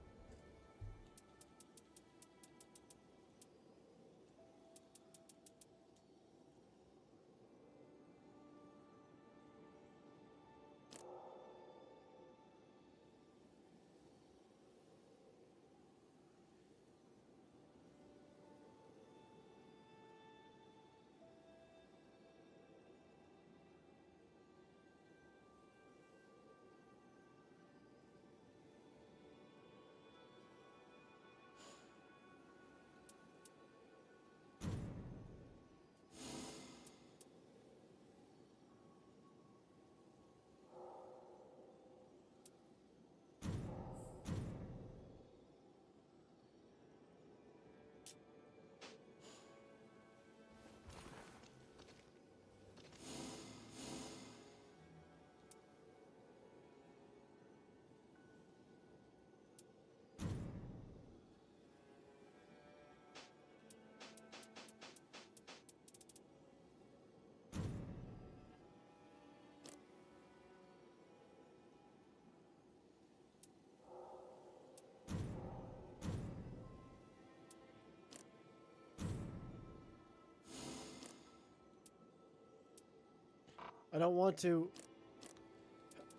I don't want to.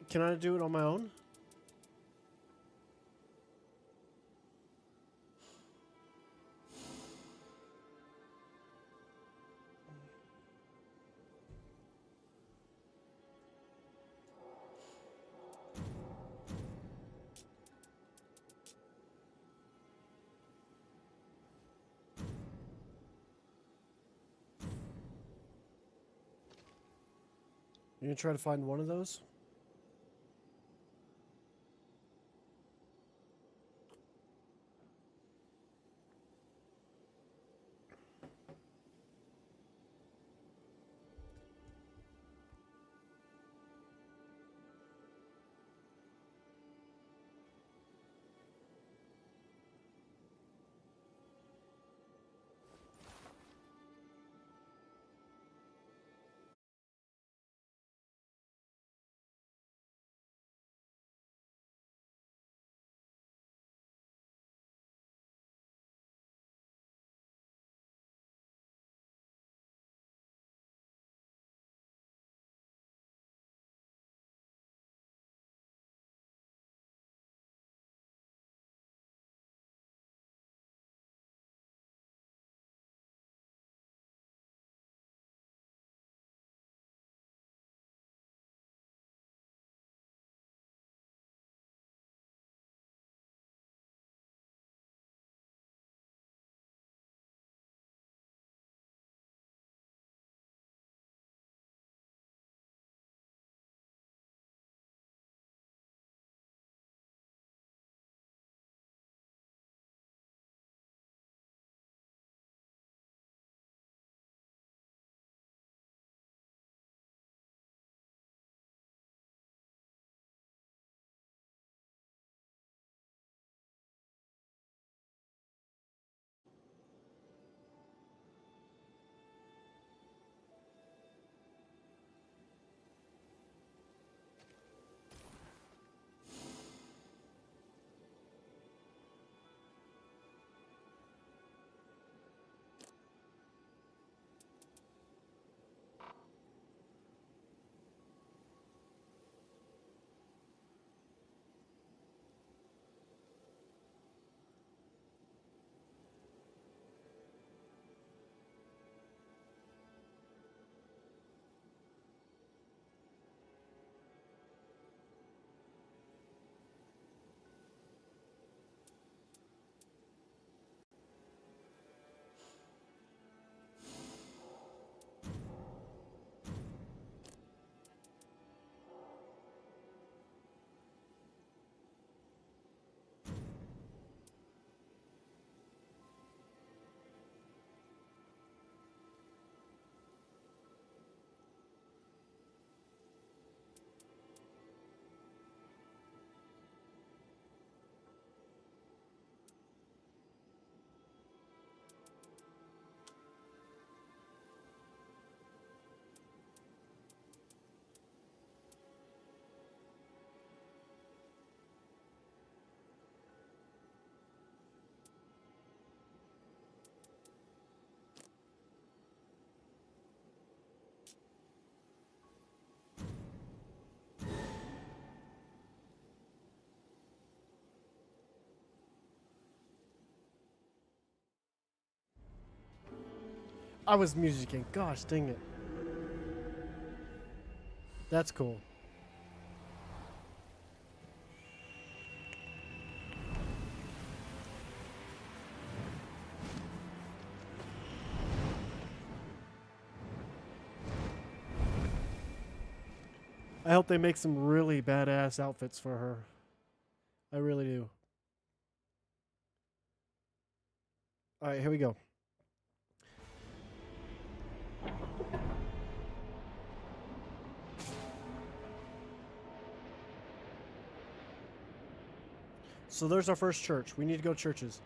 Can I do it on my own? You gonna try to find one of those? I was musicking. Gosh, dang it. That's cool. I hope they make some really badass outfits for her. I really do. All right, here we go. So there's our first church. We need to go to churches.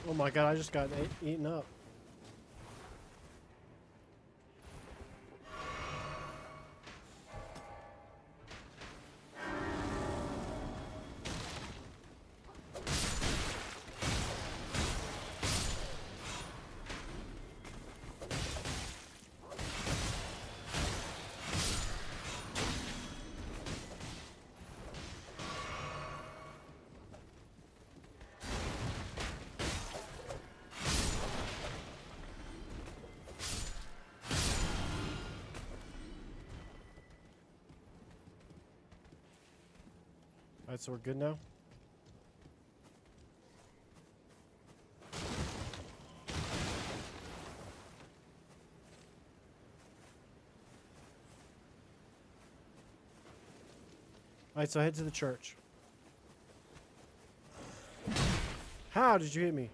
Oh my god, I just got eaten up. Alright, so we're good now? Alright, so head to the church. How did you hit me?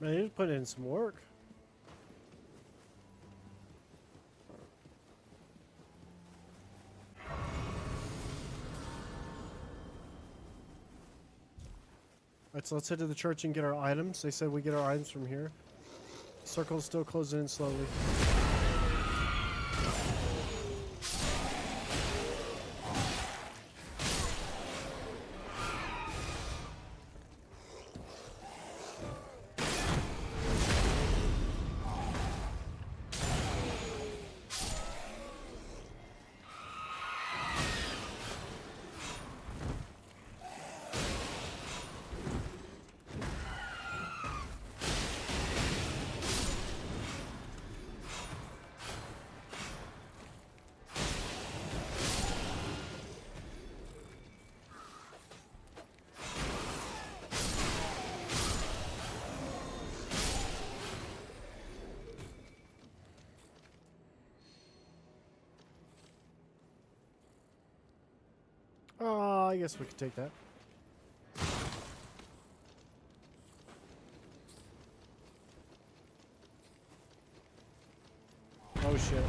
Man, you put in some work. Alright, so let's head to the church and get our items. They said we get our items from here. Circle's still closing in slowly. I guess we could take that. Oh shit.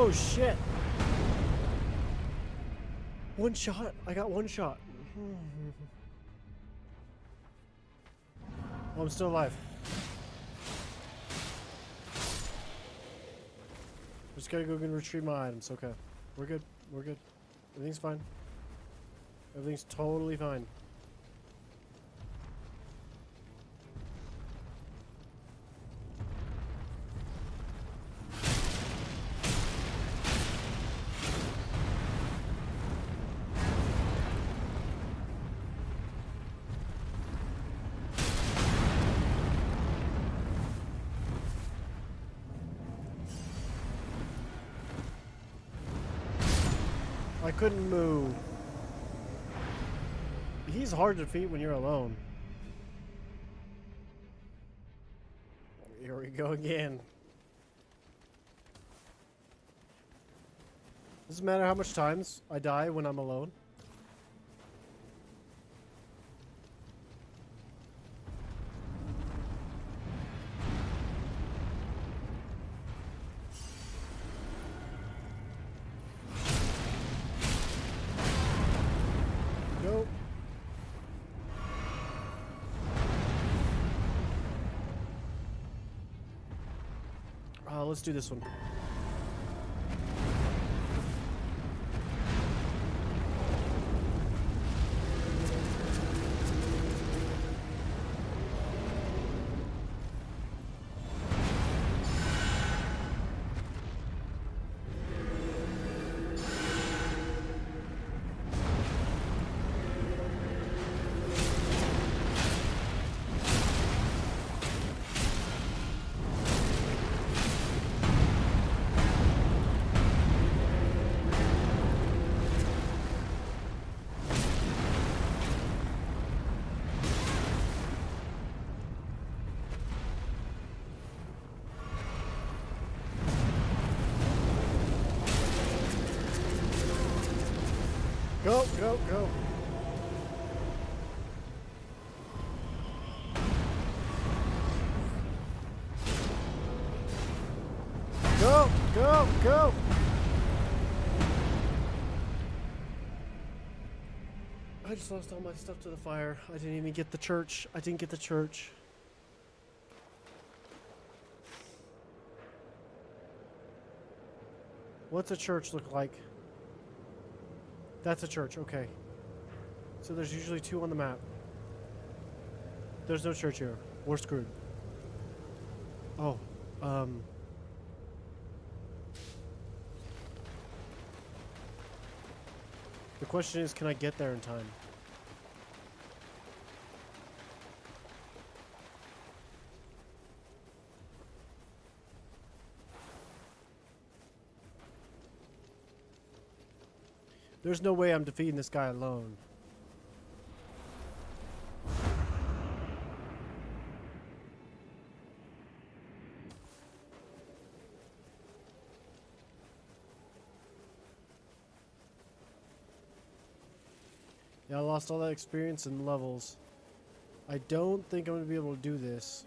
Oh shit! One shot. I got one shot. Oh, I'm still alive. Just gotta go and retrieve my items. Okay. We're good. We're good. Everything's fine. Everything's totally fine. I couldn't move. He's hard to defeat when you're alone. Here we go again. Doesn't matter how much times I die when I'm alone. Nope. Let's do this one. Go, go, go. Go, go, go. I just lost all my stuff to the fire. I didn't even get the church. I didn't get the church. What's a church look like? That's a church, okay. So there's usually two on the map. There's no church here. We're screwed. Oh, the question is, can I get there in time? There's no way I'm defeating this guy alone. Yeah, I lost all that experience and levels. I don't think I'm going to be able to do this.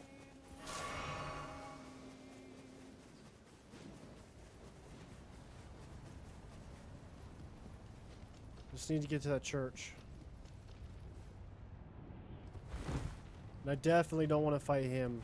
Just need to get to that church. And I definitely don't want to fight him.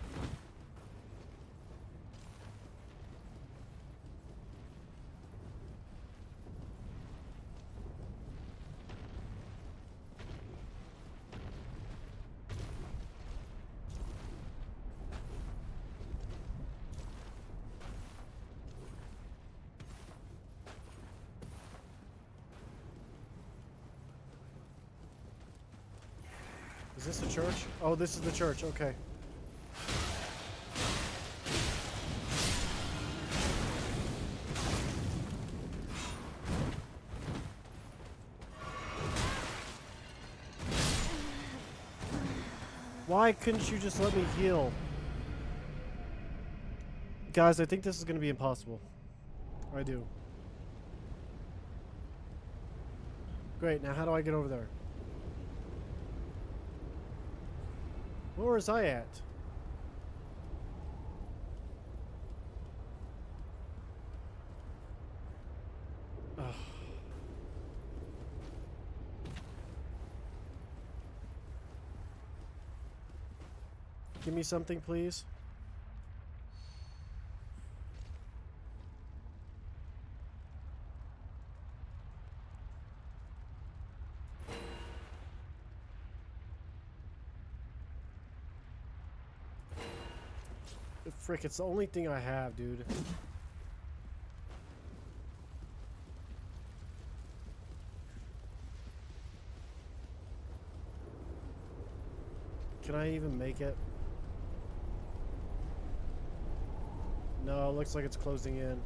Is this the church? Oh, this is the church. Okay. Why couldn't you just let me heal? Guys, I think this is going to be impossible. I do. Great, now how do I get over there? Where was I at? Give me something, please. Frick, it's the only thing I have, dude. Can I even make it? No, it looks like it's closing in.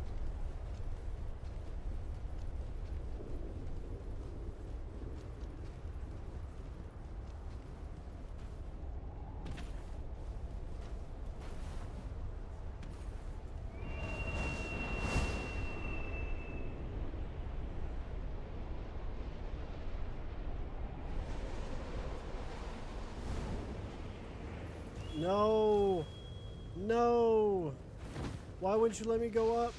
No! No! Why wouldn't you let me go up?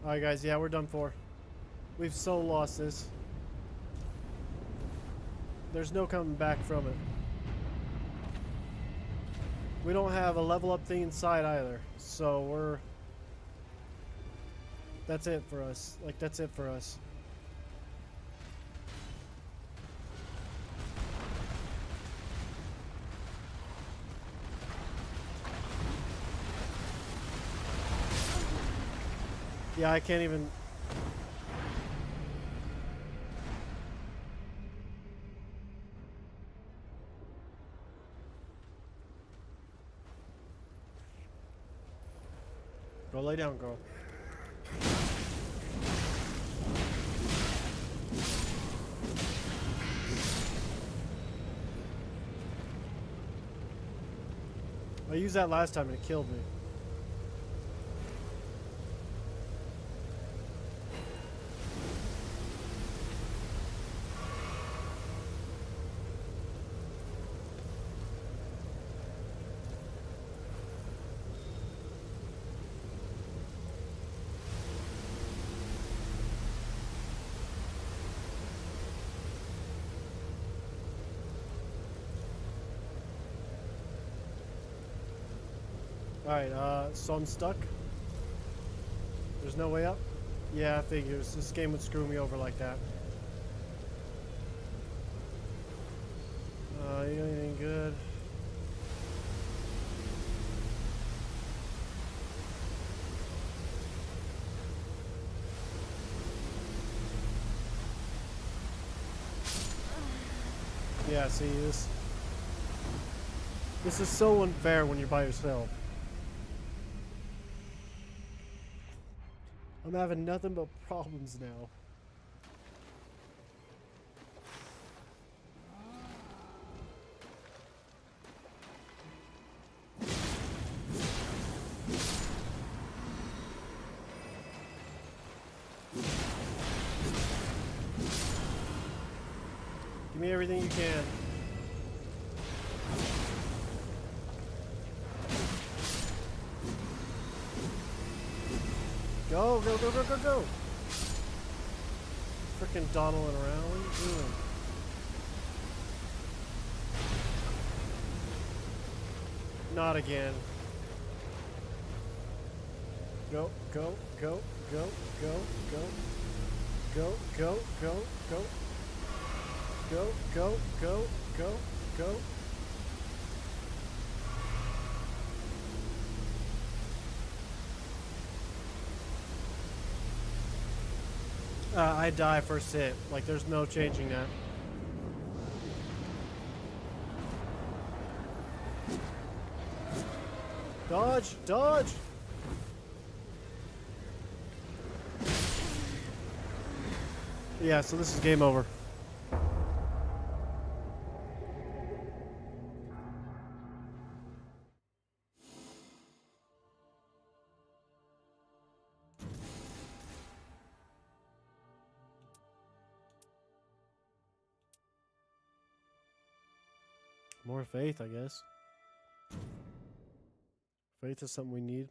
Alright guys, yeah, we're done for. We've so lost this. There's no coming back from it. We don't have a level up thing inside either, so we're... That's it for us. Like, that's it for us. Yeah, I can't even... Go lay down, girl. I used that last time and it killed me. Alright, so I'm stuck. There's no way up? Yeah, I figures. This game would screw me over like that. You got anything good? Yeah, see, this is so unfair when you're by yourself. I'm having nothing but problems now. Give me everything you can. Go, go, go, go, go, go! Frickin' dawdling around. What are you doing? Not again. Go, go, go, go, go, go. Go, go, go, go. Go, go, go, go, go. I die first hit. Like, there's no changing that. Dodge! Dodge! Yeah, so this is game over. More faith, I guess. Faith is something we need.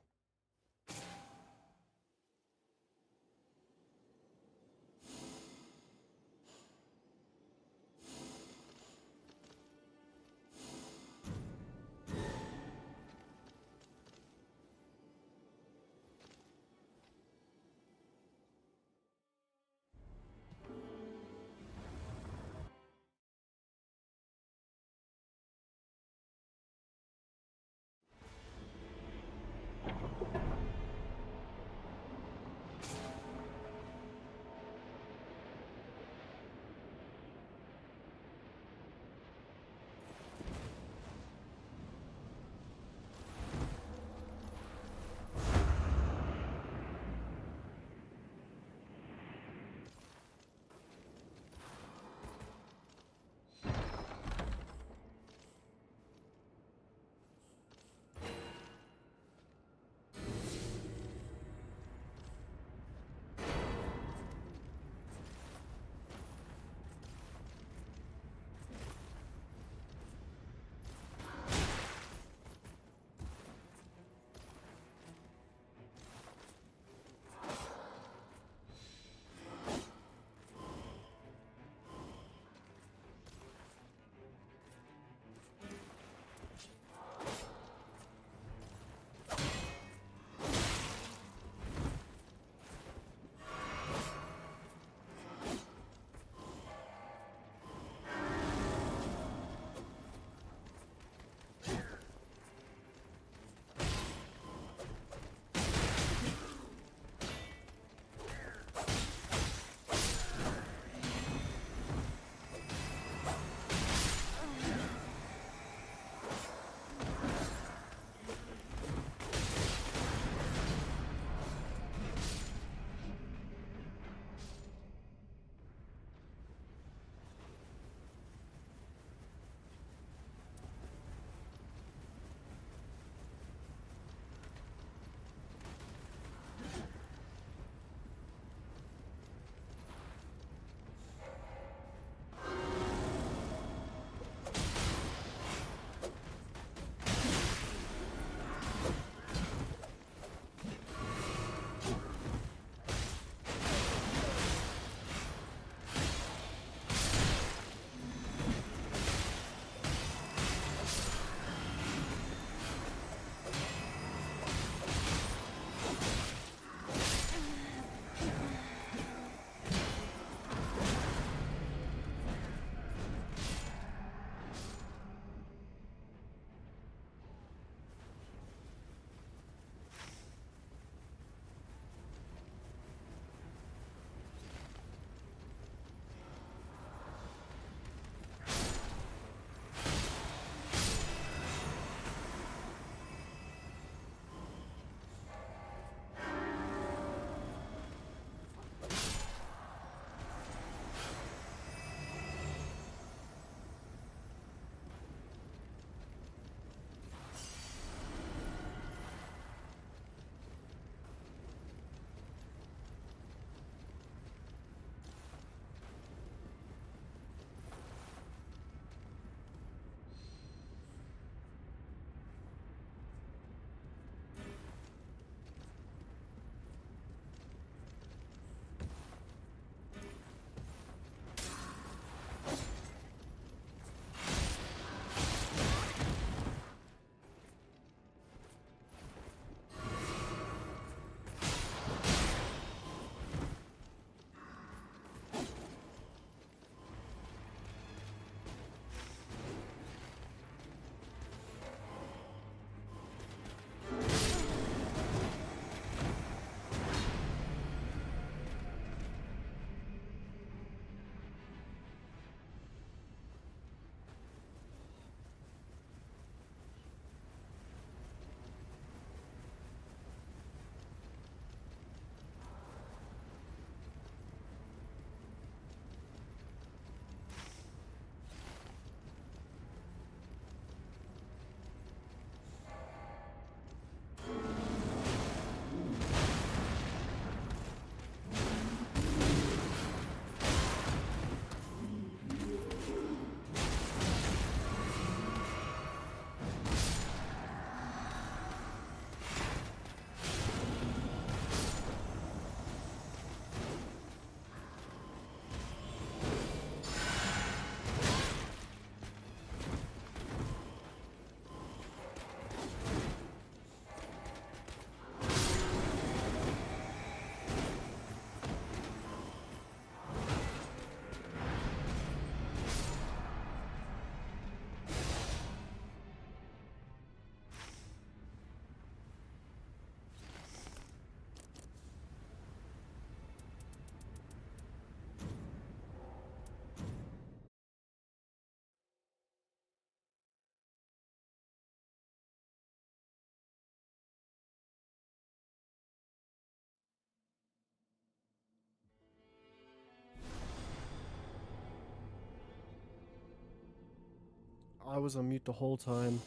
I was on mute the whole time.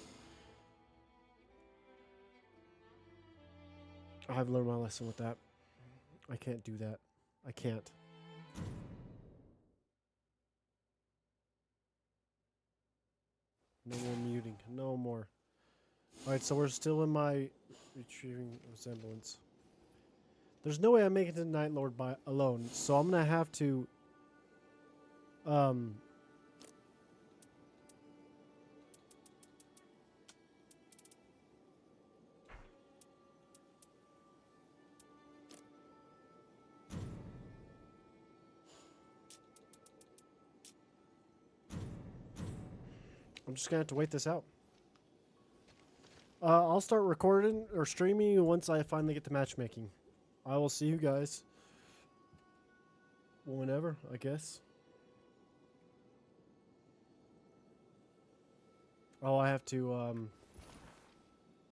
I've learned my lesson with that. I can't do that. I can't. No more muting. No more. Alright, so we're still in my retrieving resemblance. There's no way I'm making it to the Night Lord by alone, so I'm gonna have to I'm just gonna have to wait this out. I'll start recording or streaming once I finally get to matchmaking. I will see you guys whenever, I guess. Oh, I have to